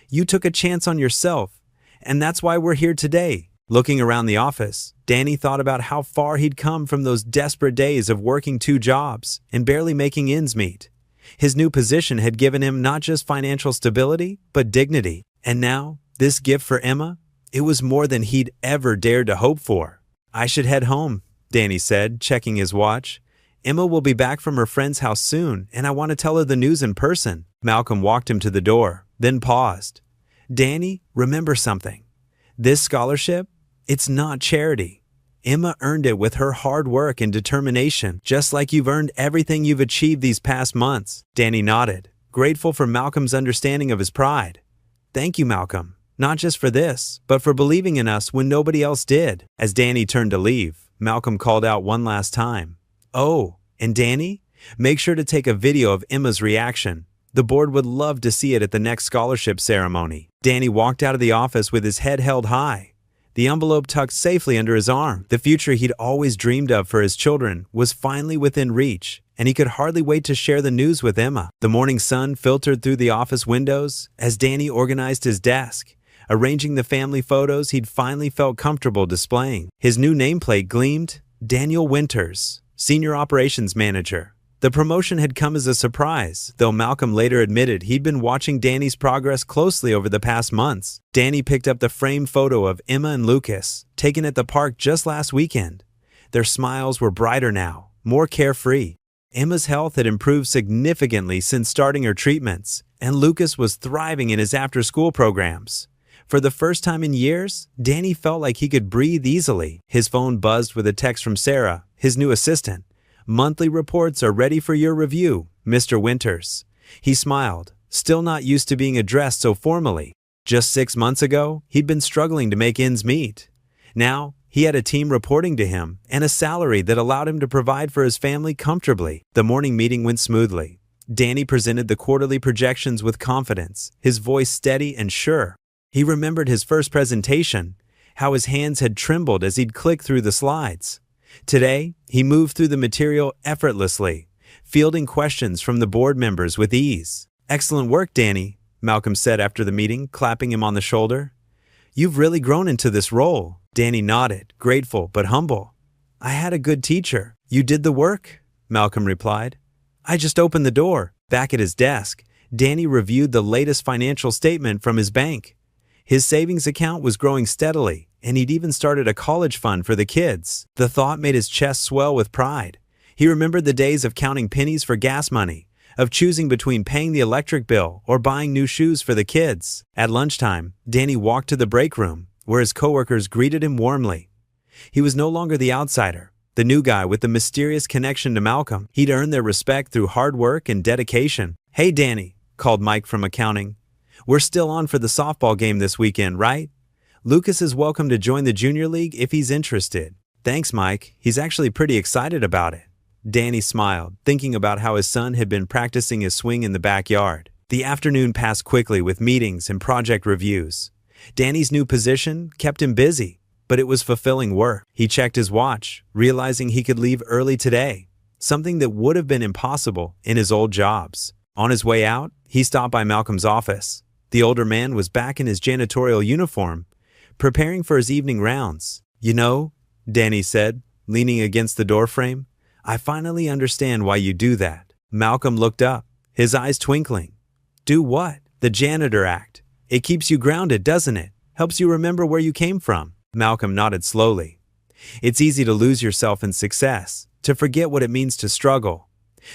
"You took a chance on yourself, and that's why we're here today." Looking around the office, Danny thought about how far he'd come from those desperate days of working 2 jobs and barely making ends meet. His new position had given him not just financial stability, but dignity. And now, this gift for Emma, it was more than he'd ever dared to hope for. "I should head home," Danny said, checking his watch. "Emma will be back from her friend's house soon, and I want to tell her the news in person." Malcolm walked him to the door, then paused. "Danny, remember something. This scholarship, it's not charity. Emma earned it with her hard work and determination, just like you've earned everything you've achieved these past months." Danny nodded, grateful for Malcolm's understanding of his pride. "Thank you, Malcolm, not just for this, but for believing in us when nobody else did." As Danny turned to leave, Malcolm called out one last time. "Oh, and Danny, make sure to take a video of Emma's reaction. The board would love to see it at the next scholarship ceremony." Danny walked out of the office with his head held high, the envelope tucked safely under his arm. The future he'd always dreamed of for his children was finally within reach, and he could hardly wait to share the news with Emma. The morning sun filtered through the office windows as Danny organized his desk, arranging the family photos he'd finally felt comfortable displaying. His new nameplate gleamed: Daniel Winters, Senior Operations Manager. The promotion had come as a surprise, though Malcolm later admitted he'd been watching Danny's progress closely over the past months. Danny picked up the framed photo of Emma and Lucas, taken at the park just last weekend. Their smiles were brighter now, more carefree. Emma's health had improved significantly since starting her treatments, and Lucas was thriving in his after-school programs. For the first time in years, Danny felt like he could breathe easily. His phone buzzed with a text from Sarah, his new assistant. "Monthly reports are ready for your review, Mr. Winters." He smiled, still not used to being addressed so formally. Just 6 months ago, he'd been struggling to make ends meet. Now, he had a team reporting to him and a salary that allowed him to provide for his family comfortably. The morning meeting went smoothly. Danny presented the quarterly projections with confidence, his voice steady and sure. He remembered his first presentation, how his hands had trembled as he'd clicked through the slides. Today, he moved through the material effortlessly, fielding questions from the board members with ease. "Excellent work, Danny," Malcolm said after the meeting, clapping him on the shoulder. "You've really grown into this role." Danny nodded, grateful but humble. "I had a good teacher." "You did the work?" Malcolm replied. "I just opened the door." Back at his desk, Danny reviewed the latest financial statement from his bank. His savings account was growing steadily, and he'd even started a college fund for the kids. The thought made his chest swell with pride. He remembered the days of counting pennies for gas money, of choosing between paying the electric bill or buying new shoes for the kids. At lunchtime, Danny walked to the break room, where his coworkers greeted him warmly. He was no longer the outsider, the new guy with the mysterious connection to Malcolm. He'd earned their respect through hard work and dedication. "Hey, Danny," called Mike from accounting. "We're still on for the softball game this weekend, right? Lucas is welcome to join the junior league if he's interested." "Thanks, Mike. He's actually pretty excited about it." Danny smiled, thinking about how his son had been practicing his swing in the backyard. The afternoon passed quickly with meetings and project reviews. Danny's new position kept him busy, but it was fulfilling work. He checked his watch, realizing he could leave early today, something that would have been impossible in his old jobs. On his way out, he stopped by Malcolm's office. The older man was back in his janitorial uniform, preparing for his evening rounds. "You know," Danny said, leaning against the doorframe, "I finally understand why you do that." Malcolm looked up, his eyes twinkling. "Do what?" "The janitor act. It keeps you grounded, doesn't it? Helps you remember where you came from." Malcolm nodded slowly. "It's easy to lose yourself in success, to forget what it means to struggle.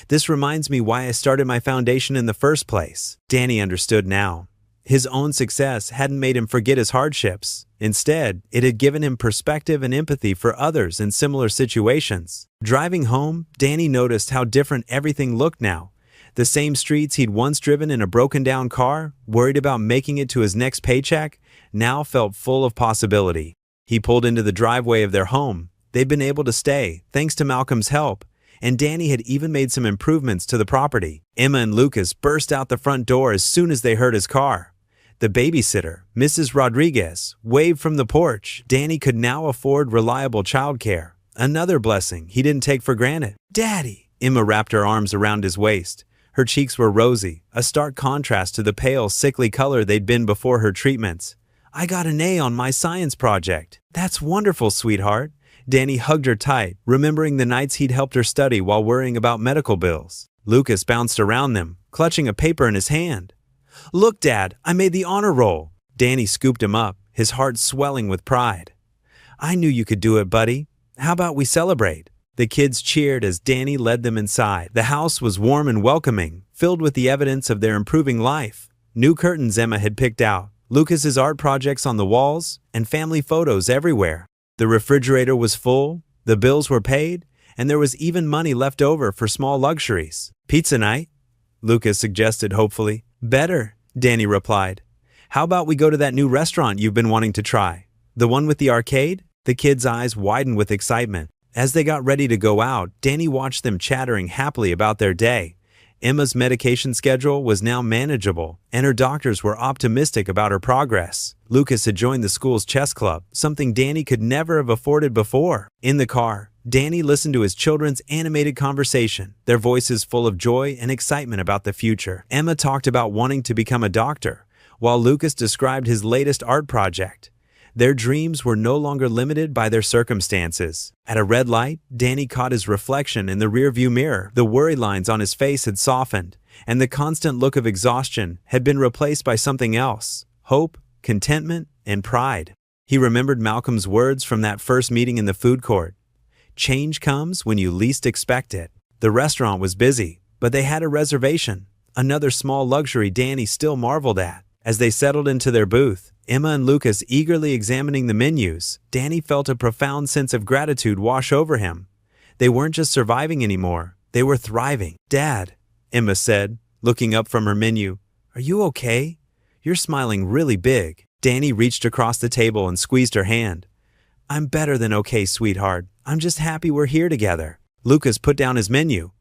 This reminds me why I started my foundation in the first place." Danny understood now. His own success hadn't made him forget his hardships. Instead, it had given him perspective and empathy for others in similar situations. Driving home, Danny noticed how different everything looked now. The same streets he'd once driven in a broken-down car, worried about making it to his next paycheck, now felt full of possibility. He pulled into the driveway of their home. They'd been able to stay, thanks to Malcolm's help, and Danny had even made some improvements to the property. Emma and Lucas burst out the front door as soon as they heard his car. The babysitter, Mrs. Rodriguez, waved from the porch. Danny could now afford reliable childcare, another blessing he didn't take for granted. "Daddy!" Emma wrapped her arms around his waist. Her cheeks were rosy, a stark contrast to the pale, sickly color they'd been before her treatments. "I got an A on my science project." "That's wonderful, sweetheart." Danny hugged her tight, remembering the nights he'd helped her study while worrying about medical bills. Lucas bounced around them, clutching a paper in his hand. "Look, Dad, I made the honor roll." Danny scooped him up, his heart swelling with pride. "I knew you could do it, buddy. How about we celebrate?" The kids cheered as Danny led them inside. The house was warm and welcoming, filled with the evidence of their improving life. New curtains Emma had picked out, Lucas's art projects on the walls, and family photos everywhere. The refrigerator was full, the bills were paid, and there was even money left over for small luxuries. "Pizza night?" Lucas suggested hopefully. "Better," Danny replied. "How about we go to that new restaurant you've been wanting to try? The one with the arcade?" The kids' eyes widened with excitement. As they got ready to go out, Danny watched them chattering happily about their day. Emma's medication schedule was now manageable, and her doctors were optimistic about her progress. Lucas had joined the school's chess club, something Danny could never have afforded before. In the car, Danny listened to his children's animated conversation, their voices full of joy and excitement about the future. Emma talked about wanting to become a doctor, while Lucas described his latest art project. Their dreams were no longer limited by their circumstances. At a red light, Danny caught his reflection in the rearview mirror. The worry lines on his face had softened, and the constant look of exhaustion had been replaced by something else: hope, contentment, and pride. He remembered Malcolm's words from that first meeting in the food court. Change comes when you least expect it. The restaurant was busy, but they had a reservation, another small luxury Danny still marveled at. As they settled into their booth, Emma and Lucas eagerly examining the menus, Danny felt a profound sense of gratitude wash over him. They weren't just surviving anymore, they were thriving. "Dad," Emma said, looking up from her menu, "are you okay? You're smiling really big." Danny reached across the table and squeezed her hand. "I'm better than okay, sweetheart. I'm just happy we're here together." Lucas put down his menu.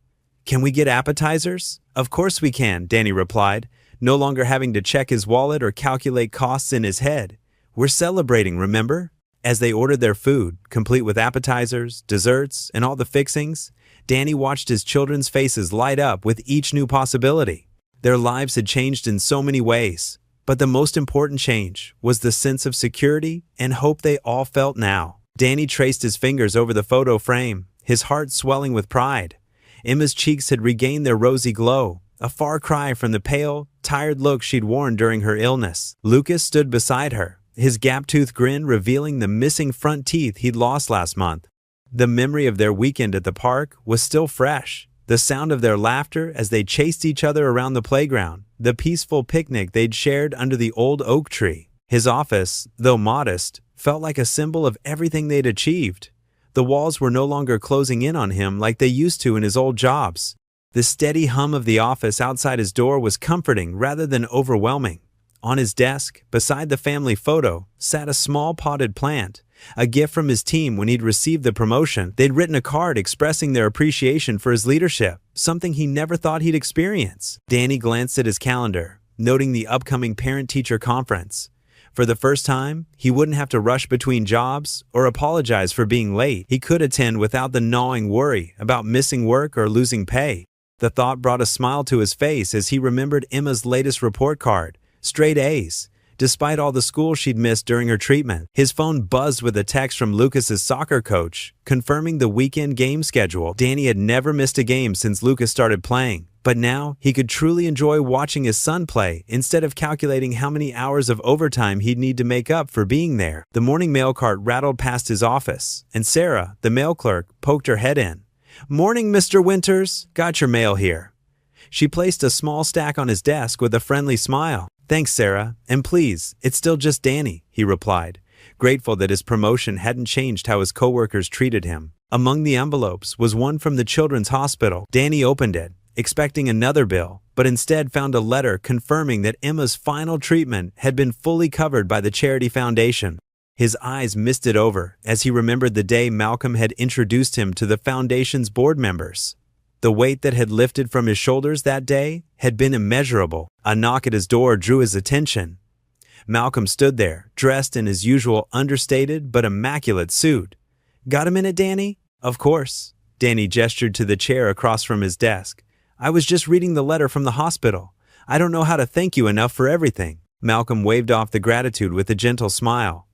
"Can we get appetizers?" "Of course we can," Danny replied, no longer having to check his wallet or calculate costs in his head. "We're celebrating, remember?" As they ordered their food, complete with appetizers, desserts, and all the fixings, Danny watched his children's faces light up with each new possibility. Their lives had changed in so many ways, but the most important change was the sense of security and hope they all felt now. Danny traced his fingers over the photo frame, his heart swelling with pride. Emma's cheeks had regained their rosy glow, a far cry from the pale, tired look she'd worn during her illness. Lucas stood beside her, his gap-toothed grin revealing the missing front teeth he'd lost last month. The memory of their weekend at the park was still fresh. The sound of their laughter as they chased each other around the playground, the peaceful picnic they'd shared under the old oak tree. His office, though modest, felt like a symbol of everything they'd achieved. The walls were no longer closing in on him like they used to in his old jobs. The steady hum of the office outside his door was comforting rather than overwhelming. On his desk, beside the family photo, sat a small potted plant, a gift from his team when he'd received the promotion. They'd written a card expressing their appreciation for his leadership, something he never thought he'd experience. Danny glanced at his calendar, noting the upcoming parent-teacher conference. For the first time, he wouldn't have to rush between jobs or apologize for being late. He could attend without the gnawing worry about missing work or losing pay. The thought brought a smile to his face as he remembered Emma's latest report card, straight A's, despite all the school she'd missed during her treatment. His phone buzzed with a text from Lucas's soccer coach, confirming the weekend game schedule. Danny had never missed a game since Lucas started playing, but now he could truly enjoy watching his son play instead of calculating how many hours of overtime he'd need to make up for being there. The morning mail cart rattled past his office, and Sarah, the mail clerk, poked her head in. "Morning, Mr. Winters. Got your mail here." She placed a small stack on his desk with a friendly smile. "Thanks, Sarah, and please, it's still just Danny," he replied, grateful that his promotion hadn't changed how his coworkers treated him. Among the envelopes was one from the Children's Hospital. Danny opened it, expecting another bill, but instead found a letter confirming that Emma's final treatment had been fully covered by the charity foundation. His eyes misted over as he remembered the day Malcolm had introduced him to the foundation's board members. The weight that had lifted from his shoulders that day had been immeasurable. A knock at his door drew his attention. Malcolm stood there, dressed in his usual understated but immaculate suit. "Got a minute, Danny?" "Of course." Danny gestured to the chair across from his desk. "I was just reading the letter from the hospital. I don't know how to thank you enough for everything." Malcolm waved off the gratitude with a gentle smile.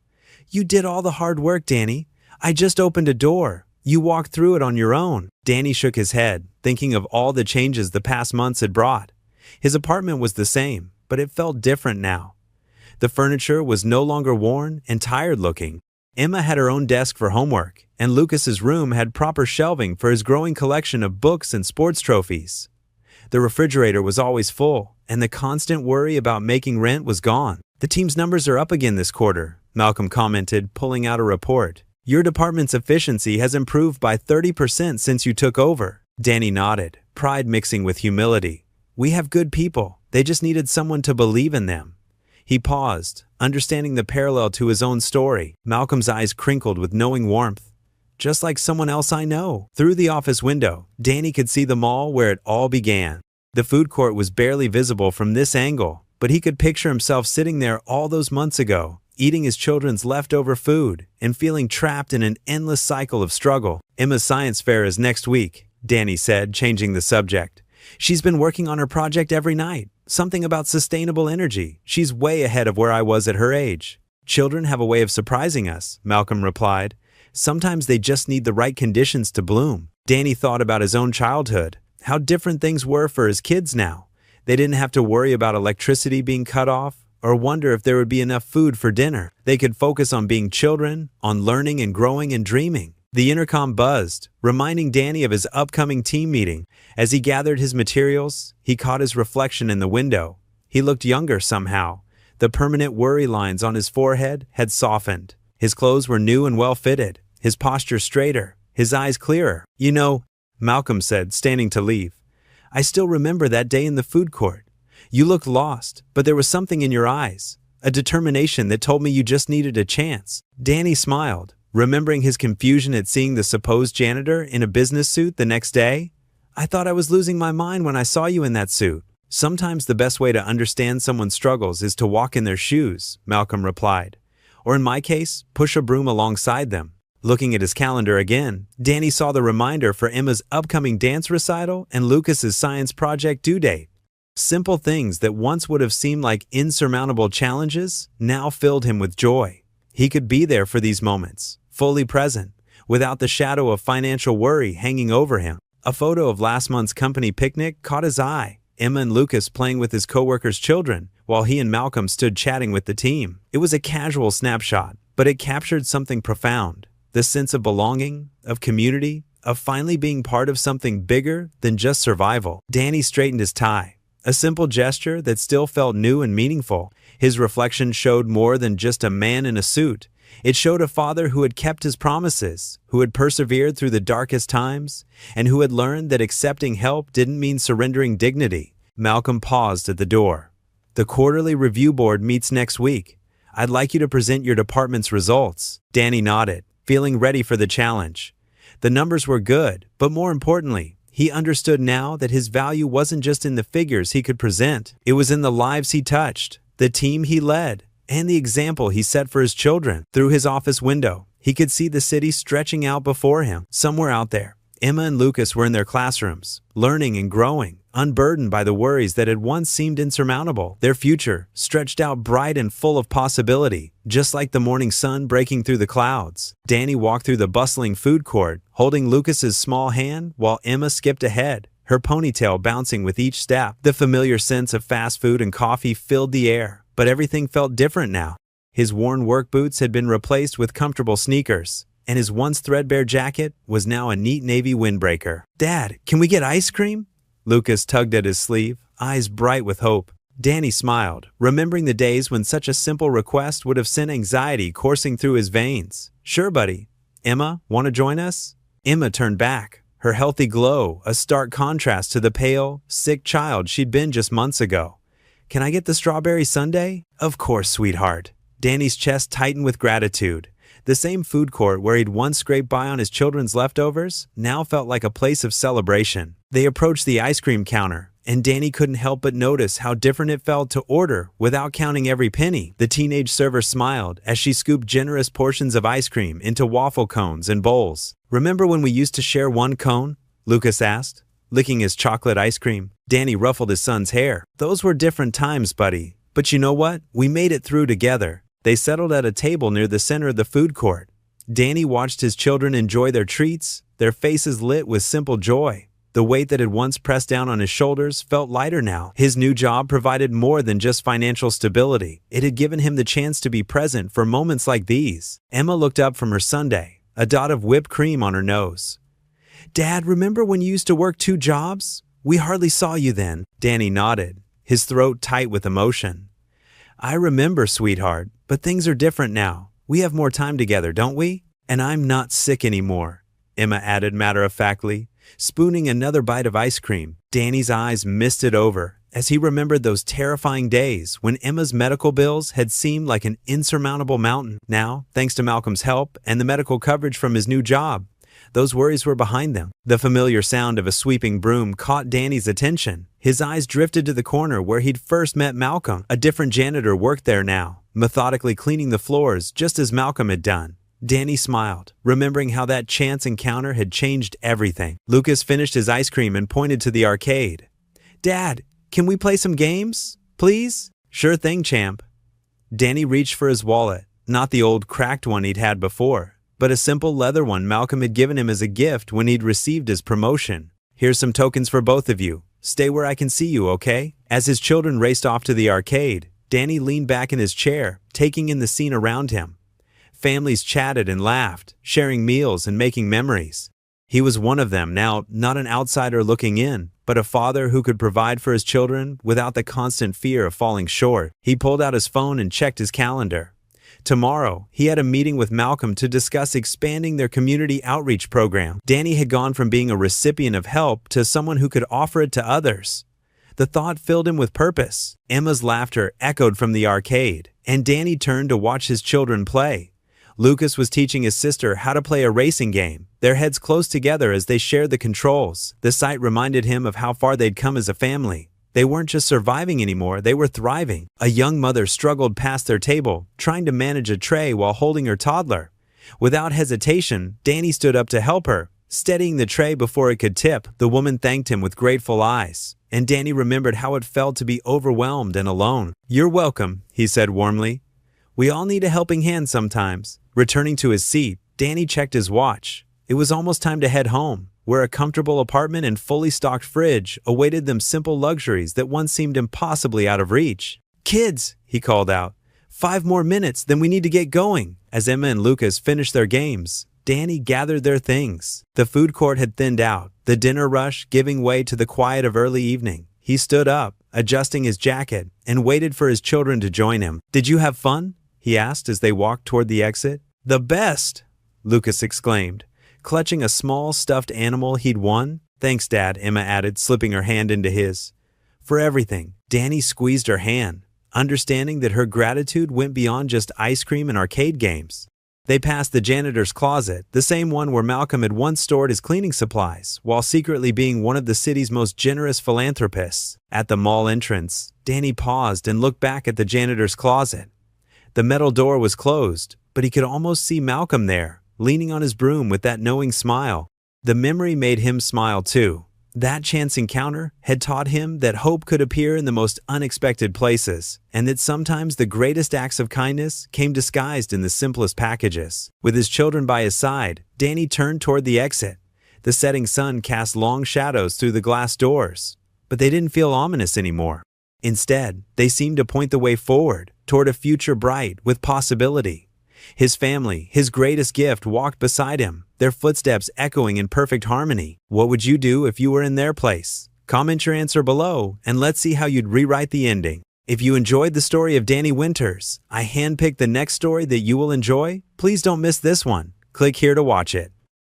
"You did all the hard work, Danny. I just opened a door. You walked through it on your own." Danny shook his head, thinking of all the changes the past months had brought. His apartment was the same, but it felt different now. The furniture was no longer worn and tired-looking. Emma had her own desk for homework, and Lucas's room had proper shelving for his growing collection of books and sports trophies. The refrigerator was always full, and the constant worry about making rent was gone. "The team's numbers are up again this quarter," Malcolm commented, pulling out a report. "Your department's efficiency has improved by 30% since you took over." Danny nodded, pride mixing with humility. "We have good people. They just needed someone to believe in them." He paused, understanding the parallel to his own story. Malcolm's eyes crinkled with knowing warmth. "Just like someone else I know." Through the office window, Danny could see the mall where it all began. The food court was barely visible from this angle, but he could picture himself sitting there all those months ago, eating his children's leftover food and feeling trapped in an endless cycle of struggle. Emma's science fair is next week, Danny said, changing the subject. She's been working on her project every night. Something about sustainable energy. She's way ahead of where I was at her age. Children have a way of surprising us, Malcolm replied. Sometimes they just need the right conditions to bloom. Danny thought about his own childhood, how different things were for his kids now. They didn't have to worry about electricity being cut off or wonder if there would be enough food for dinner. They could focus on being children, on learning and growing and dreaming. The intercom buzzed, reminding Danny of his upcoming team meeting. As he gathered his materials, he caught his reflection in the window. He looked younger somehow. The permanent worry lines on his forehead had softened. His clothes were new and well-fitted, his posture straighter, his eyes clearer. You know, Malcolm said, standing to leave, I still remember that day in the food court. You looked lost, but there was something in your eyes, a determination that told me you just needed a chance. Danny smiled, remembering his confusion at seeing the supposed janitor in a business suit the next day. I thought I was losing my mind when I saw you in that suit. Sometimes the best way to understand someone's struggles is to walk in their shoes, Malcolm replied. Or in my case, push a broom alongside them. Looking at his calendar again, Danny saw the reminder for Emma's upcoming dance recital and Lucas's science project due date. Simple things that once would have seemed like insurmountable challenges now filled him with joy. He could be there for these moments, fully present, without the shadow of financial worry hanging over him. A photo of last month's company picnic caught his eye. Emma and Lucas playing with his coworkers' children, while he and Malcolm stood chatting with the team. It was a casual snapshot, but it captured something profound. The sense of belonging, of community, of finally being part of something bigger than just survival. Danny straightened his tie, a simple gesture that still felt new and meaningful. His reflection showed more than just a man in a suit. It showed a father who had kept his promises, who had persevered through the darkest times, and who had learned that accepting help didn't mean surrendering dignity. Malcolm paused at the door. The quarterly review board meets next week. I'd like you to present your department's results. Danny nodded, feeling ready for the challenge. The numbers were good, but more importantly, he understood now that his value wasn't just in the figures he could present. It was in the lives he touched, the team he led, and the example he set for his children. Through his office window, he could see the city stretching out before him. Somewhere out there, Emma and Lucas were in their classrooms, learning and growing, unburdened by the worries that had once seemed insurmountable. Their future stretched out bright and full of possibility, just like the morning sun breaking through the clouds. Danny walked through the bustling food court, holding Lucas's small hand while Emma skipped ahead, her ponytail bouncing with each step. The familiar scents of fast food and coffee filled the air, but everything felt different now. His worn work boots had been replaced with comfortable sneakers, and his once threadbare jacket was now a neat navy windbreaker. Dad, can we get ice cream? Lucas tugged at his sleeve, eyes bright with hope. Danny smiled, remembering the days when such a simple request would have sent anxiety coursing through his veins. Sure, buddy. Emma, want to join us? Emma turned back, her healthy glow a stark contrast to the pale, sick child she'd been just months ago. Can I get the strawberry sundae? Of course, sweetheart. Danny's chest tightened with gratitude. The same food court where he'd once scraped by on his children's leftovers now felt like a place of celebration. They approached the ice cream counter, and Danny couldn't help but notice how different it felt to order without counting every penny. The teenage server smiled as she scooped generous portions of ice cream into waffle cones and bowls. Remember when we used to share one cone? Lucas asked, licking his chocolate ice cream. Danny ruffled his son's hair. Those were different times, buddy. But you know what? We made it through together. They settled at a table near the center of the food court. Danny watched his children enjoy their treats, their faces lit with simple joy. The weight that had once pressed down on his shoulders felt lighter now. His new job provided more than just financial stability. It had given him the chance to be present for moments like these. Emma looked up from her sundae, a dot of whipped cream on her nose. Dad, remember when you used to work 2 jobs? We hardly saw you then. Danny nodded, his throat tight with emotion. I remember, sweetheart, but things are different now. We have more time together, don't we? And I'm not sick anymore, Emma added matter-of-factly, spooning another bite of ice cream. Danny's eyes misted over as he remembered those terrifying days when Emma's medical bills had seemed like an insurmountable mountain. Now, thanks to Malcolm's help and the medical coverage from his new job, Those worries were behind them. The familiar sound of a sweeping broom caught Danny's attention. His eyes drifted to the corner where he'd first met Malcolm. A different janitor worked there now, methodically cleaning the floors just as Malcolm had done. Danny smiled, remembering how that chance encounter had changed everything. Lucas finished his ice cream and pointed to the arcade. "Dad, can we play some games, please?" "Sure thing, champ." Danny reached for his wallet, not the old cracked one he'd had before, but a simple leather one Malcolm had given him as a gift when he'd received his promotion. "Here's some tokens for both of you. Stay where I can see you, okay?" As his children raced off to the arcade, Danny leaned back in his chair, taking in the scene around him. Families chatted and laughed, sharing meals and making memories. He was one of them now, not an outsider looking in, but a father who could provide for his children without the constant fear of falling short. He pulled out his phone and checked his calendar. Tomorrow, he had a meeting with Malcolm to discuss expanding their community outreach program. Danny had gone from being a recipient of help to someone who could offer it to others. The thought filled him with purpose. Emma's laughter echoed from the arcade, and Danny turned to watch his children play. Lucas was teaching his sister how to play a racing game, their heads close together as they shared the controls. The sight reminded him of how far they'd come as a family. They weren't just surviving anymore, they were thriving. A young mother struggled past their table, trying to manage a tray while holding her toddler. Without hesitation, Danny stood up to help her, steadying the tray before it could tip. The woman thanked him with grateful eyes, and Danny remembered how it felt to be overwhelmed and alone. "You're welcome," he said warmly. "We all need a helping hand sometimes." Returning to his seat, Danny checked his watch. It was almost time to head home, where a comfortable apartment and fully stocked fridge awaited them simple luxuries that once seemed impossibly out of reach. "Kids," he called out, "5 more minutes, then we need to get going." As Emma and Lucas finished their games, Danny gathered their things. The food court had thinned out, the dinner rush giving way to the quiet of early evening. He stood up, adjusting his jacket, and waited for his children to join him. "Did you have fun?" he asked as they walked toward the exit. "The best!" Lucas exclaimed, clutching a small stuffed animal he'd won. "Thanks, Dad," Emma added, slipping her hand into his. "For everything." Danny squeezed her hand, understanding that her gratitude went beyond just ice cream and arcade games. They passed the janitor's closet, the same one where Malcolm had once stored his cleaning supplies, while secretly being one of the city's most generous philanthropists. At the mall entrance, Danny paused and looked back at the janitor's closet. The metal door was closed, but he could almost see Malcolm there, leaning on his broom with that knowing smile. The memory made him smile too. That chance encounter had taught him that hope could appear in the most unexpected places, and that sometimes the greatest acts of kindness came disguised in the simplest packages. With his children by his side, Danny turned toward the exit. The setting sun cast long shadows through the glass doors, but they didn't feel ominous anymore. Instead, they seemed to point the way forward, toward a future bright with possibility. His family, his greatest gift, walked beside him, their footsteps echoing in perfect harmony. What would you do if you were in their place? Comment your answer below, and let's see how you'd rewrite the ending. If you enjoyed the story of Danny Winters, I handpicked the next story that you will enjoy. Please don't miss this one. Click here to watch it.